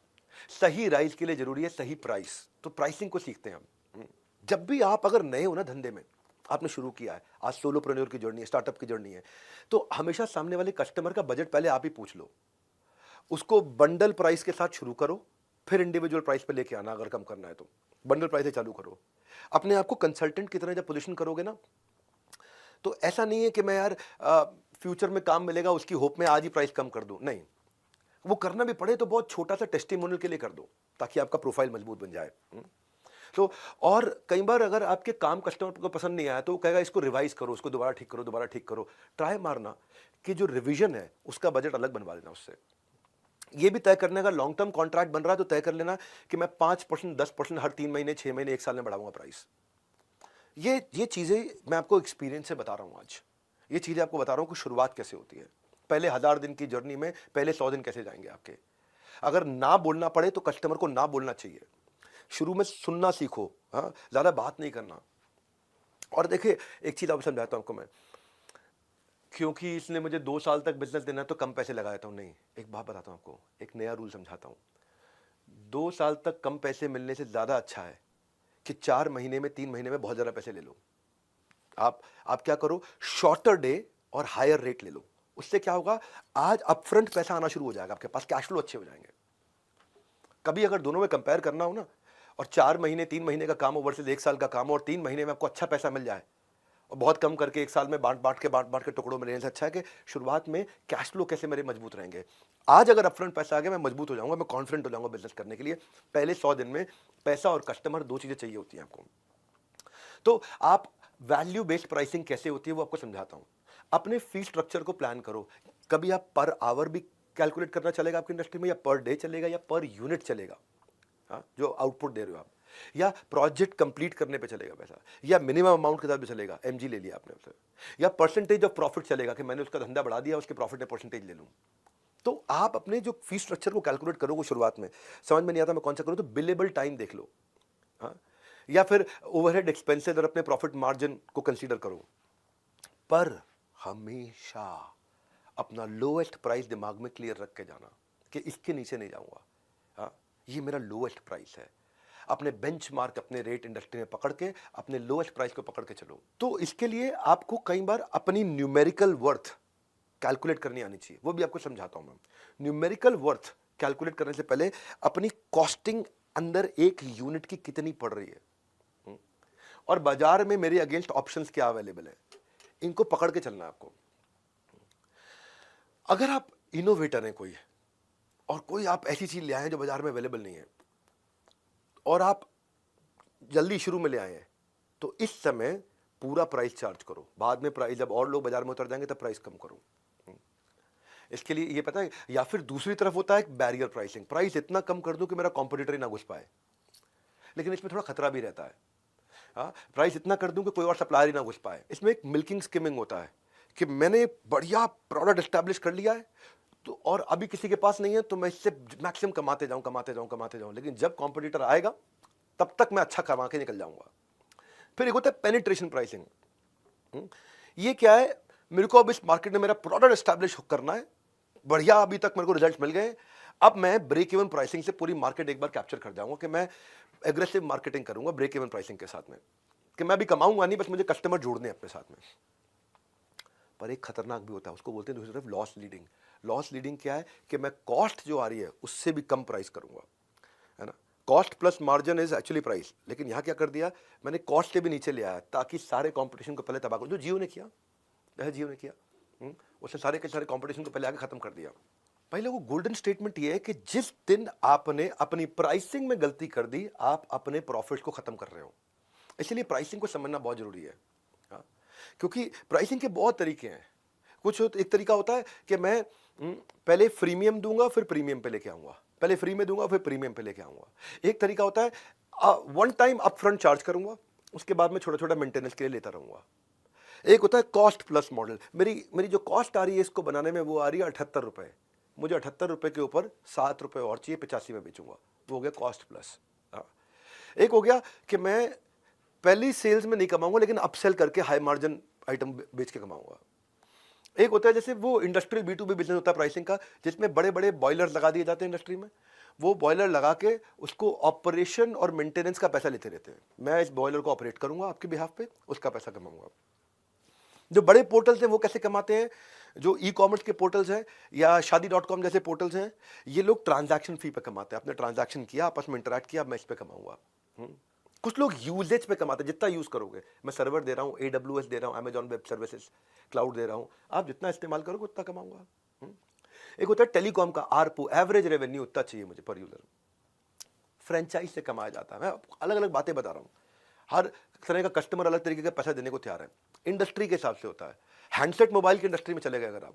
सही राइस के लिए जरूरी है सही प्राइस। तो प्राइसिंग को सीखते हैं हम। जब भी आप अगर नए हो ना धंधे में, आपने शुरू किया है, आज सोलोप्रेन्योर की जर्नी है, स्टार्टअप की जर्नी है, तो हमेशा सामने वाले कस्टमर का बजट पहले आप ही पूछ लो। उसको बंडल प्राइस के साथ शुरू करो, फिर इंडिविजुअल प्राइस पे लेके आना। अगर कम करना है तो बंडल प्राइस से चालू करो। अपने आप को कंसल्टेंट की तरह जब पोजीशन करोगे ना, तो ऐसा नहीं है कि मैं यार फ्यूचर में काम मिलेगा उसकी होप में आज ही प्राइस कम कर दूं। नहीं, वो करना भी पड़े तो बहुत छोटा सा टेस्टिमोनियल के लिए कर दो, ताकि आपका प्रोफाइल मजबूत बन जाए। तो और कई बार अगर आपके काम कस्टमर को पसंद नहीं आया, तो वो कहेगा इसको रिवाइज करो, उसको दोबारा ठीक करो, दोबारा ठीक करो। ट्राई मारना कि जो रिवीजन है उसका बजट अलग बनवा देना उससे। ये भी तय करने का, लॉन्ग टर्म कॉन्ट्रैक्ट बन रहा है तो तय कर लेना कि मैं 5%, 10% हर 3 महीने, 6 महीने, 1 साल में बढ़ाऊंगा प्राइस। ये चीजें मैं आपको एक्सपीरियंस से बता रहा हूं आज। ये चीजें आपको बता रहा हूं कि शुरुआत कैसे होती है। पहले 1000 दिन की जर्नी में पहले 100 दिन कैसे जाएंगे आपके। अगर ना बोलना पड़े तो कस्टमर को ना बोलना चाहिए। शुरू में सुनना सीखो, हाँ, ज्यादा बात नहीं करना। और देखिए, एक चीज आपको समझाता हूं आपको मैं, क्योंकि इसने मुझे 2 साल तक बिजनेस देना है तो कम पैसे लगा देता हूं। नहीं, एक बात बताता हूं आपको, एक नया रूल समझाता हूं। 2 साल तक कम पैसे मिलने से ज्यादा अच्छा है कि 4 महीने में, 3 महीने में बहुत ज्यादा पैसे ले लो। आप क्या करो, शॉर्टर डे और हायर रेट ले लो। उससे क्या होगा, आज अपफ्रंट पैसा आना शुरू हो जाएगा, आपके पास कैश फ्लो अच्छे हो जाएंगे। कभी अगर दोनों में कंपेयर करना हो ना, और 4 महीने, 3 महीने का काम हो वर्सेस 1 साल का काम हो, और 3 महीने में आपको अच्छा पैसा मिल जाए, और बहुत कम करके 1 साल में बांट के टुकड़ों में लेने से अच्छा है कि शुरुआत में कैश फ्लो कैसे मेरे मजबूत रहेंगे। आज अगर अपफ्रंट पैसा आ गया, मैं मजबूत हो जाऊंगा, मैं कॉन्फिडेंट हो जाऊंगा बिजनेस करने के लिए। पहले 100 दिन में पैसा और कस्टमर, 2 चीजें चाहिए होती हैं आपको। तो आप वैल्यू बेस्ड प्राइसिंग कैसे होती है वो आपको समझाता हूं। अपने फी स्ट्रक्चर को प्लान करो। कभी आप पर आवर भी कैलकुलेट करना चलेगा आपकी इंडस्ट्री में, या पर डे चलेगा, या पर यूनिट चलेगा, हाँ, जो आउटपुट दे रहे हो आप, या प्रोजेक्ट कंप्लीट करने पे चलेगा पैसा, या मिनिमम अमाउंट के साथ भी चलेगा, एमजी ले लिया आपने उससे, या परसेंटेज ऑफ प्रॉफिट चलेगा कि मैंने उसका धंधा बढ़ा दिया, उसके प्रॉफिट में परसेंटेज ले लूं। तो आप अपने जो फी स्ट्रक्चर को कैलकुलेट करोगे, शुरुआत में समझ में नहीं आता मैं कौन सा करूं, तो बिलेबल टाइम देख लो, हाँ, या फिर ओवरहेड एक्सपेंसेस और अपने प्रॉफिट मार्जिन को कंसीडर करो। पर हमेशा अपना लोएस्ट प्राइस दिमाग में क्लियर रख के जाना कि इसके नीचे नहीं जाऊंगा, हाँ, ये मेरा लोएस्ट प्राइस है। अपने बेंचमार्क, अपने रेट इंडस्ट्री में पकड़ के अपने लोएस्ट प्राइस को पकड़ के चलो। तो इसके लिए आपको कई बार अपनी न्यूमेरिकल वर्थ कैलकुलेट करनी आनी चाहिए, वो भी आपको समझाता हूं मैं। न्यूमेरिकल वर्थ कैलकुलेट करने से पहले अपनी कॉस्टिंग अंदर एक यूनिट की कितनी पड़ रही है, और बाजार में मेरे अगेंस्ट ऑप्शंस क्या अवेलेबल है, इनको पकड़ के चलना है आपको। अगर आप इनोवेटर हैं कोई, और कोई आप ऐसी चीज ले आए हैं जो बाजार में अवेलेबल नहीं है, और आप जल्दी शुरू में ले आए हैं, तो इस समय पूरा प्राइस चार्ज करो। बाद में प्राइस, जब और लोग बाजार में उतर जाएंगे तब प्राइस कम करो। इसके लिए ये पता है, या फिर दूसरी तरफ होता है बैरियर प्राइसिंग, प्राइस इतना कम कर दूं कि मेरा कॉम्पिटिटर ही ना घुस पाए। लेकिन इसमें थोड़ा खतरा भी रहता है। हाँ, प्राइस इतना कर दूं कि कोई और सप्लायर ही ना घुस पाए। इसमें एक मिल्किंग स्किमिंग होता है कि मैंने बढ़िया प्रोडक्ट एस्टैब्लिश कर लिया है, तो और अभी किसी के पास नहीं है, तो मैं इससे मैक्सिमम कमाते जाऊं, लेकिन जब कॉम्पिटिटर आएगा तब तक मैं अच्छा कमा के निकल जाऊंगा। फिर एक होता है पेनिट्रेशन प्राइसिंग। ये क्या है, मेरे को अब इस मार्केट में मेरा प्रोडक्ट एस्टैब्लिश करना है, बढ़िया अभी तक मेरे को रिजल्ट मिल गए, अब मैं ब्रेक इवन प्राइसिंग से पूरी मार्केट एक बार कैप्चर कर जाऊंगा कि मैं एग्रेसिव मार्केटिंग करूंगा ब्रेक इवन प्राइसिंग के साथ में, कि मैं अभी कमाऊंगा नहीं, बस मुझे कस्टमर जोड़ने हैं अपने साथ में। पर एक खतरनाक भी होता है, उसको बोलते हैं दूसरी तरफ लॉस लीडिंग। लॉस लीडिंग क्या है कि मैं कॉस्ट जो आ रही है उससे भी कम प्राइस करूंगा, है ना। Cost plus margin is actually price, लेकिन यहाँ क्या कर दिया, मैंने कॉस्ट से भी नीचे ले आया ताकि सारे कंपटीशन को पहले तबाह करूं, जो जियो ने किया। उसने सारे के सारे कंपटीशन को पहले आगे खत्म कर दिया। पहले वो गोल्डन स्टेटमेंट ये है कि जिस दिन आपने अपनी प्राइसिंग में गलती कर दी, आप अपने प्रॉफिट को खत्म कर रहे हो। इसलिए प्राइसिंग को समझना बहुत जरूरी है, हाँ? क्योंकि प्राइसिंग के बहुत तरीके हैं। एक तरीका होता है कि मैं पहले फ्रीमियम दूंगा फिर प्रीमियम पे लेके आऊंगा, पहले फ्री में दूंगा फिर प्रीमियम पे लेके आऊंगा। एक तरीका होता है वन टाइम अपफ्रंट चार्ज करूंगा, उसके बाद में छोटा छोटा मेंटेनेंस के लिए लेता रहूंगा। एक होता है कॉस्ट प्लस मॉडल। मेरी जो कॉस्ट आ रही है इसको बनाने में, वो आ रही है 78 रुपए, मुझे 78 रुपए के ऊपर 7 रुपए और चाहिए, 85 में बेचूंगा, वो हो गया कॉस्ट प्लस। एक हो गया कि मैं पहली सेल्स में नहीं कमाऊंगा, लेकिन अपसेल करके हाई मार्जिन आइटम बेच के कमाऊंगा। एक होता है जैसे वो इंडस्ट्रियल B2B बिजनेस होता है प्राइसिंग का, जिसमें बड़े बड़े बॉयलर लगा दिए जाते हैं इंडस्ट्री में, वो बॉयलर लगा के उसको ऑपरेशन और मेंटेनेंस का पैसा लेते रहते हैं। मैं इस बॉयलर को ऑपरेट करूंगा आपके बिहाफ पे, उसका पैसा कमाऊंगा। जो बड़े पोर्टल्स हैं वो कैसे कमाते हैं, जो ई कॉमर्स के पोर्टल्स हैं या शादी.com जैसे पोर्टल्स हैं, ये लोग ट्रांजैक्शन फी पे कमाते हैं। आपने ट्रांजैक्शन किया, आपस में इंटरैक्ट किया, मैं इस पे कमाऊंगा। कुछ लोग यूजेज पे कमाते हैं, जितना यूज करोगे। मैं सर्वर दे रहा हूँ, AWS दे रहा हूँ, अमेजॉन वेब सर्विसेज क्लाउड दे रहा हूँ, आप जितना इस्तेमाल करोगे उतना कमाऊंगा। एक होता है टेलीकॉम का ARPU, एवरेज रेवेन्यू उतना चाहिए मुझे पर यूजर। फ्रेंचाइज से कमाया जाता है। मैं अलग अलग बातें बता रहा हूँ, हर तरह का कस्टमर अलग तरीके का पैसा देने को तैयार है। इंडस्ट्री के हिसाब से होता है। हैंडसेट मोबाइल की इंडस्ट्री में चले गए अगर आप,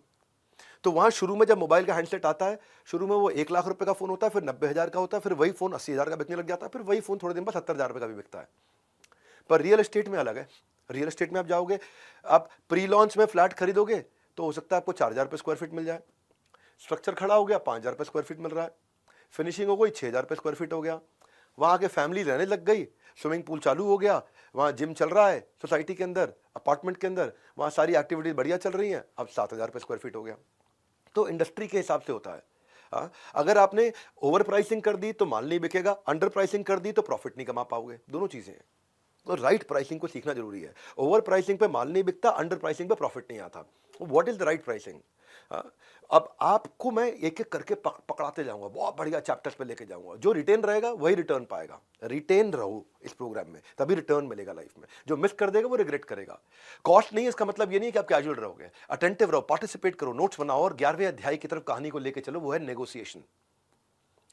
तो वहां शुरू में जब मोबाइल का हैंडसेट आता है, शुरू में वो 1 लाख रुपए का फोन होता है, फिर 90,000 का होता है, फिर वही फोन 80,000 का बिकने लग जाता है, फिर वही फोन थोड़े दिन बाद 70,000 रुपए का भी बिकता है। पर रियल एस्टेट में अलग है। रियल एस्टेट में आप जाओगे, आप प्री लॉन्च में फ्लैट खरीदोगे तो हो सकता है आपको 4,000 रुपए स्क्वायर फीट मिल जाए। स्ट्रक्चर खड़ा हो गया, 5,000 रुपए स्क्वायर फीट मिल रहा है। फिनिशिंग हो गई, 6,000 रुपए स्क्वायर फीट हो गया। वहां के फैमिली रहने लग गई, स्विमिंग पूल चालू हो गया, वहाँ जिम चल रहा है सोसाइटी के अंदर, अपार्टमेंट के अंदर, वहाँ सारी एक्टिविटीज बढ़िया चल रही हैं। अब 7,000 रुपये स्क्वायर फीट हो गया। तो इंडस्ट्री के हिसाब से होता है। हाँ, अगर आपने ओवर प्राइसिंग कर दी तो माल नहीं बिकेगा, अंडर प्राइसिंग कर दी तो प्रॉफिट नहीं कमा पाओगे। दोनों चीजें हैं, तो राइट प्राइसिंग को सीखना जरूरी है। ओवर प्राइसिंग पे माल नहीं बिकता, अंडर प्राइसिंग पे प्रॉफिट नहीं आता। What is the right pricing? अब आपको मैं एक एक करके पकड़ाते जाऊंगा, बहुत बढ़िया चैप्टर्स पे लेके जाऊंगा। जो रिटेन रहेगा वही रिटर्न पाएगा। रिटेन रहो इस प्रोग्राम में, तभी रिटर्न मिलेगा लाइफ में। जो मिस कर देगा वो रिग्रेट करेगा। कॉस्ट नहीं है इसका मतलब ये नहीं कि आप कैजुअल रहोगे, अटेंटिव रहो, पार्टिसिपेट करो, नोट्स बनाओ और 11वें अध्याय की तरफ कहानी को लेके चलो, वो है नेगोशिएशन।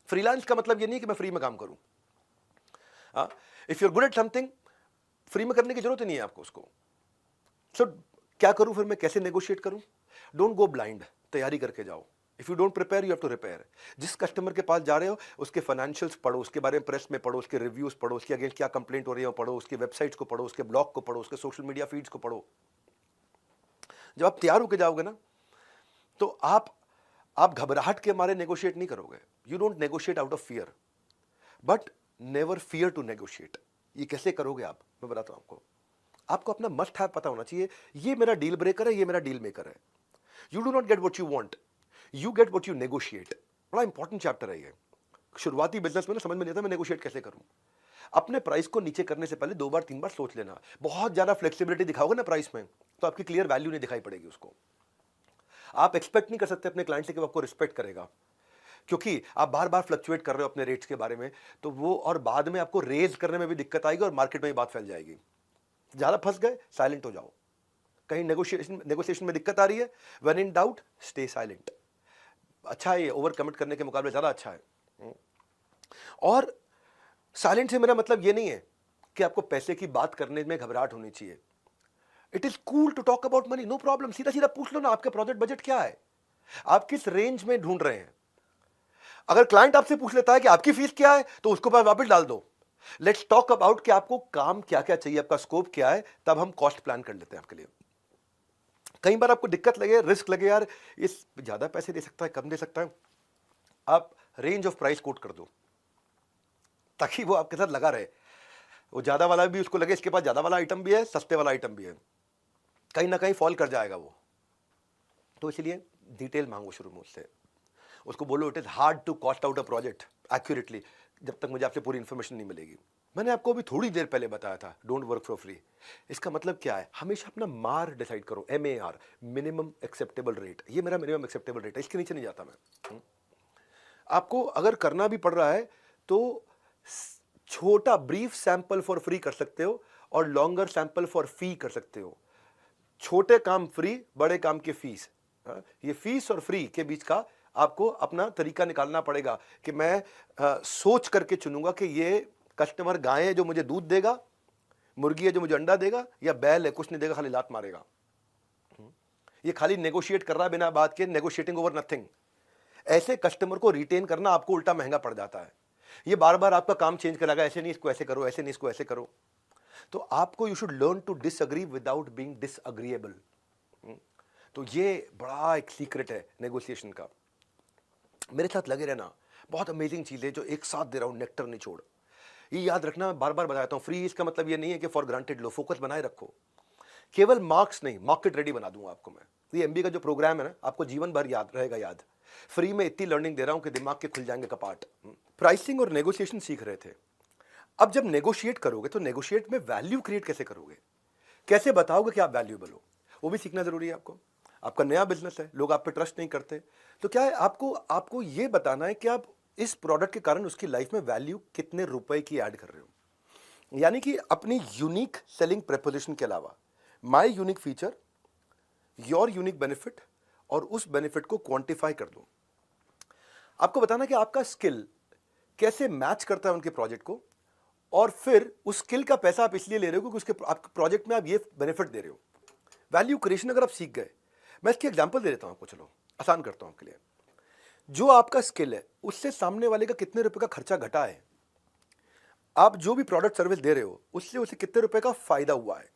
फ्रीलांस का मतलब ये नहीं कि मैं फ्री में काम करूं। If you are good at something, free में करने की जरूरत ही नहीं है आपको उसको। सो क्या करूं फिर मैं, कैसे नेगोशिएट करूं? डोंट गो ब्लाइंड, तैयारी करके जाओ। If you don't prepare you have to repair. जिस कस्टमर के पास जा रहे हो उसके फाइनेंशियल्स पढ़ो, उसके बारे में प्रेस में पढ़ो, उसके रिव्यूज पढ़ो, उसके अगेंस्ट क्या कंप्लेंट हो रही है पढ़ो, उसकी वेबसाइट्स को पढ़ो, उसके ब्लॉग को पढ़ो, उसके सोशल मीडिया फीड्स को पढ़ो। जब आप तैयार होकर जाओगे ना, तो आप घबराहट के मारे नेगोशिएट नहीं करोगे। You don't negotiate out of fear, but never fear to negotiate. ये कैसे करोगे आप, मैं बताता हूं आपको अपना मस्ट हैव पता होना चाहिए। ये मेरा डील ब्रेकर है, ये मेरा डील मेकर है। You do not get what you want, you get what you negotiate. बड़ा इंपॉर्टेंट चैप्टर है ये। शुरुआती बिजनेस में ना समझ में नहीं आता मैं नेगोशिएट कैसे करूं। अपने प्राइस को नीचे करने से पहले 2 बार 3 बार सोच लेना। बहुत ज्यादा फ्लेक्सिबिलिटी दिखाओगे ना प्राइस में, तो आपकी क्लियर वैल्यू नहीं दिखाई पड़ेगी उसको। आप एक्सपेक्ट नहीं कर सकते अपने क्लाइंट से कि वो आपको रिस्पेक्ट करेगा, क्योंकि आप बार बार फ्लक्चुएट कर रहे हो अपने रेट्स के बारे में, तो वो और बाद में आपको रेज करने में भी दिक्कत आएगी और मार्केट में भी बात फैल जाएगी। ज्यादा फंस गए, साइलेंट हो जाओ। कहीं नेगोशिएशन में दिक्कत आ रही है, when in doubt stay silent. अच्छा है ये, ओवर कमिट करने के मुकाबले ज्यादा अच्छा है। और साइलेंट से मेरा मतलब ये नहीं है कि आपको पैसे की बात करने में घबराहट होनी चाहिए। It is cool to talk about money, no problem. सीधा सीधा पूछ लो ना, आपका प्रोजेक्ट बजट क्या है, आप किस रेंज में ढूंढ रहे हैं। अगर क्लाइंट आपसे पूछ लेता है कि आपकी फीस क्या है, तो उसको वापस डाल दो। लेट्स टॉक अबाउट कि आपको काम क्या क्या चाहिए, आपका स्कोप क्या है, तब हम कॉस्ट प्लान कर लेते हैं आपके लिए। कई बार आपको दिक्कत लगे, रिस्क लगे, यार इस ज्यादा पैसे दे सकता है, कम दे सकता है, आप रेंज ऑफ प्राइस कोट कर दो ताकि वो आपके साथ लगा रहे। वो ज्यादा वाला भी उसको लगे इसके पास ज्यादा वाला आइटम भी है, सस्ते वाला आइटम भी है, कहीं ना कहीं फॉल कर जाएगा वो। तो इसलिए डिटेल मांगो शुरू में उससे, उसको बोलो it is hard to cost out a project accurately जब तक मुझे आपसे पूरी इंफॉर्मेशन नहीं मिलेगी। मैंने आपको अभी थोड़ी देर पहले बताया था डोंट वर्क फॉर फ्री। इसका मतलब क्या है, हमेशा अपना मार डिसाइड करो, MAR, मिनिमम एक्सेप्टेबल रेट। ये मेरा मिनिमम एक्सेप्टेबल रेट है, इसके नीचे नहीं जाता मैं। आपको अगर करना भी पड़ रहा है तो छोटा ब्रीफ सैंपल फॉर फ्री कर सकते हो और लॉन्गर सैंपल फॉर फी कर सकते हो। छोटे काम फ्री, बड़े काम की फीस। ये फीस और फ्री के बीच का आपको अपना तरीका निकालना पड़ेगा कि मैं सोच करके चुनूंगा कि ये कस्टमर गाय है जो मुझे दूध देगा, मुर्गी है जो मुझे अंडा देगा, या बैल है कुछ नहीं देगा खाली लात मारेगा। ये खाली नेगोशिएट कर रहा है बिना बात के, नेगोशिएटिंग ओवर नथिंग। ऐसे कस्टमर को रिटेन करना आपको उल्टा महंगा पड़ जाता है। ये बार बार आपका काम चेंज करेगा, ऐसे नहीं इसको ऐसे करो, ऐसे नहीं इसको ऐसे करो। तो आपको you should learn to disagree without being disagreeable. तो ये बड़ा एक सीक्रेट है नेगोशिएशन का। मेरे साथ लगे रहना, बहुत अमेजिंग चीज है जो एक साथ दे रहा हूं, नेक्टर निचोड़। ये याद रखना, बार बार बताता हूं, फ्री इसका मतलब ये नहीं है कि फॉर ग्रांटेड लो, फोकस बनाए रखो। केवल मार्क्स नहीं, मार्केट रेडी बना दूंगा आपको मैं। ये MBA का जो प्रोग्राम है ना, आपको जीवन भर याद रहेगा। याद, फ्री में इतनी लर्निंग दे रहा हूं कि दिमाग के खुल जाएंगे कपाट। प्राइसिंग और नेगोशिएशन सीख रहे थे। अब जब नेगोशिएट करोगे तो नेगोशिएट में वैल्यू क्रिएट कैसे करोगे, कैसे बताओगे कि आप वैल्यूएबल हो, वो भी सीखना जरूरी है आपको। आपका नया बिजनेस है, लोग आप पे ट्रस्ट नहीं करते, तो क्या है, आपको ये बताना है कि आप इस प्रोडक्ट के कारण उसकी लाइफ में वैल्यू कितने रुपए की ऐड कर रहे हो। यानी कि अपनी यूनिक सेलिंग प्रपोजिशन के अलावा my unique feature, your unique benefit, और उस बेनिफिट को क्वांटिफाई कर दो। आपको बताना कि आपका स्किल कैसे मैच करता है उनके प्रोजेक्ट को, और फिर उस स्किल का पैसा आप इसलिए ले रहे हो क्योंकि उसके आपके प्रोजेक्ट में आप ये बेनिफिट दे रहे हो। वैल्यू क्रिएशन अगर आप सीख गए, मैं इसकी एग्जांपल दे देता हूं आपको, चलो आसान करता हूं आपके लिए। जो आपका स्किल है उससे सामने वाले का कितने रुपए का खर्चा घटा है, आप जो भी प्रोडक्ट सर्विस दे रहे हो उससे उसे कितने रुपए का फायदा हुआ है,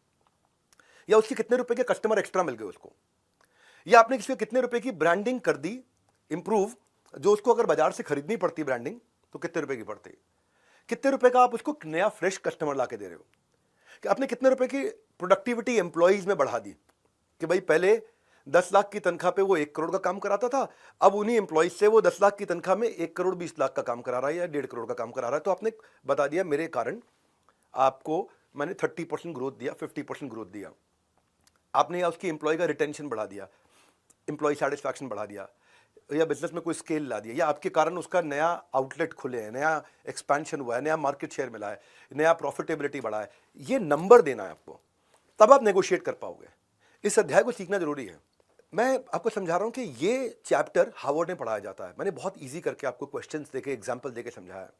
या उसके कितने रुपए के कस्टमर एक्स्ट्रा मिल गए उसको, या आपने किसी को कितने रुपए की ब्रांडिंग कर दी इंप्रूव, जो उसको अगर बाजार से खरीदनी पड़ती ब्रांडिंग तो कितने रुपए की पड़ती, कितने रुपए का आप उसको नया फ्रेश कस्टमर ला के दे रहे हो, कि आपने कितने रुपए की प्रोडक्टिविटी एम्प्लॉइज में बढ़ा दी, कि भाई पहले 10 लाख की तनख्वाह पे वो 1 करोड़ का काम कराता था, अब उन्हीं एम्प्लॉइज से वो 10 लाख की तनख्वाह में 1 करोड़ 20 लाख का काम करा रहा है या 1.5 करोड़ का काम करा रहा है। तो आपने बता दिया मेरे कारण आपको मैंने 30% ग्रोथ दिया, 50% ग्रोथ दिया, आपने या उसकी एम्प्लॉय का रिटेंशन बढ़ा दिया, एम्प्लॉय सेटिस्फैक्शन बढ़ा दिया, या बिजनेस में कोई स्केल ला दिया, या आपके कारण उसका नया आउटलेट खुले हैं, नया एक्सपेंशन हुआ है, नया मार्केट शेयर मिला है, नया प्रॉफिटेबिलिटी बढ़ा है। ये नंबर देना है आपको, तब आप नेगोशिएट कर पाओगे। इस अध्याय को सीखना जरूरी है। मैं आपको समझा रहा हूं कि ये चैप्टर हार्वर्ड में पढ़ाया जाता है। मैंने बहुत इजी करके आपको क्वेश्चंस देके, एग्जांपल देके समझाया।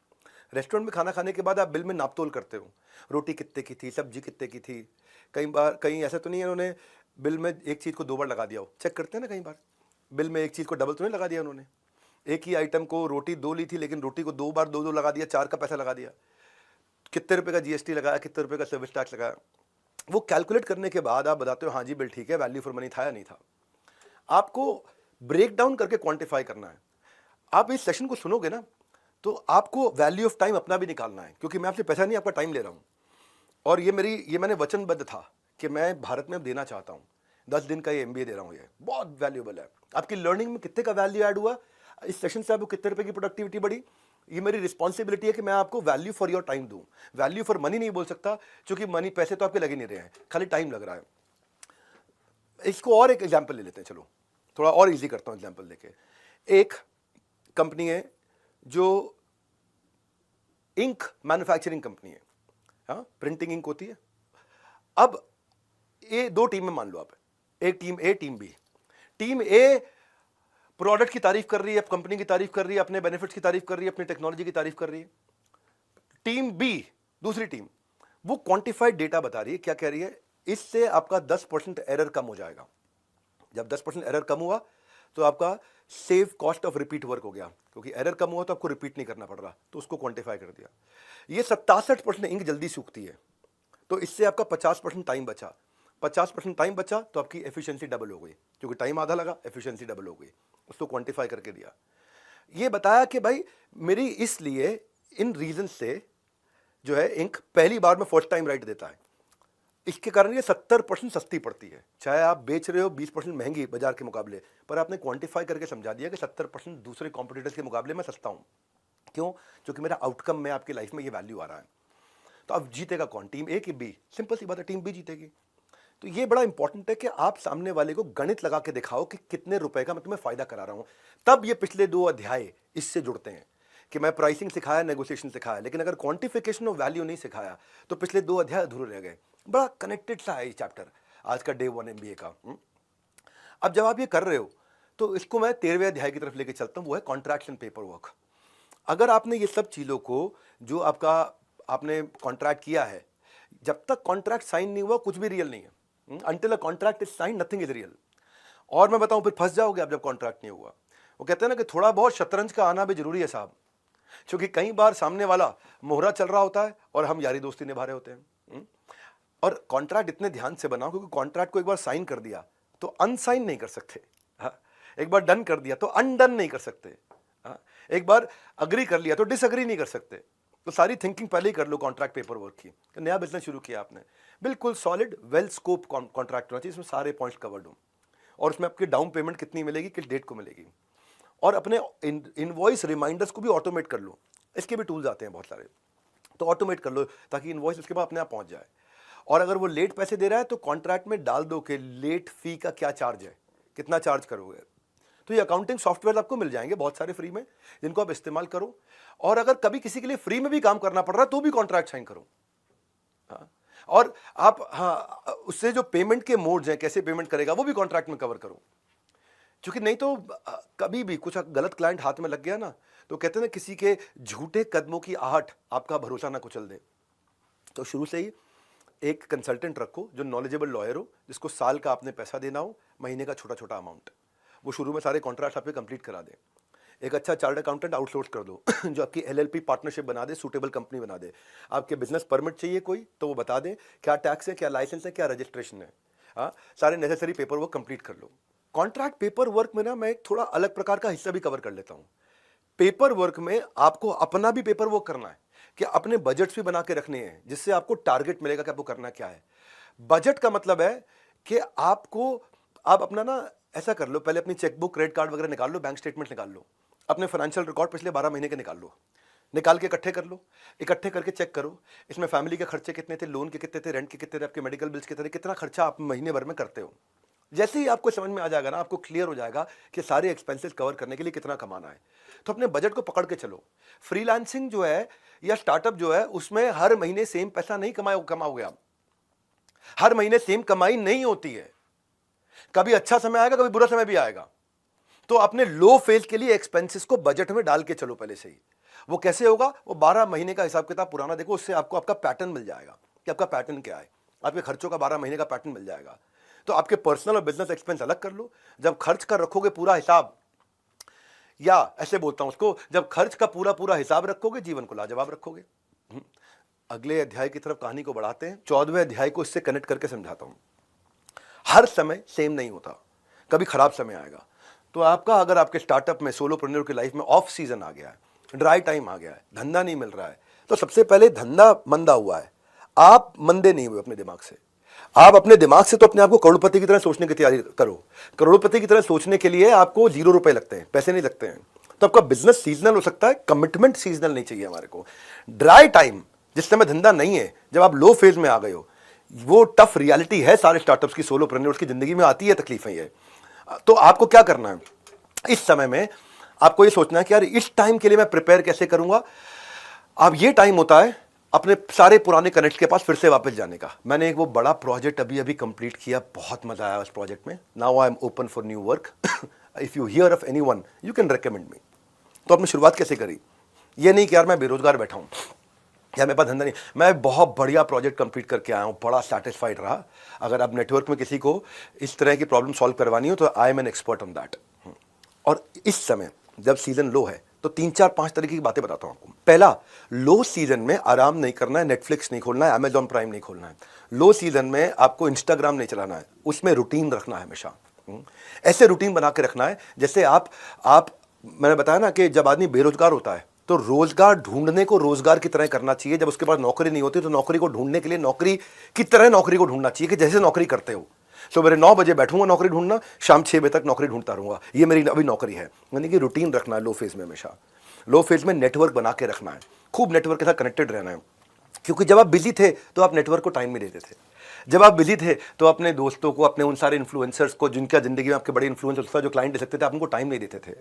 रेस्टोरेंट में खाना खाने के बाद आप बिल में नापतोल करते हो, रोटी कितने की थी, सब्जी कितने की थी। कहीं ऐसा तो नहीं है उन्होंने बिल में एक चीज़ को 2 बार लगा दिया हो, चेक करते हैं ना, कई बार बिल में एक चीज़ को डबल तो नहीं लगा दिया उन्होंने। एक ही आइटम को रोटी 2 ली थी लेकिन रोटी को 2 बार 2 लगा दिया, 4 का पैसा लगा दिया। कितने रुपए का GST लगाया, कितने रुपए का सर्विस टैक्स लगाया, वो कैलकुलेट करने के बाद आप बताते हो हाँ जी बिल ठीक है, वैल्यू फॉर मनी था या नहीं था। आपको ब्रेक डाउन करके क्वांटिफाई करना है। आप इस सेशन को सुनोगे ना तो आपको वैल्यू ऑफ टाइम अपना भी निकालना है, क्योंकि मैं आपसे पैसा नहीं, आपका टाइम ले रहा हूं। और ये मैंने वचनबद्ध था कि मैं भारत में अब देना चाहता हूं। 10 दिन का ये MBA दे रहा हूं, ये बहुत वैल्यूएबल है। आपकी लर्निंग में कितने का वैल्यू ऐड हुआ, इस सेशन से आपको कितने रुपए की प्रोडक्टिविटी बढ़ी, ये मेरी रिस्पॉन्सिबिलिटी है कि मैं आपको वैल्यू फॉर योर टाइम दूं। वैल्यू फॉर मनी नहीं बोल सकता, क्योंकि मनी, पैसे तो आपके लगे नहीं रहे हैं, खाली टाइम लग रहा है। इसको और एक एग्जाम्पल ले लेते हैं, चलो थोड़ा और इजी करता हूं एग्जाम्पल लेके। एक कंपनी है जो इंक मैन्युफैक्चरिंग कंपनी है, हाँ, प्रिंटिंग इंक होती है। अब ये 2 टीम में मान लो आप, एक टीम ए, टीम बी। टीम ए प्रोडक्ट की तारीफ कर रही है, कंपनी की तारीफ कर रही है, अपने बेनिफिट्स की तारीफ कर रही है, अपनी टेक्नोलॉजी की तारीफ कर रही है। टीम बी, दूसरी टीम, वो क्वांटिफाइड डेटा बता रही है। क्या कह रही है, इससे आपका 10% एरर कम हो जाएगा। जब 10% एरर कम हुआ तो आपका save cost of repeat work हो गया, क्योंकि एरर कम हुआ तो आपको रिपीट नहीं करना पड़ रहा, तो उसको क्वांटिफाई कर दिया। ये 67% इंक जल्दी सूखती है, तो इससे आपका 50% टाइम बचा। 50% टाइम बचा तो आपकी एफिशिएंसी डबल हो गई, क्योंकि टाइम आधा लगा, एफिशिएंसी डबल हो गई, उसको क्वांटिफाई करके दिया। ये बताया कि भाई मेरी इसलिए इन रीजन से जो है इंक पहली बार में फर्स्ट टाइम राइट देता है, इसके कारण ये 70% सस्ती पड़ती है। चाहे आप बेच रहे हो 20% महंगी बाजार के मुकाबले, पर आपने क्वांटिफाई करके समझा दिया कि 70% दूसरे कॉम्पिटिटर्स के मुकाबले में सस्ता हूँ। क्यों? क्योंकि मेरा आउटकम में आपकी लाइफ में ये वैल्यू आ रहा है। तो अब जीतेगा कौन, टीम ए कि बी? सिंपल सी बात है, टीम बी जीतेगी। तो ये बड़ा इंपॉर्टेंट है कि आप सामने वाले को गणित लगा के दिखाओ कि कितने रुपए का मैं तुम्हें फायदा करा रहा हूं। तब ये पिछले 2 अध्याय इससे जुड़ते हैं कि मैं प्राइसिंग सिखाया, नेगोशिएशन सिखाया, लेकिन अगर क्वांटिफिकेशन ऑफ वैल्यू नहीं सिखाया तो पिछले 2 अध्याय अधूरे रह गए। बड़ा कनेक्टेड सा है ये चैप्टर आज का डे 1 MBA का। अब जब आप ये कर रहे हो तो इसको मैं 13वें अध्याय की तरफ लेके चलता हूं, वो है कॉन्ट्रैक्ट्स एंड पेपर वर्क। अगर आपने ये सब चीज़ों को जो आपने कॉन्ट्रैक्ट किया है, जब तक कॉन्ट्रैक्ट साइन नहीं हुआ कुछ भी रियल नहीं है। Until a contract is signed, nothing is real। और मैं बताऊं फिर फंस जाओगे आप जब कॉन्ट्रैक्ट नहीं हुआ। वो कहते हैं ना कि थोड़ा बहुत शतरंज का आना भी जरूरी है साहब, क्योंकि कई बार सामने वाला मोहरा चल रहा होता है और हम यारी दोस्ती निभा रहे होते हैं। और कॉन्ट्रैक्ट इतने ध्यान से बनाओ, क्योंकि कॉन्ट्रैक्ट को एक बार साइन कर दिया तो अनसाइन नहीं कर सकते। हाँ, एक बार डन कर दिया तो अनडन नहीं कर सकते। हाँ, एक बार अग्री कर लिया तो डिसअग्री नहीं कर सकते। तो सारी थिंकिंग पहले ही कर लो कॉन्ट्रैक्ट पेपर वर्क की। नया बिजनेस शुरू किया आपने, बिल्कुल सॉलिड वेल स्कोप कॉन्ट्रैक्ट होना चाहिए, इसमें सारे पॉइंट्स कवर्ड हो, और उसमें आपकी डाउन पेमेंट कितनी मिलेगी, किस डेट को मिलेगी, और अपने इनवॉइस रिमाइंडर्स को भी ऑटोमेट कर लो। इसके भी टूल्स आते हैं बहुत सारे, तो ऑटोमेट कर लो ताकि इनवॉइस उसके बाद अपने आप पहुंच जाए। और अगर वो लेट पैसे दे रहा है तो कॉन्ट्रैक्ट में डाल दो कि लेट फी का क्या चार्ज है, कितना चार्ज करोगे। तो ये अकाउंटिंग सॉफ्टवेयर आपको मिल जाएंगे बहुत सारे फ्री में, जिनको आप इस्तेमाल करो। और अगर कभी किसी के लिए फ्री में भी काम करना पड़ रहा है तो भी कॉन्ट्रैक्ट साइन करो। हाँ, और आप उससे जो पेमेंट के मोड्स हैं, कैसे पेमेंट करेगा, वो भी कॉन्ट्रैक्ट में कवर करो। क्योंकि नहीं तो कभी भी कुछ गलत क्लाइंट हाथ में लग गया ना, तो कहते हैं ना किसी के झूठे कदमों की आहट आपका भरोसा ना कुचल दे। तो शुरू से ही एक कंसल्टेंट रखो जो नॉलेजेबल लॉयर हो, जिसको साल का आपने पैसा देना हो, महीने का छोटा छोटा अमाउंट, वो शुरू में सारे कॉन्ट्रैक्ट आपके कंप्लीट करा दे। एक अच्छा चार्टर्ड अकाउंटेंट आउटसोर्स कर दो जो आपकी LLP पार्टनरशिप बना दे, सूटेबल कंपनी बना दे। आपके बिजनेस परमिट चाहिए कोई तो वो बता दे क्या टैक्स है, क्या लाइसेंस है, क्या रजिस्ट्रेशन है। हाँ, सारे नेसेसरी पेपर वर्क कंप्लीट कर लो। कॉन्ट्रैक्ट पेपर वर्क में ना मैं एक थोड़ा अलग प्रकार का हिस्सा भी कवर कर लेता हूँ। पेपर वर्क में आपको अपना भी पेपर वर्क करना है, कि अपने बजट्स भी बना के रखने हैं, जिससे आपको टारगेट मिलेगा कि आपको करना क्या है। बजट का मतलब है कि आप अपना ना ऐसा कर लो, पहले अपनी चेकबुक, क्रेडिट कार्ड वगैरह निकाल लो, बैंक स्टेटमेंट निकाल लो, अपने फाइनेंशियल रिकॉर्ड पिछले 12 महीने के निकाल लो, निकाल के इकट्ठे कर लो। इकट्ठे करके चेक करो इसमें फैमिली के खर्चे कितने थे, लोन के कितने थे, रेंट के कितने थे, आपके मेडिकल बिल्स कितने थे, कितना खर्चा आप महीने भर में करते हो। जैसे ही आपको समझ में आ जाएगा ना, आपको क्लियर हो जाएगा कि सारे एक्सपेंसेस कवर करने के लिए कितना कमाना है, तो अपने बजट को पकड़ के चलो। फ्रीलांसिंग जो है या स्टार्टअप जो है, उसमें हर महीने सेम पैसा नहीं कमाओगे आप। हर महीने सेम कमाई नहीं होती है, कभी अच्छा समय आएगा, कभी बुरा समय भी आएगा। तो अपने लो फेज के लिए एक्सपेंसेस को बजट में डाल के चलो पहले से ही। वो कैसे होगा, वो 12 महीने का हिसाब किताब पुराना देखो, उससे आपको आपका पैटर्न मिल जाएगा कि आपका पैटर्न क्या है। आपके खर्चों का 12 महीने का पैटर्न मिल जाएगा। तो आपके पर्सनल और बिजनेस एक्सपेंस अलग कर लो। जब खर्च कर रखोगे पूरा हिसाब, या ऐसे बोलता हूं उसको, जब खर्च का पूरा हिसाब रखोगे, जीवन को लाजवाब रखोगे। अगले अध्याय की तरफ कहानी को बढ़ाते हैं। 14वें अध्याय को इससे कनेक्ट करके समझाता हूं। हर समय सेम नहीं होता, कभी खराब समय आएगा। तो आपका अगर आपके स्टार्टअप में, सोलोप्रेन्योर की लाइफ में ऑफ सीजन आ गया है, ड्राई टाइम आ गया है, धंधा नहीं मिल रहा है, तो सबसे पहले धंधा मंदा हुआ है। आप मंदे नहीं हुए अपने दिमाग से। आप अपने दिमाग से तो अपने आप को करोड़पति की तरह सोचने की तैयारी करो। करोड़पति की तरह सोचने के लिए आपको 0 रुपए लगते हैं, पैसे नहीं लगते हैं। तो आपका बिजनेस सीजनल हो सकता है, कमिटमेंट सीजनल नहीं चाहिए हमारे को। ड्राई टाइम, जिस समय धंधा नहीं है, जब आप लो फेज में आ गए हो, वो टफ रियलिटी है सारे स्टार्टअप्स की, सोलोप्रेन्योर्स की जिंदगी में आती है तकलीफें ये। तो आपको क्या करना है इस समय में, आपको ये सोचना है कि यार इस टाइम के लिए मैं प्रिपेयर कैसे करूंगा। अब ये टाइम होता है अपने सारे पुराने कनेक्ट के पास फिर से वापस जाने का। मैंने एक वो बड़ा प्रोजेक्ट अभी कंप्लीट किया, बहुत मजा आया उस प्रोजेक्ट में। Now I am open for new work. If you here of anyone you can recommend मी। तो आपने शुरुआत कैसे करी, ये नहीं कि यार मैं बेरोजगार बैठा हूं या मेरे पास धंधा नहीं, मैं बहुत बढ़िया प्रोजेक्ट कंप्लीट करके आया हूँ, बड़ा सेटिस्फाइड रहा। अगर आप नेटवर्क में किसी को इस तरह की प्रॉब्लम सॉल्व करवानी हो तो I am an expert on that. और इस समय जब सीजन लो है तो 3-4-5 तरीके की बातें बताता हूं आपको। पहला, लो सीजन में आराम नहीं करना है, नेटफ्लिक्स नहीं खोलना है, अमेजॉन प्राइम नहीं खोलना है। लो सीजन में आपको इंस्टाग्राम नहीं चलाना है, उसमें रूटीन रखना है हमेशा। ऐसे रूटीन बना के रखना है जैसे आप मैंने बताया ना कि जब आदमी बेरोजगार होता है तो रोजगार ढूंढने को रोजगार की तरह करना चाहिए। जब उसके पास नौकरी नहीं होती तो नौकरी को ढूंढने के लिए नौकरी की तरह नौकरी को ढूंढना चाहिए कि जैसे नौकरी करते हो। सुबह 9 बजे बैठूंगा नौकरी ढूंढना, शाम 6 बजे तक नौकरी ढूंढता रहूंगा, ये मेरी अभी नौकरी है। यानी कि रूटीन रखना है लो फेज में हमेशा। लो फेज में नेटवर्क बना के रखना है, खूब नेटवर्क के साथ कनेक्टेड रहना है, क्योंकि जब आप बिजी थे तो आप नेटवर्क को टाइम नहीं देते थे। जब आप बिजी थे तो अपने दोस्तों को, अपने उन सारे इन्फ्लुएंसर्स को जिनका जिंदगी में आपके बड़े इन्फ्लुएंसर्स था, जो क्लाइंट दे सकते थे, आप उनको टाइम नहीं देते थे।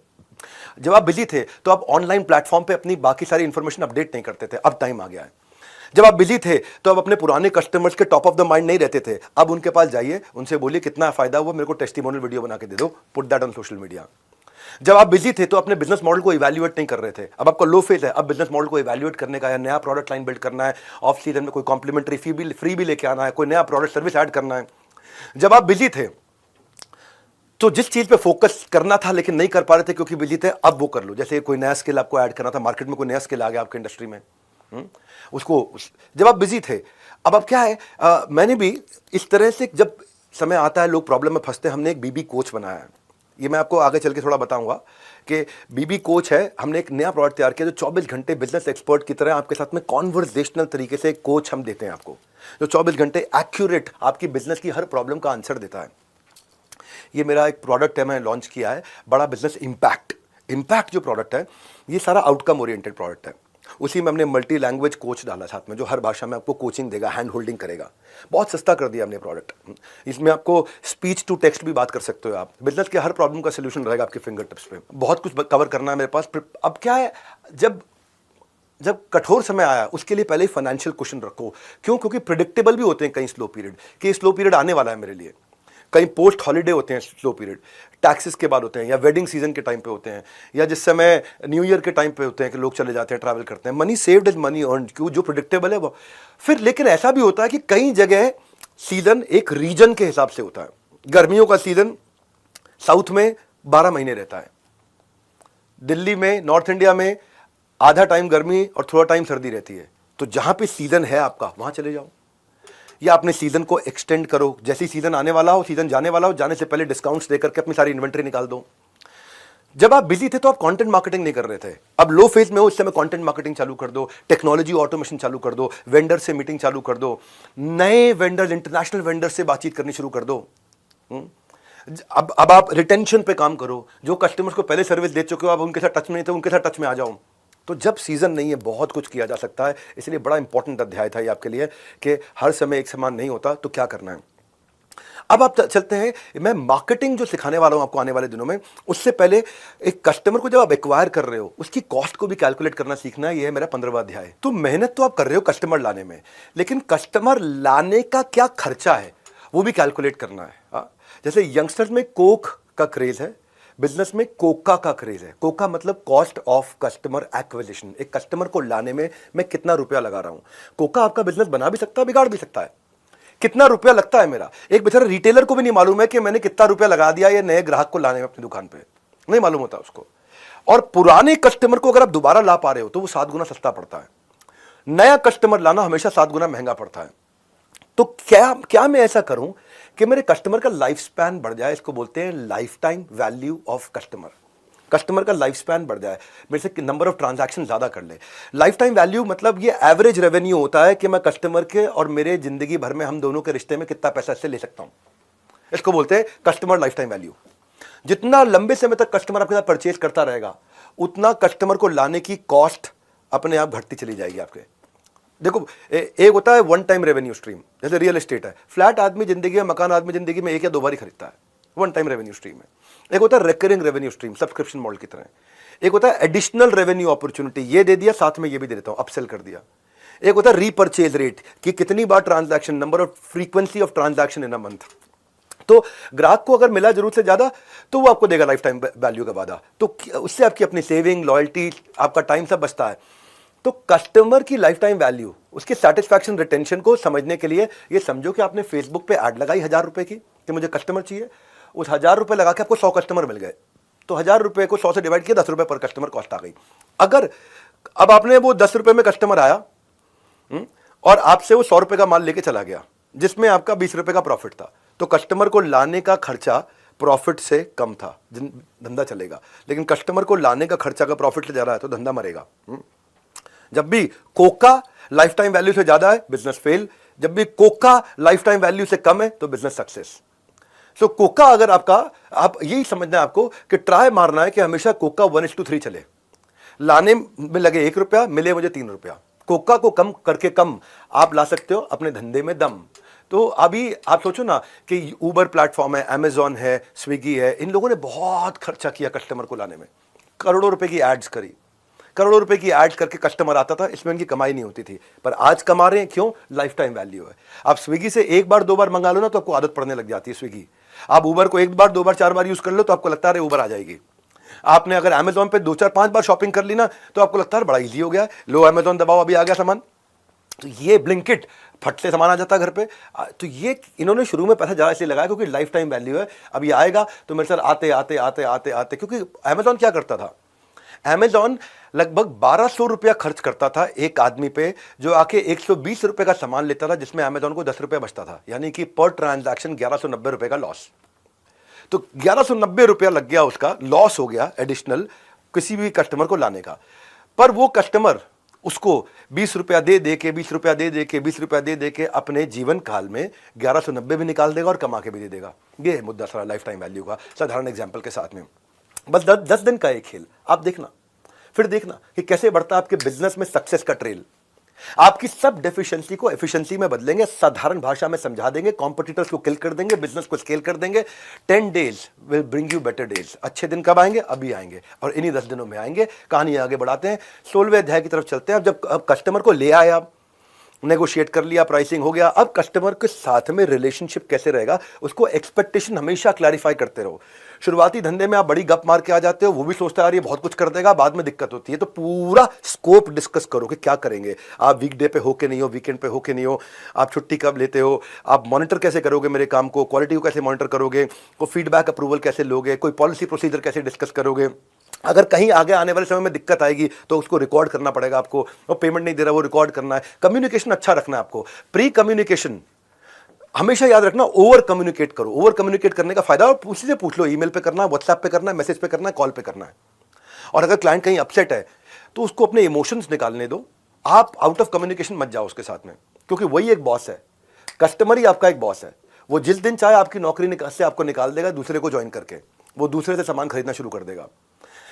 जब आप बिजी थे तो आप ऑनलाइन प्लेटफॉर्म पे अपनी बाकी सारी इंफॉर्मेशन अपडेट नहीं करते थे। अब टाइम आ गया है। जब आप बिजी थे तो आप अपने पुराने कस्टमर्स के टॉप ऑफ द माइंड नहीं रहते थे। अब उनके पास जाइए, उनसे बोलिए कितना फायदा हुआ, मेरे को टेस्टिमोनियल वीडियो बना के दे दो, put that on social media. जब आप बिजी थे तो अपने बिजनेस मॉडल को इवैल्यूएट नहीं कर रहे थे। अब आपका लो फेज है, अब बिजनेस मॉडल को इवैल्यूएट करने का है, नया प्रोडक्ट लाइन बिल्ड करना है, ऑफ सीजन में कोई कॉम्प्लीमेंट्री फ्री भी लेके आना है, कोई नया प्रोडक्ट सर्विस ऐड करना है। जब आप बिजी थे तो जिस चीज पे फोकस करना था लेकिन नहीं कर पा रहे थे क्योंकि बिजी थे, अब वो कर लो। जैसे कोई नया स्किल आपको ऐड करना था, मार्केट में कोई नया स्किल आ गया आपके इंडस्ट्री में, जब आप बिजी थे। अब क्या है, मैंने भी इस तरह से, जब समय आता है लोग प्रॉब्लम में फंसते हैं, हमने एक बीबी कोच बनाया है। ये मैं आपको आगे चल के थोड़ा बताऊंगा कि बीबी कोच है। हमने एक नया प्रोडक्ट तैयार किया जो 24 घंटे बिजनेस एक्सपर्ट की तरह आपके साथ में कॉन्वर्सेशनल तरीके से कोच हम देते हैं आपको, जो 24 घंटे एक्यूरेट आपकी बिजनेस की हर प्रॉब्लम का आंसर देता है। ये मेरा एक प्रोडक्ट है, मैंने लॉन्च किया है, बड़ा बिजनेस इम्पैक्ट जो प्रोडक्ट है, ये सारा आउटकम ओरिएंटेड प्रोडक्ट है। उसी में हमने मल्टी लैंग्वेज कोच डाला साथ में, जो हर भाषा में आपको कोचिंग देगा, हैंड होल्डिंग करेगा। बहुत सस्ता कर दिया हमने प्रोडक्ट। इसमें आपको स्पीच टू टेक्स्ट भी बात कर सकते हो आप। बिजनेस के हर प्रॉब्लम का सोल्यूशन रहेगा आपके फिंगर टिप्स पे। बहुत कुछ कवर करना है मेरे पास। अब क्या है, जब कठोर समय आया उसके लिए पहले ही फाइनेंशियल क्वेश्चन रखो। क्यों? क्योंकि प्रिडिक्टेबल भी होते हैं कई स्लो पीरियड, कि स्लो पीरियड आने वाला है मेरे लिए। कई पोस्ट हॉलीडे होते हैं स्लो पीरियड, टैक्सेस के बाद होते हैं, या वेडिंग सीजन के टाइम पे होते हैं, या जिस समय न्यू ईयर के टाइम पे होते हैं कि लोग चले जाते हैं, ट्रैवल करते हैं। Money saved is money earned, क्यों? जो प्रिडिक्टेबल है वो। फिर लेकिन ऐसा भी होता है कि कई जगह सीजन एक रीजन के हिसाब से होता है। गर्मियों का सीजन साउथ में 12 महीने रहता है, दिल्ली में, नॉर्थ इंडिया में आधा टाइम गर्मी और थोड़ा टाइम सर्दी रहती है। तो जहां पे सीजन है आपका, वहां चले जाओ, या अपने सीजन को एक्सटेंड करो। जैसे सीजन आने वाला हो, सीजन जाने वाला हो, जाने से पहले डिस्काउंट्स देकर के अपनी सारी इन्वेंट्री निकाल दो। जब आप बिजी थे तो आप कंटेंट मार्केटिंग नहीं कर रहे थे। अब लो फेज में हो, उस समय कंटेंट मार्केटिंग चालू कर दो, टेक्नोलॉजी ऑटोमेशन चालू कर दो, वेंडर से मीटिंग चालू कर दो, नए वेंडर, इंटरनेशनल वेंडर से बातचीत करनी शुरू कर दो। अब आप रिटेंशन पे काम करो। जो कस्टमर्स को पहले सर्विस दे चुके हो, आप उनके साथ टच में नहीं थे, उनके साथ टच में आ जाओ। तो जब सीजन नहीं है, बहुत कुछ किया जा सकता है। इसलिए बड़ा इंपॉर्टेंट अध्याय था ये आपके लिए कि हर समय एक समान नहीं होता, तो क्या करना है। अब आप चलते हैं, मैं मार्केटिंग जो सिखाने वाला हूं आपको आने वाले दिनों में, उससे पहले एक कस्टमर को जब आप एक्वायर कर रहे हो, उसकी कॉस्ट को भी कैलकुलेट करना सीखना है। ये है मेरा 15वां अध्याय। तो मेहनत तो आप कर रहे हो कस्टमर लाने में, लेकिन कस्टमर लाने का क्या खर्चा है वो भी कैलकुलेट करना है। जैसे यंगस्टर्स में कोक का क्रेज है, बिजनेस में कोका का क्रेज है। कोका मतलब कॉस्ट ऑफ कस्टमर एक्विजिशन। एक कस्टमर को लाने में मैं कितना रुपया लगा रहा हूं। कोका आपका बिजनेस बना भी सकता है, बिगाड़ भी सकता है। कितना रुपया लगता है मेरा, एक बेचारा रिटेलर को भी नहीं मालूम है कि मैंने कितना रुपया लगा दिया ये नए ग्राहक को लाने में अपनी दुकान पे, नहीं मालूम होता उसको। और पुराने कस्टमर को अगर आप दोबारा ला पा रहे हो तो वो 7 गुना सस्ता पड़ता है। नया कस्टमर लाना हमेशा 7 गुना महंगा पड़ता है। तो क्या मैं ऐसा करूं कि मेरे कस्टमर का लाइफ स्पैन बढ़ जाए। इसको बोलते हैं life time value of customer. Customer का लाइफ स्पैन बढ़ जाए, मेरे से नंबर ऑफ ट्रांजैक्शन ज्यादा कर ले। लाइफ टाइम वैल्यू मतलब ये एवरेज रेवेन्यू होता है कि मैं कस्टमर के और मेरे जिंदगी भर में हम दोनों के रिश्ते में कितना पैसा इससे ले सकता हूं। इसको बोलते हैं कस्टमर लाइफ टाइम वैल्यू। जितना लंबे समय तक कस्टमर आपके साथ परचेज करता रहेगा, उतना कस्टमर को लाने की कॉस्ट अपने आप घटती चली जाएगी आपके। देखो, एक होता है वन टाइम रेवेन्यू स्ट्रीम, जैसे रियल एस्टेट है। फ्लैट आदमी जिंदगी में, मकान आदमी जिंदगी में 1 या 2 बार ही खरीदता है, वन टाइम रेवेन्यू स्ट्रीम है। एक होता है recurring revenue stream, subscription model की तरह। एक होता है एडिशनल रेवेन्यू अपॉर्चुनिटी, ये दे दिया साथ में ये भी दे देता हूं, अपसेल कर दिया। एक होता है रीपर्चेज रेट, कि कितनी बार transaction, number of frequency of transaction in a month. तो ग्राहक को अगर मिला जरूरत से ज्यादा तो वो आपको देगा लाइफ टाइम वैल्यू का वादा। तो उससे आपकी अपनी सेविंग, लॉयल्टी, आपका टाइम सब बचता है। तो कस्टमर की लाइफ टाइम वैल्यू, उसके सेटिस्फैक्शन, रिटेंशन को समझने के लिए ये समझो कि आपने फेसबुक पे ऐड लगाई 1000 रुपए की कि मुझे कस्टमर चाहिए। उस 1000 रुपए लगा के आपको 100 कस्टमर मिल गए। तो 1000 रुपये को 100 से डिवाइड किया, 10 रुपये पर कस्टमर कॉस्ट आ गई। अगर अब आपने वो 10 रुपये में कस्टमर आया और आपसे वो 100 रुपये का माल लेके चला गया जिसमें आपका 20 रुपये का प्रॉफिट था, तो कस्टमर को लाने का खर्चा प्रॉफिट से कम था, धंधा चलेगा। लेकिन कस्टमर को लाने का खर्चा का प्रॉफिट से ज्यादा है तो धंधा मरेगा। जब भी कोका लाइफ टाइम वैल्यू से ज्यादा है बिजनेस फेल, जब भी कोका लाइफ टाइम वैल्यू से कम है तो बिजनेस सक्सेस। सो कोका अगर आपका, आप यही समझना है आपको कि ट्राई मारना है कि हमेशा कोका 1:3 चले। लाने में लगे 1 रुपया, मिले मुझे 3 रुपया। कोका को कम करके कम आप ला सकते हो अपने धंधे में दम। तो अभी आप सोचो ना कि ऊबर प्लेटफॉर्म है, अमेजॉन है, स्विगी है, इन लोगों ने बहुत खर्चा किया कस्टमर को लाने में, करोड़ों रुपए की एड्स करी, करोड़ों रुपए की एड्स करके कस्टमर आता था, इसमें उनकी कमाई नहीं होती थी। पर आज कमा रहे हैं, क्यों? लाइफ टाइम वैल्यू है। आप स्विगी से 1 बार 2 बार मंगा लो ना तो आपको आदत पड़ने लग जाती है स्विगी। आप ऊबर को 1 बार 2 बार 4 बार यूज कर लो तो आपको लगता है ऊबर आ जाएगी। आपने अगर अमेजॉन पे 2 4 5 बार शॉपिंग कर ली ना तो आपको लगता है बड़ा इजी हो गया, लो अमेजॉन दबाओ अभी आ गया सामान। तो ये ब्लिंकिट फट से सामान आ जाता है घर पे। तो ये इन्होंने शुरू में पैसा ज़्यादा इसलिए लगाया क्योंकि लाइफ टाइम वैल्यू है। अब ये आएगा तो मेरे साथ आते आते आते आते आते, क्योंकि अमेजॉन क्या करता था, अमेजॉन लगभग 1200 रुपया खर्च करता था एक आदमी पे, जो आके 120 रुपये का सामान लेता था जिसमें अमेजॉन को 10 रुपये बचता था, यानी कि पर ट्रांजैक्शन 1190 रुपये का लॉस। तो 1190 रुपया लग गया, उसका लॉस हो गया एडिशनल किसी भी कस्टमर को लाने का। पर वो कस्टमर उसको 20 रुपया दे दे के 20 रुपया दे दे के 20 रुपया दे दे के अपने जीवन काल में 1190 भी निकाल देगा और कमा के भी दे देगा। ये है मुद्दा सारा लाइफ टाइम वैल्यू का, साधारण एग्जाम्पल के साथ में। बस 10 दिन का एक खेल, आप देखना, फिर देखना कि कैसे बढ़ता है आपके बिजनेस में सक्सेस का ट्रेल। आपकी सब डेफिशिएंसी को एफिशिएंसी में बदलेंगे, साधारण भाषा में समझा देंगे, कॉम्पिटिटर्स को किल कर देंगे, बिजनेस को स्केल कर देंगे। 10 days will bring you better days. अच्छे दिन कब आएंगे? अभी आएंगे, और इन्हीं 10 दिनों में आएंगे। कहानी आगे बढ़ाते हैं, 16वें अध्याय की तरफ चलते हैं। अब कस्टमर को ले आया, नेगोशिएट कर लिया, प्राइसिंग हो गया, अब कस्टमर के साथ में रिलेशनशिप कैसे रहेगा, उसको एक्सपेक्टेशन हमेशा क्लैरिफाई करते रहो। शुरुआती धंधे में आप बड़ी गप मार के आ जाते हो, वो भी सोचता है यार ये बहुत कुछ कर देगा, बाद में दिक्कत होती है। तो पूरा स्कोप डिस्कस करो कि क्या करेंगे, आप वीकडे पे हो के नहीं हो, वीकेंड पे हो के नहीं हो, आप छुट्टी कब लेते हो, आप मॉनिटर कैसे करोगे मेरे काम को, क्वालिटी को कैसे मॉनिटर करोगे, कोई फीडबैक अप्रूवल कैसे लोगे, कोई पॉलिसी प्रोसीजर कैसे डिस्कस करोगे। अगर कहीं आगे आने वाले समय में दिक्कत आएगी तो उसको रिकॉर्ड करना पड़ेगा आपको, वो पेमेंट नहीं दे रहा वो रिकॉर्ड करना है। कम्युनिकेशन अच्छा रखना है आपको, प्री कम्युनिकेशन हमेशा याद रखना, ओवर कम्युनिकेट करो। ओवर कम्युनिकेट करने का फायदा और पूछ लो, ईमेल पे करना है, व्हाट्सएप पे करना है, मैसेज पे करना है, कॉल पे करना है। और अगर क्लाइंट कहीं अपसेट है तो उसको अपने इमोशंस निकालने दो, आप आउट ऑफ कम्युनिकेशन मत जाओ उसके साथ में, क्योंकि वही एक बॉस है, कस्टमर ही आपका एक बॉस है। वो जिस दिन चाहे आपकी नौकरी से आपको निकाल देगा, दूसरे को ज्वाइन करके वो दूसरे से सामान खरीदना शुरू कर देगा।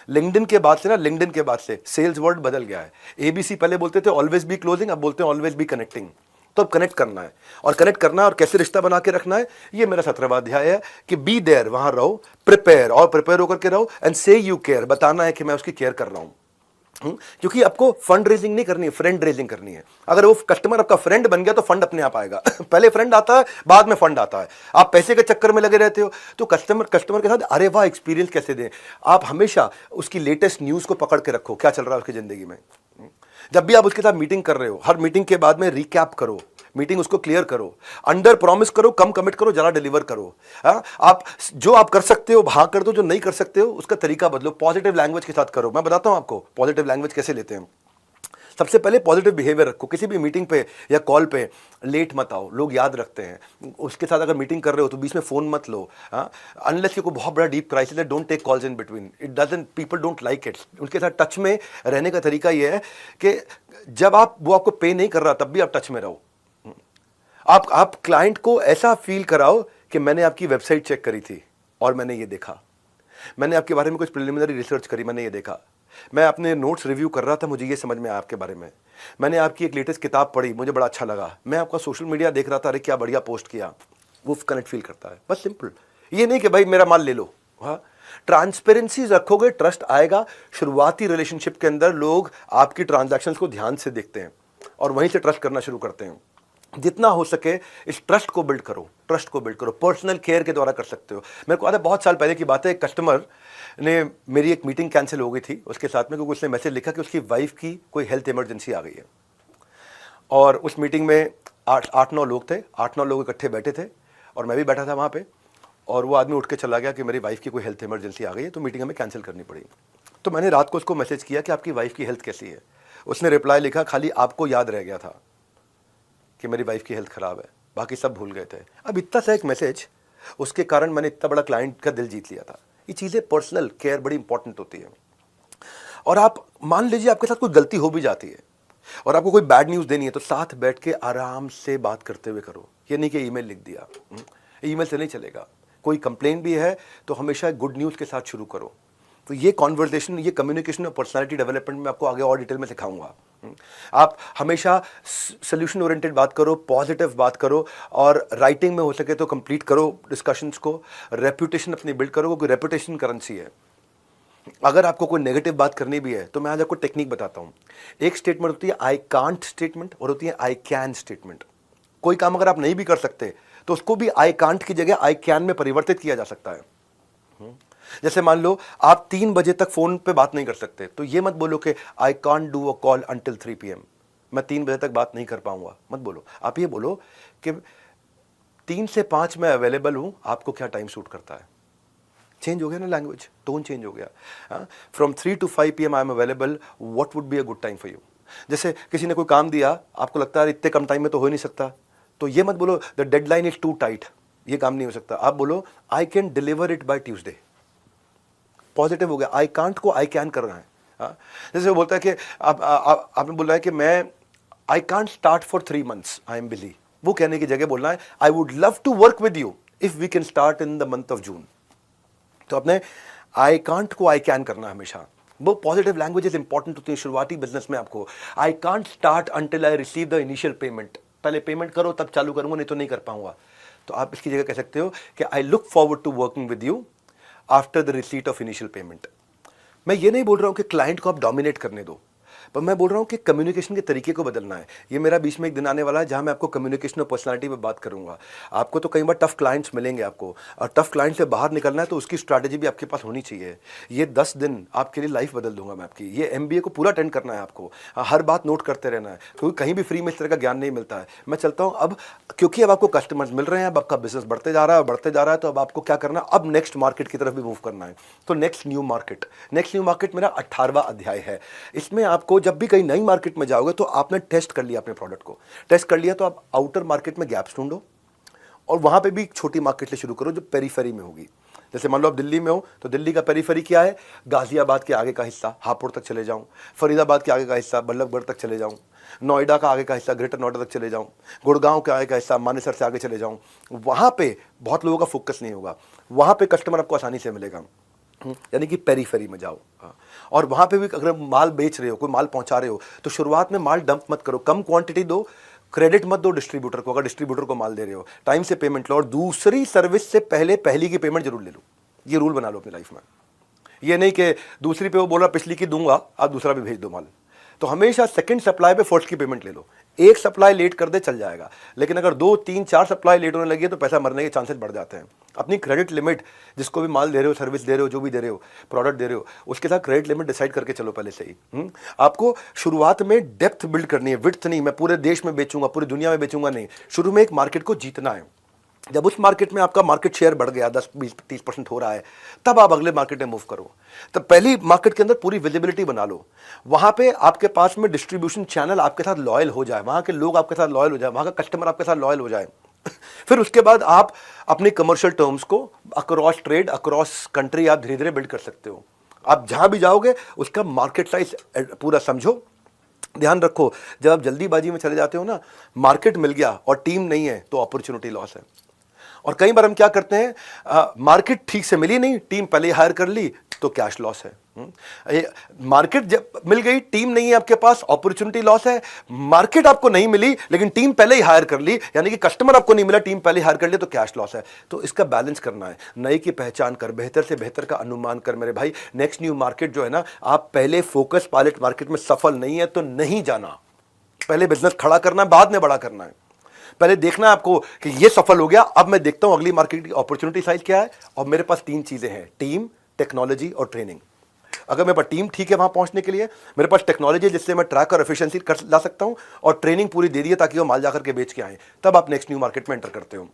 लिंक्डइन के बाद से सेल्स वर्ड बदल गया है। एबीसी पहले बोलते थे ऑलवेज बी क्लोजिंग, अब बोलते हैं ऑलवेज बी कनेक्टिंग। तो अब कनेक्ट करना है, और कनेक्ट करना है और कैसे रिश्ता बना के रखना है, ये मेरा 17वां अध्याय है कि बी देयर, वहां रहो, प्रिपेयर और प्रिपेयर होकर के रहो, एंड से यू केयर, बताना है कि मैं उसकी केयर कर रहा हूं। क्योंकि आपको फंड रेजिंग नहीं करनी है, फ्रेंड रेजिंग करनी है। अगर वो कस्टमर आपका फ्रेंड बन गया तो फंड अपने आप आएगा। पहले फ्रेंड आता है, बाद में फंड आता है। आप पैसे के चक्कर में लगे रहते हो तो कस्टमर के साथ अरे वाह एक्सपीरियंस कैसे दें। आप हमेशा उसकी लेटेस्ट न्यूज को पकड़ के रखो, क्या चल रहा है उसकी जिंदगी में। जब भी आप उसके साथ मीटिंग कर रहे हो, हर मीटिंग के बाद में रिकैप करो, मीटिंग उसको क्लियर करो, अंडर प्रॉमिस करो, कम कमिट करो, जरा डिलीवर करो। आप जो आप कर सकते हो हाँ कर दो, जो नहीं कर सकते हो उसका तरीका बदलो, पॉजिटिव लैंग्वेज के साथ करो। मैं बताता हूं आपको पॉजिटिव लैंग्वेज कैसे लेते हैं। सबसे पहले पॉजिटिव बिहेवियर रखो, किसी भी मीटिंग पे या कॉल पे लेट मत आओ, लोग याद रखते हैं। उसके साथ अगर मीटिंग कर रहे हो तो बीच में फोन मत लो, अनलेस कोई बहुत बड़ा डीप क्राइसिस है, don't take calls in between, it doesn't, people don't like it. उनके साथ टच में रहने का तरीका यह है कि जब वो आपको पे नहीं कर रहा तब भी आप टच में रहो। आप क्लाइंट को ऐसा फील कराओ कि मैंने आपकी वेबसाइट चेक करी थी और मैंने ये देखा, मैंने आपके बारे में कुछ प्रिलिमिनरी रिसर्च करी, मैंने ये देखा, मैं अपने नोट्स रिव्यू कर रहा था, मुझे ये समझ में आया आपके बारे में, मैंने आपकी एक लेटेस्ट किताब पढ़ी, मुझे बड़ा अच्छा लगा, मैं आपका सोशल मीडिया देख रहा था, अरे क्या बढ़िया पोस्ट किया। वो कनेक्ट फील करता है, बस सिंपल। ये नहीं कि भाई मेरा माल ले लो। हाँ, ट्रांसपेरेंसी रखोगे, ट्रस्ट आएगा। शुरुआती रिलेशनशिप के अंदर लोग आपकी ट्रांजैक्शंस को ध्यान से देखते हैं और वहीं से ट्रस्ट करना शुरू करते हैं। जितना हो सके इस ट्रस्ट को बिल्ड करो, ट्रस्ट को बिल्ड करो, पर्सनल केयर के द्वारा कर सकते हो। मेरे को याद है बहुत साल पहले की बात है, एक कस्टमर ने, मेरी एक मीटिंग कैंसिल हो गई थी उसके साथ में, क्योंकि उसने मैसेज लिखा कि उसकी वाइफ की कोई हेल्थ इमरजेंसी आ गई है। और उस मीटिंग में 8-9 लोग थे, 8-9 लोग इकट्ठे बैठे थे और मैं भी बैठा था वहाँ पे। और वो आदमी उठ के चला गया कि मेरी वाइफ की कोई हेल्थ इमरजेंसी आ गई है, तो मीटिंग हमें कैंसिल करनी पड़ी। तो मैंने रात को उसको मैसेज किया कि आपकी वाइफ की हेल्थ कैसी है। उसने रिप्लाई लिखा, खाली आपको याद रह गया था कि मेरी वाइफ की हेल्थ ख़राब है, बाकी सब भूल गए थे। अब इतना सा एक मैसेज, उसके कारण मैंने इतना बड़ा क्लाइंट का दिल जीत लिया था। ये चीज़ें पर्सनल केयर बड़ी इंपॉर्टेंट होती है। और आप मान लीजिए आपके साथ कोई गलती हो भी जाती है और आपको कोई बैड न्यूज़ देनी है, तो साथ बैठ के आराम से बात करते हुए करो। ये नहीं कि ईमेल लिख दिया, ईमेल से नहीं चलेगा। कोई कंप्लेंट भी है तो हमेशा गुड न्यूज़ के साथ शुरू करो। तो ये कॉन्वर्सेशन, ये कम्युनिकेशन और पर्सनालिटी डेवलपमेंट में आपको आगे और डिटेल में सिखाऊंगा। आप हमेशा सोल्यूशन ओरिएंटेड बात करो, पॉजिटिव बात करो, और राइटिंग में हो सके तो कंप्लीट करो डिस्कशंस को। रेपुटेशन अपनी बिल्ड करो, क्योंकि रेपुटेशन करेंसी है। अगर आपको कोई नेगेटिव बात करनी भी है तो मैं आज आपको टेक्निक बताता हूं। एक स्टेटमेंट होती है आई कांट स्टेटमेंट और होती है आई कैन स्टेटमेंट। कोई काम अगर आप नहीं भी कर सकते तो उसको भी आई कांट की जगह आई कैन में परिवर्तित किया जा सकता है। जैसे मान लो आप 3 बजे तक फोन पे बात नहीं कर सकते, तो ये मत बोलो कि I can't do a call until 3 PM, मैं 3 बजे तक बात नहीं कर पाऊंगा, मत बोलो। आप ये बोलो कि 3 से 5 मैं अवेलेबल हूं, आपको क्या टाइम सूट करता है। चेंज हो गया ना लैंग्वेज, टोन चेंज हो गया। From 3 to 5 PM I am available, what would be a good time for you. जैसे किसी ने कोई काम दिया, आपको लगता है इतने कम टाइम में तो हो ही नहीं सकता, तो ये मत बोलो the deadline is too tight, ये काम नहीं हो सकता। आप बोलो I can deliver it by Tuesday. Positive हो गया। आई कांट को आई कैन करना है। जैसे वो बोलता है कि आपने बोला है कि मैं I can't start for 3 months, I am busy. वो कहने की जगह बोलना है I would love to work with you if we can start in the month of June. तो अपने आई कांट को आई कैन करना हमेशा। वो पॉजिटिव लैंग्वेजेस इंपॉर्टेंट होती है शुरुआती बिजनेस में। आपको आई can't start until I receive the initial payment, पहले पेमेंट करो तब चालू करूंगा, नहीं तो नहीं कर पाऊंगा। तो आप इसकी जगह कह सकते हो कि I look forward to working with you after the receipt of initial payment. मैं ये नहीं बोल रहा हूं कि क्लाइंट को आप डोमिनेट करने दो, पर मैं बोल रहा हूं कि कम्युनिकेशन के तरीके को बदलना है। ये मेरा बीच में एक दिन आने वाला है जहां मैं आपको कम्युनिकेशन और पर्सनालिटी पे बात करूंगा। आपको तो कई बार टफ क्लाइंट्स मिलेंगे आपको, और टफ क्लाइंट से बाहर निकलना है तो उसकी स्ट्रैटेजी भी आपके पास होनी चाहिए। ये 10 दिन आपके लिए लाइफ बदल दूंगा मैं आपकी। ये MBA को पूरा अटेंड करना है आपको, हर बात नोट करते रहना है, क्योंकि कहीं भी फ्री में इस तरह का ज्ञान नहीं मिलता है। मैं चलता हूँ अब, क्योंकि अब आपको कस्टमर्स मिल रहे हैं, अब आपका बिजनेस बढ़ते जा रहा है, बढ़ते जा रहा है, तो अब आपको क्या करना है, अब नेक्स्ट मार्केट की तरफ भी मूव करना है। तो नेक्स्ट न्यू मार्केट मेरा 18वां अध्याय है। इसमें आपको जब भी कहीं नई मार्केट में जाओगे तो आपने टेस्ट कर लिया अपने प्रोडक्ट को, टेस्ट कर लिया तो आप आउटर मार्केट में गैप्स ढूंढो और वहां पे भी एक छोटी मार्केट से शुरू करो जो पेरीफेरी में होगी। जैसे मान लो आप दिल्ली में हो तो दिल्ली का पेरीफेरी क्या है, गाजियाबाद के आगे का हिस्सा हापुड़ तक चले जाऊं, फरीदाबाद के आगे का हिस्सा बल्लभगढ़ तक चले जाऊं, नोएडा का आगे का हिस्सा ग्रेटर नोएडा तक चले जाऊं, गुड़गांव के आगे का हिस्सा मानेसर से आगे चले जाऊं। वहां पे बहुत लोगों का फोकस नहीं होगा, वहां पे कस्टमर आपको आसानी से मिलेगा। यानी कि पेरीफेरी में जाओ। और वहां पे भी अगर माल बेच रहे हो, कोई माल पहुंचा रहे हो, तो शुरुआत में माल डंप मत करो, कम क्वांटिटी दो, क्रेडिट मत दो डिस्ट्रीब्यूटर को। अगर डिस्ट्रीब्यूटर को माल दे रहे हो टाइम से पेमेंट लो, और दूसरी सर्विस से पहले पहली की पेमेंट जरूर ले लो। ये रूल बना लो अपनी लाइफ में। ये नहीं कि दूसरी पे वो बोला पिछली की दूंगा, आप दूसरा भी भेज दो माल। तो हमेशा सेकंड सप्लाई पे फर्स्ट की पेमेंट ले लो। एक सप्लाई लेट कर दे चल जाएगा, लेकिन अगर 2, 3, 4 सप्लाई लेट होने लगी है तो पैसा मरने के चांसेस बढ़ जाते हैं। अपनी क्रेडिट लिमिट, जिसको भी माल दे रहे हो, सर्विस दे रहे हो, जो भी दे रहे हो, प्रोडक्ट दे रहे हो, उसके साथ क्रेडिट लिमिट डिसाइड करके चलो पहले से ही। आपको शुरुआत में डेप्थ बिल्ड करनी है, विड्थ नहीं। मैं पूरे देश में बेचूंगा, पूरी दुनिया में बेचूंगा नहीं। शुरू में एक मार्केट को जीतना है। जब उस मार्केट में आपका मार्केट शेयर बढ़ गया, 10, 20, 30% हो रहा है, तब आप अगले मार्केट में मूव करो। तब पहली मार्केट के अंदर पूरी विजिबिलिटी बना लो। वहां पे आपके पास में डिस्ट्रीब्यूशन चैनल आपके साथ लॉयल हो जाए, वहां के लोग आपके साथ लॉयल हो जाए, वहां का कस्टमर आपके साथ लॉयल हो जाए। फिर उसके बाद आप अपने कमर्शियल टर्म्स को अक्रॉस ट्रेड, अक्रॉस कंट्री आप धीरे धीरे बिल्ड कर सकते हो। आप जहां भी जाओगे उसका मार्केट साइज पूरा समझो। ध्यान रखो, जब आप जल्दीबाजी में चले जाते हो ना, मार्केट मिल गया और टीम नहीं है तो अपॉर्चुनिटी लॉस है। और कई बार हम क्या करते हैं, मार्केट ठीक से मिली नहीं, टीम पहले ही हायर कर ली, तो कैश लॉस है। मार्केट जब मिल गई, टीम नहीं है आपके पास, अपॉर्चुनिटी लॉस है। मार्केट आपको नहीं मिली लेकिन टीम पहले ही हायर कर ली, यानी कि कस्टमर आपको नहीं मिला, टीम पहले हायर कर लिया, तो कैश लॉस है। तो इसका बैलेंस करना है। नए की पहचान कर, बेहतर से बेहतर का अनुमान कर मेरे भाई। नेक्स्ट न्यू मार्केट जो है ना, आप पहले फोकस पायलट मार्केट में सफल नहीं है तो नहीं जाना। पहले बिजनेस खड़ा करना है, बाद में बड़ा करना है। पहले देखना है आपको कि ये सफल हो गया, अब मैं देखता हूं अगली मार्केट की अपॉर्चुनिटी साइज क्या है। और मेरे पास 3 चीजें हैं, टीम, टेक्नोलॉजी और ट्रेनिंग। अगर मेरे पास टीम ठीक है वहां पहुंचने के लिए, मेरे पास टेक्नोलॉजी जिससे मैं ट्रैक और एफिशिएंसी कर ला सकता हूं, और ट्रेनिंग पूरी दे दी है ताकि वो माल जाकर के बेच के आए, तब आप नेक्स्ट न्यू मार्केट में एंटर करते हो।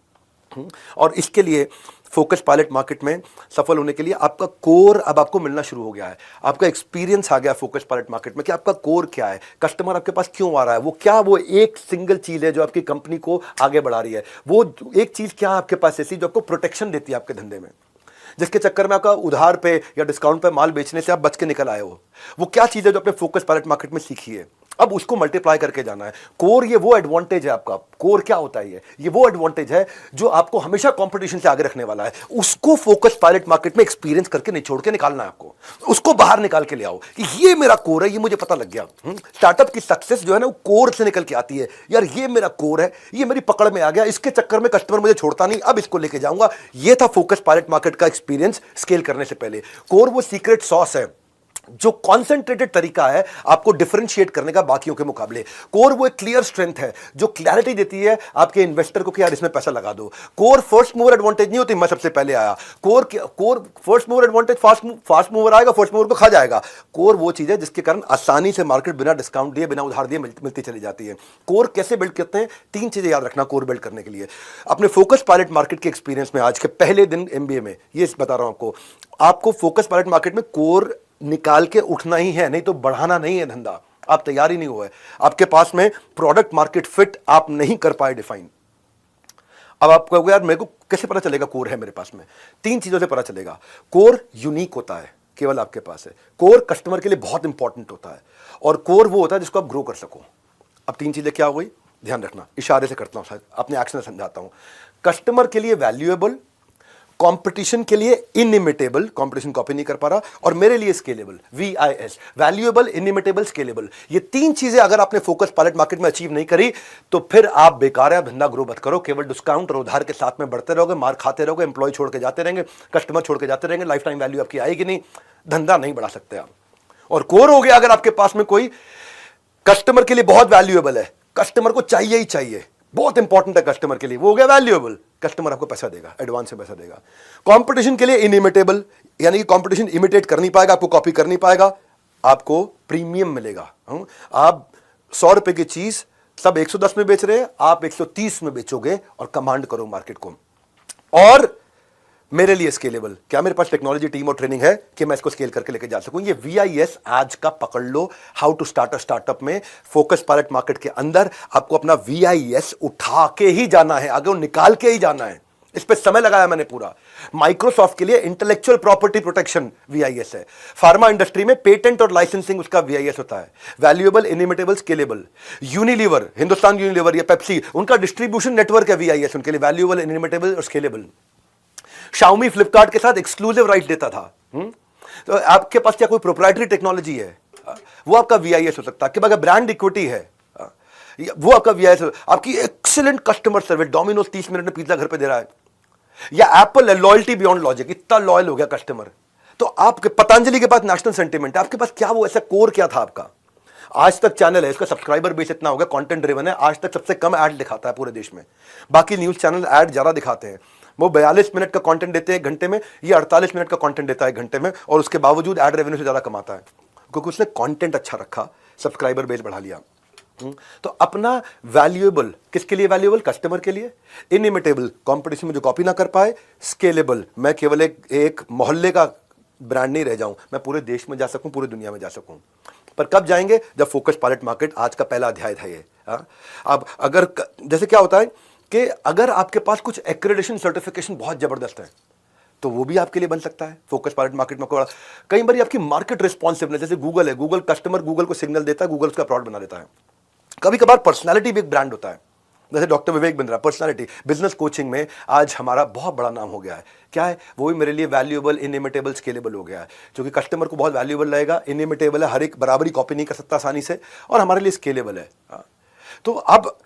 और इसके लिए फोकस पायलट मार्केट में सफल होने के लिए आपका कोर अब आपको मिलना शुरू हो गया है। आपका एक्सपीरियंस आ गया फोकस पायलट मार्केट में कि आपका कोर क्या है, कस्टमर आपके पास क्यों आ रहा है, वो एक सिंगल चीज है जो आपकी कंपनी को आगे बढ़ा रही है। वो एक चीज क्या है आपके पास ऐसी जो आपको प्रोटेक्शन देती है आपके धंधे में, जिसके चक्कर में आपका उधार पे या डिस्काउंट पे माल बेचने से आप बच के निकल आए हो। वो क्या चीज है जो आपने फोकस पायलट मार्केट में सीखी है, अब उसको मल्टीप्लाई करके जाना है। कोर ये वो एडवांटेज है आपका। कोर क्या होता है? ये वो एडवांटेज है जो आपको हमेशा कंपटीशन से आगे रखने वाला है। उसको फोकस पायलट मार्केट में एक्सपीरियंस करके निचोड़ के निकालना है आपको। उसको बाहर निकाल के ले आओ कि ये मेरा कोर है, ये मुझे पता लग गया। स्टार्टअप की सक्सेस जो है ना वो कोर से निकल के आती है। यार ये मेरा कोर है, ये मेरी पकड़ में आ गया, इसके चक्कर में कस्टमर मुझे छोड़ता नहीं, अब इसको लेके जाऊंगा। ये था फोकस पायलट मार्केट का एक्सपीरियंस स्केल करने से पहले। कोर वो सीक्रेट सॉस है जो कॉन्सेंट्रेटेड तरीका है आपको डिफरेंशिएट करने का बाकियों के मुकाबले। कोर वो एक क्लियर स्ट्रेंथ है जो क्लैरिटी देती है आपके इन्वेस्टर को कि यार इसमें पैसा लगा दो। कोर फर्स्ट मूवर एडवांटेज नहीं होती, मैं सबसे पहले आया। कोर first mover advantage, fast mover आएगा, फर्स्ट मूवर को खा जाएगा। कोर वो चीज है जिसके कारण आसानी से मार्केट बिना डिस्काउंट दिए, बिना उधार दिए मिलती चली जाती है। कोर कैसे बिल्ड करते हैं? 3 चीजें याद रखना कोर बिल्ड करने के लिए। अपने फोकस पायलट मार्केट के एक्सपीरियंस में आज के पहले दिन एमबीए में ये बता रहा हूं आपको फोकस पायलट मार्केट में कोर निकाल के उठना ही है, नहीं तो बढ़ाना नहीं है धंधा। आप तैयार ही नहीं हुए, आपके पास में प्रोडक्ट मार्केट फिट आप नहीं कर पाए डिफाइन। अब आप कहोगे यार मेरे को कैसे पता चलेगा कोर है मेरे पास में? 3 चीजों से पता चलेगा। कोर यूनिक होता है, केवल आपके पास है। कोर कस्टमर के लिए बहुत इंपॉर्टेंट होता है, और कोर वो होता है जिसको आप ग्रो कर सको। अब 3 चीजें क्या हो गई, ध्यान रखना, इशारे से करता हूं, अपने एक्शन से समझाता हूं। कस्टमर के लिए वैल्यूएबल, कंपटीशन के लिए इनइमिटेबल, कंपटीशन कॉपी नहीं कर पा रहा, और मेरे लिए scalable, VIS, valuable, inimitable, scalable. ये 3 चीजें अगर आपने फोकस पायलट मार्केट में अचीव नहीं करी तो फिर आप बेकार है, धंधा ग्रो मत करो। केवल डिस्काउंट और उधार के साथ में बढ़ते रहोगे, मार खाते रहोगे, एम्प्लॉय छोड़ के जाते रहेंगे, कस्टमर छोड़ के जाते रहेंगे, लाइफ टाइम वैल्यू आपकी आएगी नहीं, धंधा नहीं बढ़ा सकते आप। और कोर हो गया अगर आपके पास में कोई कस्टमर के लिए बहुत वैल्यूएबल है, कस्टमर को चाहिए ही चाहिए, बहुत इंपॉर्टेंट है कस्टमर के लिए, वो हो गया वैल्यूएबल, कस्टमर आपको पैसा देगा, एडवांस में पैसा देगा। कंपटीशन के लिए इनइमिटेबल, यानी कि कंपटीशन इमिटेट कर नहीं पाएगा, आपको कॉपी कर नहीं पाएगा, आपको प्रीमियम मिलेगा। आप 100 रुपए की चीज सब 110 में बेच रहे हैं, आप 130 में बेचोगे और कमांड करो मार्केट को। और मेरे लिए स्केलेबल, क्या मेरे पास टेक्नोलॉजी टीम और ट्रेनिंग है कि मैं इसको स्केल करके लेके जा सकूं? ये VIS आज का पकड़ लो, how to start a startup में फोकस पायलट मार्केट के अंदर आपको अपना VIS उठा के ही जाना है, आगे निकाल के ही जाना है। इस पे समय लगाया मैंने पूरा। माइक्रोसॉफ्ट के लिए इंटेलेक्चुअल प्रॉपर्टी प्रोटेक्शन VIS है, फार्मा इंडस्ट्री में पेटेंट और लाइसेंसिंग उसका VIS होता है, valuable, inimitable, scalable. Unilever, Hindustan Unilever या पेप्सी, उनका डिस्ट्रीब्यूशन नेटवर्क है VIS उनके लिए, वैल्यूएबल, इनइमिटेबल और स्केलेबल। Xiaomi फ्लिपकार्ट के साथ एक्सक्लूसिव राइट देता था। तो आपके पास क्या कोई प्रोप्राइटरी टेक्नोलॉजी है, वो आपका VIS हो सकता है। अगर ब्रांड इक्विटी है, वो आपका VIS। आपकी excellent customer service, Domino's 30 minute में पिज्जा घर पे दे रहा है, या एप्पल है, लॉयल्टी बियॉन्ड लॉजिक, इतना लॉयल हो गया कस्टमर। तो आपके पतंजलि के पास नेशनल सेंटिमेंट है, आपके पास क्या वो ऐसा कोर क्या था आपका? आज तक चैनल है, इसका सब्सक्राइबर बेस इतना हो गया, कंटेंट ड्रिवन है, आज तक सबसे कम ऐड दिखाता है पूरे देश में। बाकी न्यूज चैनल ऐड ज्यादा दिखाते हैं, वो 42 मिनट का कंटेंट देते हैं 1 घंटे में, ये 48 मिनट का कंटेंट देता है 1 घंटे में, और उसके बावजूद ऐड रेवेन्यू से ज्यादा कमाता है, क्योंकि उसने कंटेंट अच्छा रखा, सब्सक्राइबर बेस बढ़ा लिया। तो अपना वैल्यूएबल, किसके लिए वैल्यूएबल? कस्टमर के लिए। इनइमिटेबल, कंपटीशन में जो कॉपी ना कर पाए। स्केलेबल, मैं केवल एक मोहल्ले का ब्रांड नहीं रह जाऊं, मैं पूरे देश में जा सकूं, पूरी दुनिया में जा सकूं। पर कब जाएंगे? जब फोकस पायलट मार्केट, आज का पहला अध्याय था ये। अब अगर जैसे क्या होता है कि अगर आपके पास कुछ एक्रेडिटेशन सर्टिफिकेशन बहुत जबरदस्त है तो वो भी आपके लिए बन सकता है फोकस पायलट मार्केट में। कई बार आपकी मार्केट रिस्पॉन्सिवनेस, जैसे गूगल है, गूगल कस्टमर गूगल को सिग्नल देता है, गूगल उसका प्रोडक्ट बना देता है। कभी कभार पर्सनालिटी भी एक ब्रांड होता है, जैसे doctor Vivek Bindra, personality. Business coaching में आज हमारा बहुत बड़ा नाम हो गया है, क्या है वो भी मेरे लिए वैल्यूएबल, इनइमिटेबल, स्केलेबल हो गया है, क्योंकि कस्टमर को बहुत वैल्यूएबल लगेगा, इनइमिटेबल है, हर एक बराबरी कॉपी नहीं कर सकता आसानी से, और हमारे लिए स्केलेबल है। तो अब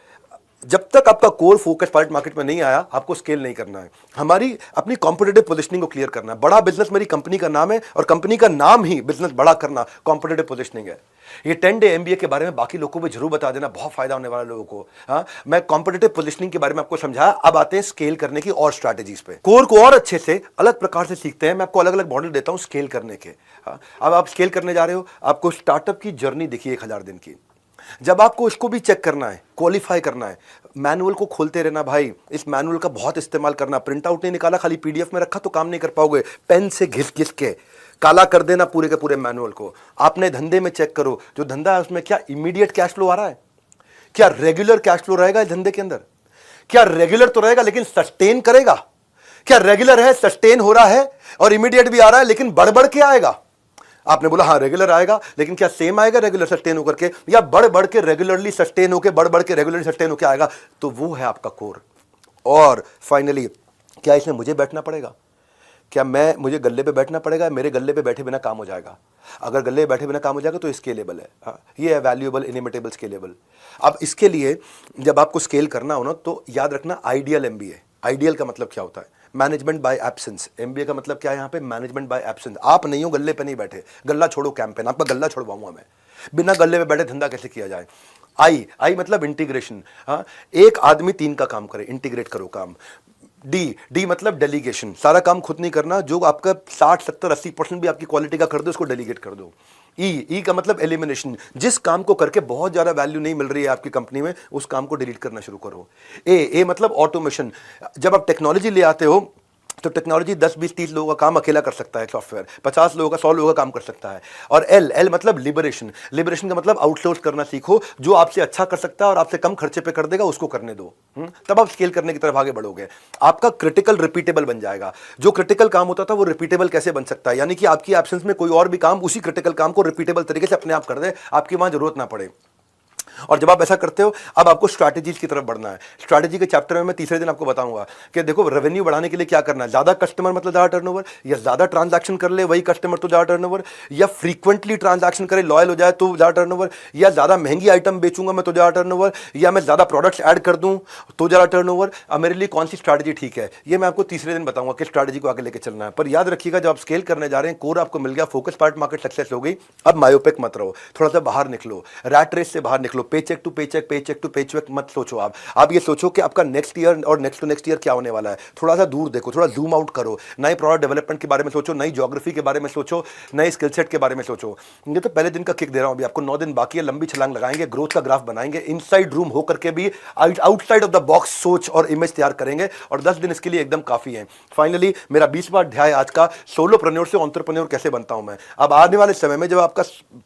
जब तक आपका कोर फोकस पायलट मार्केट में नहीं आया, आपको स्केल नहीं करना है। हमारी अपनी कॉम्पिटिटिव पोजीशनिंग को क्लियर करना है। बड़ा बिजनेस मेरी कंपनी का नाम है, और कंपनी का नाम ही बिजनेस बड़ा करना कॉम्पिटिटिव पोजीशनिंग है। ये 10 डे MBA के बारे में बाकी लोगों को भी जरूर बता देना, बहुत फायदा होने वाला लोगों को। हाँ, मैं कॉम्पिटिटिव पोजीशनिंग के बारे में आपको समझाया, अब आते हैं स्केल करने की और स्ट्रैटेजीज पे। कोर को और अच्छे से अलग प्रकार से सीखते हैं, मैं आपको अलग अलग मॉडल देता हूं स्केल करने के। हाँ, अब आप स्केल करने जा रहे हो, आपको स्टार्टअप की जर्नी देखिए 1000 दिन की। जब आपको इसको भी चेक करना है, क्वालिफाई करना है, मैनुअल को खोलते रहना भाई, इस मैनुअल का बहुत इस्तेमाल करना। प्रिंट आउट नहीं निकाला, खाली पीडीएफ में रखा तो काम नहीं कर पाओगे। पेन से घिस घिस के काला कर देना पूरे के पूरे मैनुअल को। आपने धंधे में चेक करो, जो धंधा है उसमें क्या इमीडिएट कैश फ्लो आ रहा है, क्या रेगुलर कैश फ्लो रहेगा इस धंधे के अंदर, क्या रेगुलर तो रहेगा लेकिन सस्टेन करेगा, क्या रेगुलर है, सस्टेन हो रहा है और इमीडिएट भी आ रहा है लेकिन बढ़ बढ़ के आएगा। आपने बोला हाँ रेगुलर आएगा, लेकिन क्या सेम आएगा रेगुलर सस्टेन होकर के, या बढ़ बढ़ के रेगुलरली सस्टेन होकर, बढ़ बढ़ के रेगुलरली सस्टेन होकर आएगा? तो वो है आपका कोर। और फाइनली, क्या इसमें मुझे बैठना पड़ेगा? क्या मुझे गल्ले पे बैठना पड़ेगा? मेरे गल्ले पे बैठे बिना काम हो जाएगा? अगर गल्ले पे बैठे बिना काम हो जाएगा तो स्केलेबल है। हाँ, ये है वैल्यूएबल, इनिमिटेबल, स्केलेबल। अब इसके लिए जब आपको स्केल करना हो ना, तो याद रखना आइडियल एमबीए। आइडियल का मतलब क्या होता है? Management by absence. एमबीए का मतलब क्या है यहाँ पे? Management by absence. आप नहीं हो, गल्ले पे नहीं बैठे, गल्ला छोड़ो कैंपेन, आपका गल्ला छोड़वाऊंगा मैं। बिना गल्ले पे बैठे धंधा कैसे किया जाए? आई मतलब इंटीग्रेशन। हाँ, एक आदमी 3 का काम करे, इंटीग्रेट करो काम। डी मतलब डेलीगेशन, सारा काम खुद नहीं करना, जो आपका 60, 70, 80% भी आपकी क्वालिटी का कर दो, उसको डेलीगेट कर दो। ई का मतलब एलिमिनेशन, जिस काम को करके बहुत ज्यादा वैल्यू नहीं मिल रही है आपकी कंपनी में, उस काम को डिलीट करना शुरू करो। ए मतलब ऑटोमेशन। जब आप टेक्नोलॉजी ले आते हो तो टेक्नोलॉजी 10, 20, 30 लोगों का काम अकेला कर सकता है, सॉफ्टवेयर 50 लोगों का, 100 लोगों का काम कर सकता है। और एल मतलब लिबरेशन। लिबरेशन का मतलब आउटसोर्स करना सीखो, जो आपसे अच्छा कर सकता है और आपसे कम खर्चे पे कर देगा उसको करने दो। तब आप स्केल करने की तरफ आगे बढ़ोगे। आपका क्रिटिकल रिपीटेबल बन जाएगा। जो क्रिटिकल काम होता था वो रिपीटेबल कैसे बन सकता है? यानी कि आपकी एब्सेंस में कोई और भी काम उसी क्रिटिकल काम को रिपीटेबल तरीके से अपने आप कर दे, आपकी वहां जरूरत ना पड़े। और जब आप ऐसा करते हो, अब आपको स्ट्रैटेजीज की तरफ बढ़ना है। स्ट्रैटेजी के चैप्टर में मैं तीसरे दिन आपको बताऊंगा कि देखो रेवेन्यू बढ़ाने के लिए क्या करना है। ज्यादा कस्टमर मतलब ज्यादा टर्नओवर, या ज्यादा ट्रांजैक्शन कर ले वही कस्टमर तो ज्यादा टर्नओवर, या फ्रीक्वेंटली ट्रांजैक्शन करे लॉयल हो जाए तो ज्यादा टर्नओवर, या ज्यादा महंगी आइटम बेचूंगा मैं तो ज्यादा टर्नओवर, या मैं ज्यादा प्रोडक्ट्स ऐड कर दूं तो ज्यादा टर्नओवर। अब मेरे लिए कौन सी स्ट्रैटेजी ठीक है, ये मैं आपको तीसरे दिन बताऊंगा कि स्ट्रैटेजी को आगे लेके चलना है। पर याद रखिएगा, जब आप स्केल करने जा रहे हैं, कोर आपको मिल गया, फोकस पार्ट मार्केट सक्सेस हो गई, अब मायोपिक मत रहो, थोड़ा सा बाहर निकलो, रैट रेस से बाहर निकलो। पेचेक टू पेचेक मत सोचो। आप ये सोचो कि आपका नेक्स्ट ईयर और नेक्स्ट टू नेक्स्ट ईयर क्या होने वाला है। थोड़ा सा दूर देखो, थोड़ा जूम आउट करो, नए प्रोडक्ट डेवलपमेंट के बारे में सोचो, नई ज्योग्राफी के बारे में सोचो, नए स्किल सेट के बारे में सोचो। ये तो पहले दिन का किक दे रहा हूं, अभी आपको 9 दिन बाकी है, लंबी छलांग लगाएंगे, ग्रोथ का ग्राफ बनाएंगे, इनसाइड रूम होकर के भी आउटसाइड ऑफ द बॉक्स सोच और इमेज तैयार करेंगे, और 10 दिन इसके लिए एकदम काफी है। फाइनली मेरा 20वां अध्याय आज का, सोलोप्रेन्योर से एंटरप्रेन्योर कैसे बनता हूं मैं। अब आने वाले समय में जब आपका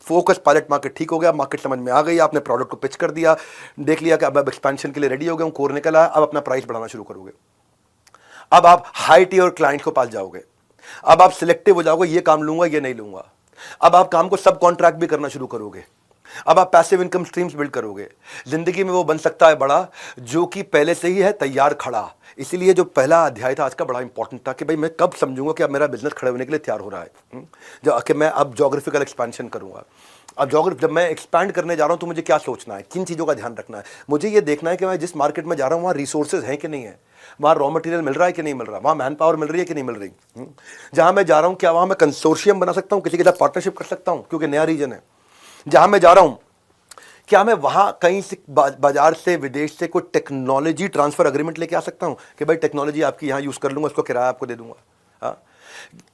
फोकस पायलट मार्केट ठीक हो गया, मार्केट समझ में आ गई, आपने प्रोडक्ट को पिच कर दिया, देख लिया कि अब एक्सपेंशन के लिए रेडी हो गए, कोर निकला, अब अपना प्राइस बढ़ाना शुरू करोगे। अब आप हाई टियर क्लाइंट को पास जाओगे, अब आप सिलेक्टिव हो जाओगे, ये काम लूंगा ये नहीं लूंगा। अब आप काम को सब कॉन्ट्रैक्ट भी करना शुरू करोगे, अब आप पैसिव इनकम स्ट्रीम्स बिल्ड करोगे। जिंदगी में वो बन सकता है बड़ा जो कि पहले से ही है तैयार खड़ा। इसीलिए जो पहला अध्याय था आज का बड़ा इंपॉर्टेंट था कि भाई मैं कब समझूंगा कि अब मेरा बिजनेस खड़े होने के लिए तैयार हो रहा है, जब कि मैं अब जोग्राफिकल एक्सपेंशन करूंगा। अब जब मैं एक्सपैंड करने जा रहा हूं तो मुझे क्या सोचना है, किन चीज़ों का ध्यान रखना है। मुझे ये देखना है कि मैं जिस मार्केट में जा रहा हूं वहाँ रिसोर्सेज हैं कि नहीं है, वहाँ रॉ मटेरियल मिल रहा है कि नहीं मिल रहा, वहाँ मैन पावर मिल रही है कि नहीं मिल रही। जहाँ मैं जा रहा हूँ क्या वहाँ मैं कंसोर्शियम बना सकता हूँ, किसी के साथ पार्टनरशिप कर सकता हूँ क्योंकि नया रीजन है। जहाँ मैं जा रहा हूँ क्या मैं वहाँ कहीं से बाजार से विदेश से कोई टेक्नोलॉजी ट्रांसफर अग्रीमेंट लेके आ सकता हूँ कि भाई टेक्नोलॉजी आपकी यहाँ यूज़ कर लूँगा, उसको किराया आपको दे दूंगा। हाँ,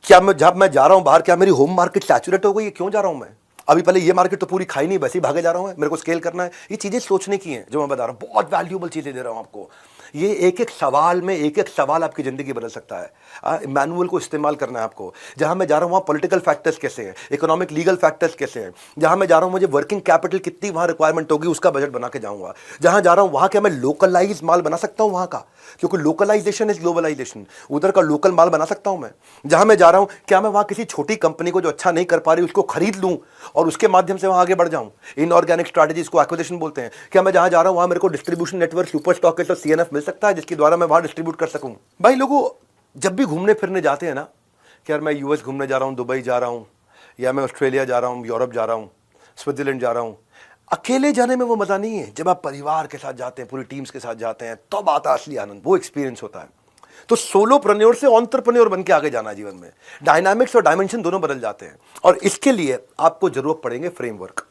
क्या मैं जब मैं जा रहा हूँ बाहर, क्या मेरी होम मार्केट सैचुरेट हो गई है, क्यों जा रहा हूँ मैं, अभी पहले ये मार्केट तो पूरी खाई नहीं, बस ही भागे जा रहा हूँ, मेरे को स्केल करना है। ये चीज़ें सोचने की हैं जो मैं बता रहा हूँ, बहुत वैल्यूएबल चीज़ें दे रहा हूँ आपको। ये एक एक सवाल में एक एक सवाल आपकी ज़िंदगी बदल सकता है। मैनुअल को इस्तेमाल करना है आपको। जहाँ मैं जा रहा हूँ वहाँ पॉलिटिकल फैक्टर्स कैसे हैं, इकोनॉमिक लीगल फैक्टर्स कैसे हैं। जहाँ मैं जा रहा हूँ मुझे वर्किंग कैपिटल कितनी वहाँ रिक्वायरमेंट होगी, उसका बजट बना के जाऊँगा। जहाँ जा रहा हूँ वहाँ क्या मैं लोकलाइज माल बना सकता हूँ वहाँ का, क्योंकि लोकलाइजेशन इज ग्लोबलाइजेशन, उधर का लोकल माल बना सकता हूँ मैं। जहाँ मैं जा रहा हूँ क्या मैं वहाँ किसी छोटी कंपनी को जो अच्छा नहीं कर पा रही उसको खरीद लूँ और उसके माध्यम से वहाँ आगे बढ़ जाऊँ। इनऑर्गेनिक स्ट्रैटेजीज को एक्विजिशन बोलते हैं। क्या मैं जहाँ जा रहा हूँ वहाँ मेरे को डिस्ट्रीब्यूशन नेटवर्क, सुपर स्टॉकेस्ट और सीएनएफ मिल सकता है जिसके द्वारा मैं वहाँ डिस्ट्रीब्यूट कर सकूँ। भाई लोगों जब भी घूमने फिरने जाते हैं ना, कि यार मैं यूएस घूमने जा रहा हूँ, दुबई जा रहा हूँ, या मैं ऑस्ट्रेलिया जा रहा हूँ, यूरोप जा रहा हूँ, स्विट्जरलैंड जा रहा हूँ, अकेले जाने में वो मज़ा नहीं है। जब आप परिवार के साथ जाते हैं, पूरी टीम्स के साथ जाते हैं, तब आता असली आनंद, वो एक्सपीरियंस होता है। तो सोलोप्रेन्योर से एंटरप्रेन्योर बन के आगे जाना जीवन में। डायनामिक्स और डायमेंशन दोनों बदल जाते हैं, और इसके लिए आपको जरूरत पड़ेंगे फ्रेमवर्क।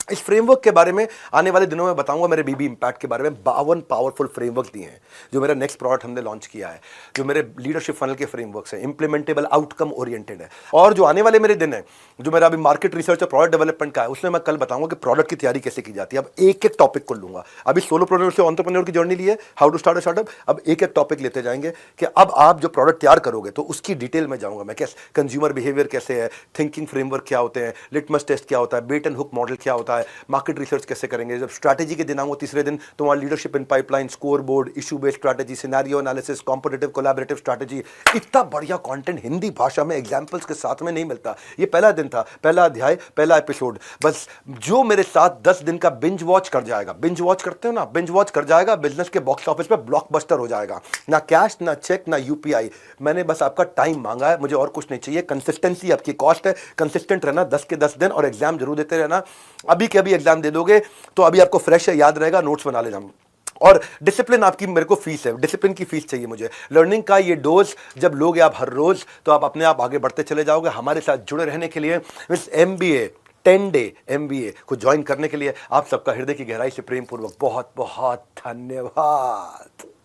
इस फ्रेमवर्क के बारे में आने वाले दिनों में बताऊंगा। मेरे बीबी इम्पैक्ट के बारे में 52 पावरफुल फ्रेमवर्क दिए हैं, जो मेरा नेक्स्ट प्रोडक्ट हमने लॉन्च किया है, जो मेरे लीडरशिप फनल के फ्रेमवर्क्स हैं, इंप्लीमेंटेबल आउटकम ओरिएंटेड है। और जो आने वाले मेरे दिन है, जो मेरा अभी मार्केट रिसर्च और प्रोडक्ट डेवलपमेंट का है, उसमें मैं कल बताऊंगा कि प्रोडक्ट की तैयारी कैसे की जाती है। अब एक एक टॉपिक को लूंगा। अभी सोलोप्रेन्योर से एंटरप्रेन्योर की जर्नी ली है, how to start a startup. अब एक एक टॉपिक लेते जाएंगे कि अब आप जो प्रोडक्ट तैयार करोगे तो उसकी डिटेल में जाऊंगा मैं, कैसे कंज्यूमर बिहेवियर कैसे है, थिंकिंग फ्रेमवर्क क्या होते हैं, लिटमस टेस्ट क्या होता है, बेट एंड हुक मॉडल क्या होता है, मार्केट रिसर्च कैसे करेंगे। जब स्ट्रैटेजी के दिन आऊंगा तीसरे दिन, तो वहां leadership in pipeline, score board, issue based strategy, scenario analysis, competitive collaborative strategy. इतना बढ़िया कंटेंट हिंदी भाषा में एग्जांपल्स के साथ में नहीं मिलता। ये पहला दिन था, पहला अध्याय, पहला एपिसोड। बस जो मेरे साथ 10 दिन का बिंज वॉच कर जाएगा, बिंज वॉच करते हो ना, बिंज वॉच कर जाएगा, बिजनेस के बॉक्स ऑफिस पे ब्लॉकबस्टर हो जाएगा। ना कैश, ना चेक, ना यूपीआई। मैंने बस आपका टाइम मांगा है, मुझे और कुछ नहीं चाहिए। कंसिस्टेंसी आपकी कॉस्ट है। कंसिस्टेंट रहना 10 के 10 दिन, और एग्जाम जरूर देते रहना। अभी के अभी एग्जाम दे दोगे तो अभी आपको फ्रेश है, याद रहेगा, नोट्स बना ले जाऊंगा। और डिसिप्लिन आपकी मेरे को फीस है, डिसिप्लिन की फीस चाहिए मुझे। लर्निंग का ये डोज जब लोगे आप हर रोज, तो आप अपने आप आगे बढ़ते चले जाओगे। हमारे साथ जुड़े रहने के लिए, इस MBA 10 डे MBA को ज्वाइन करने के लिए आप सबका हृदय की गहराई से प्रेम पूर्वक बहुत बहुत धन्यवाद।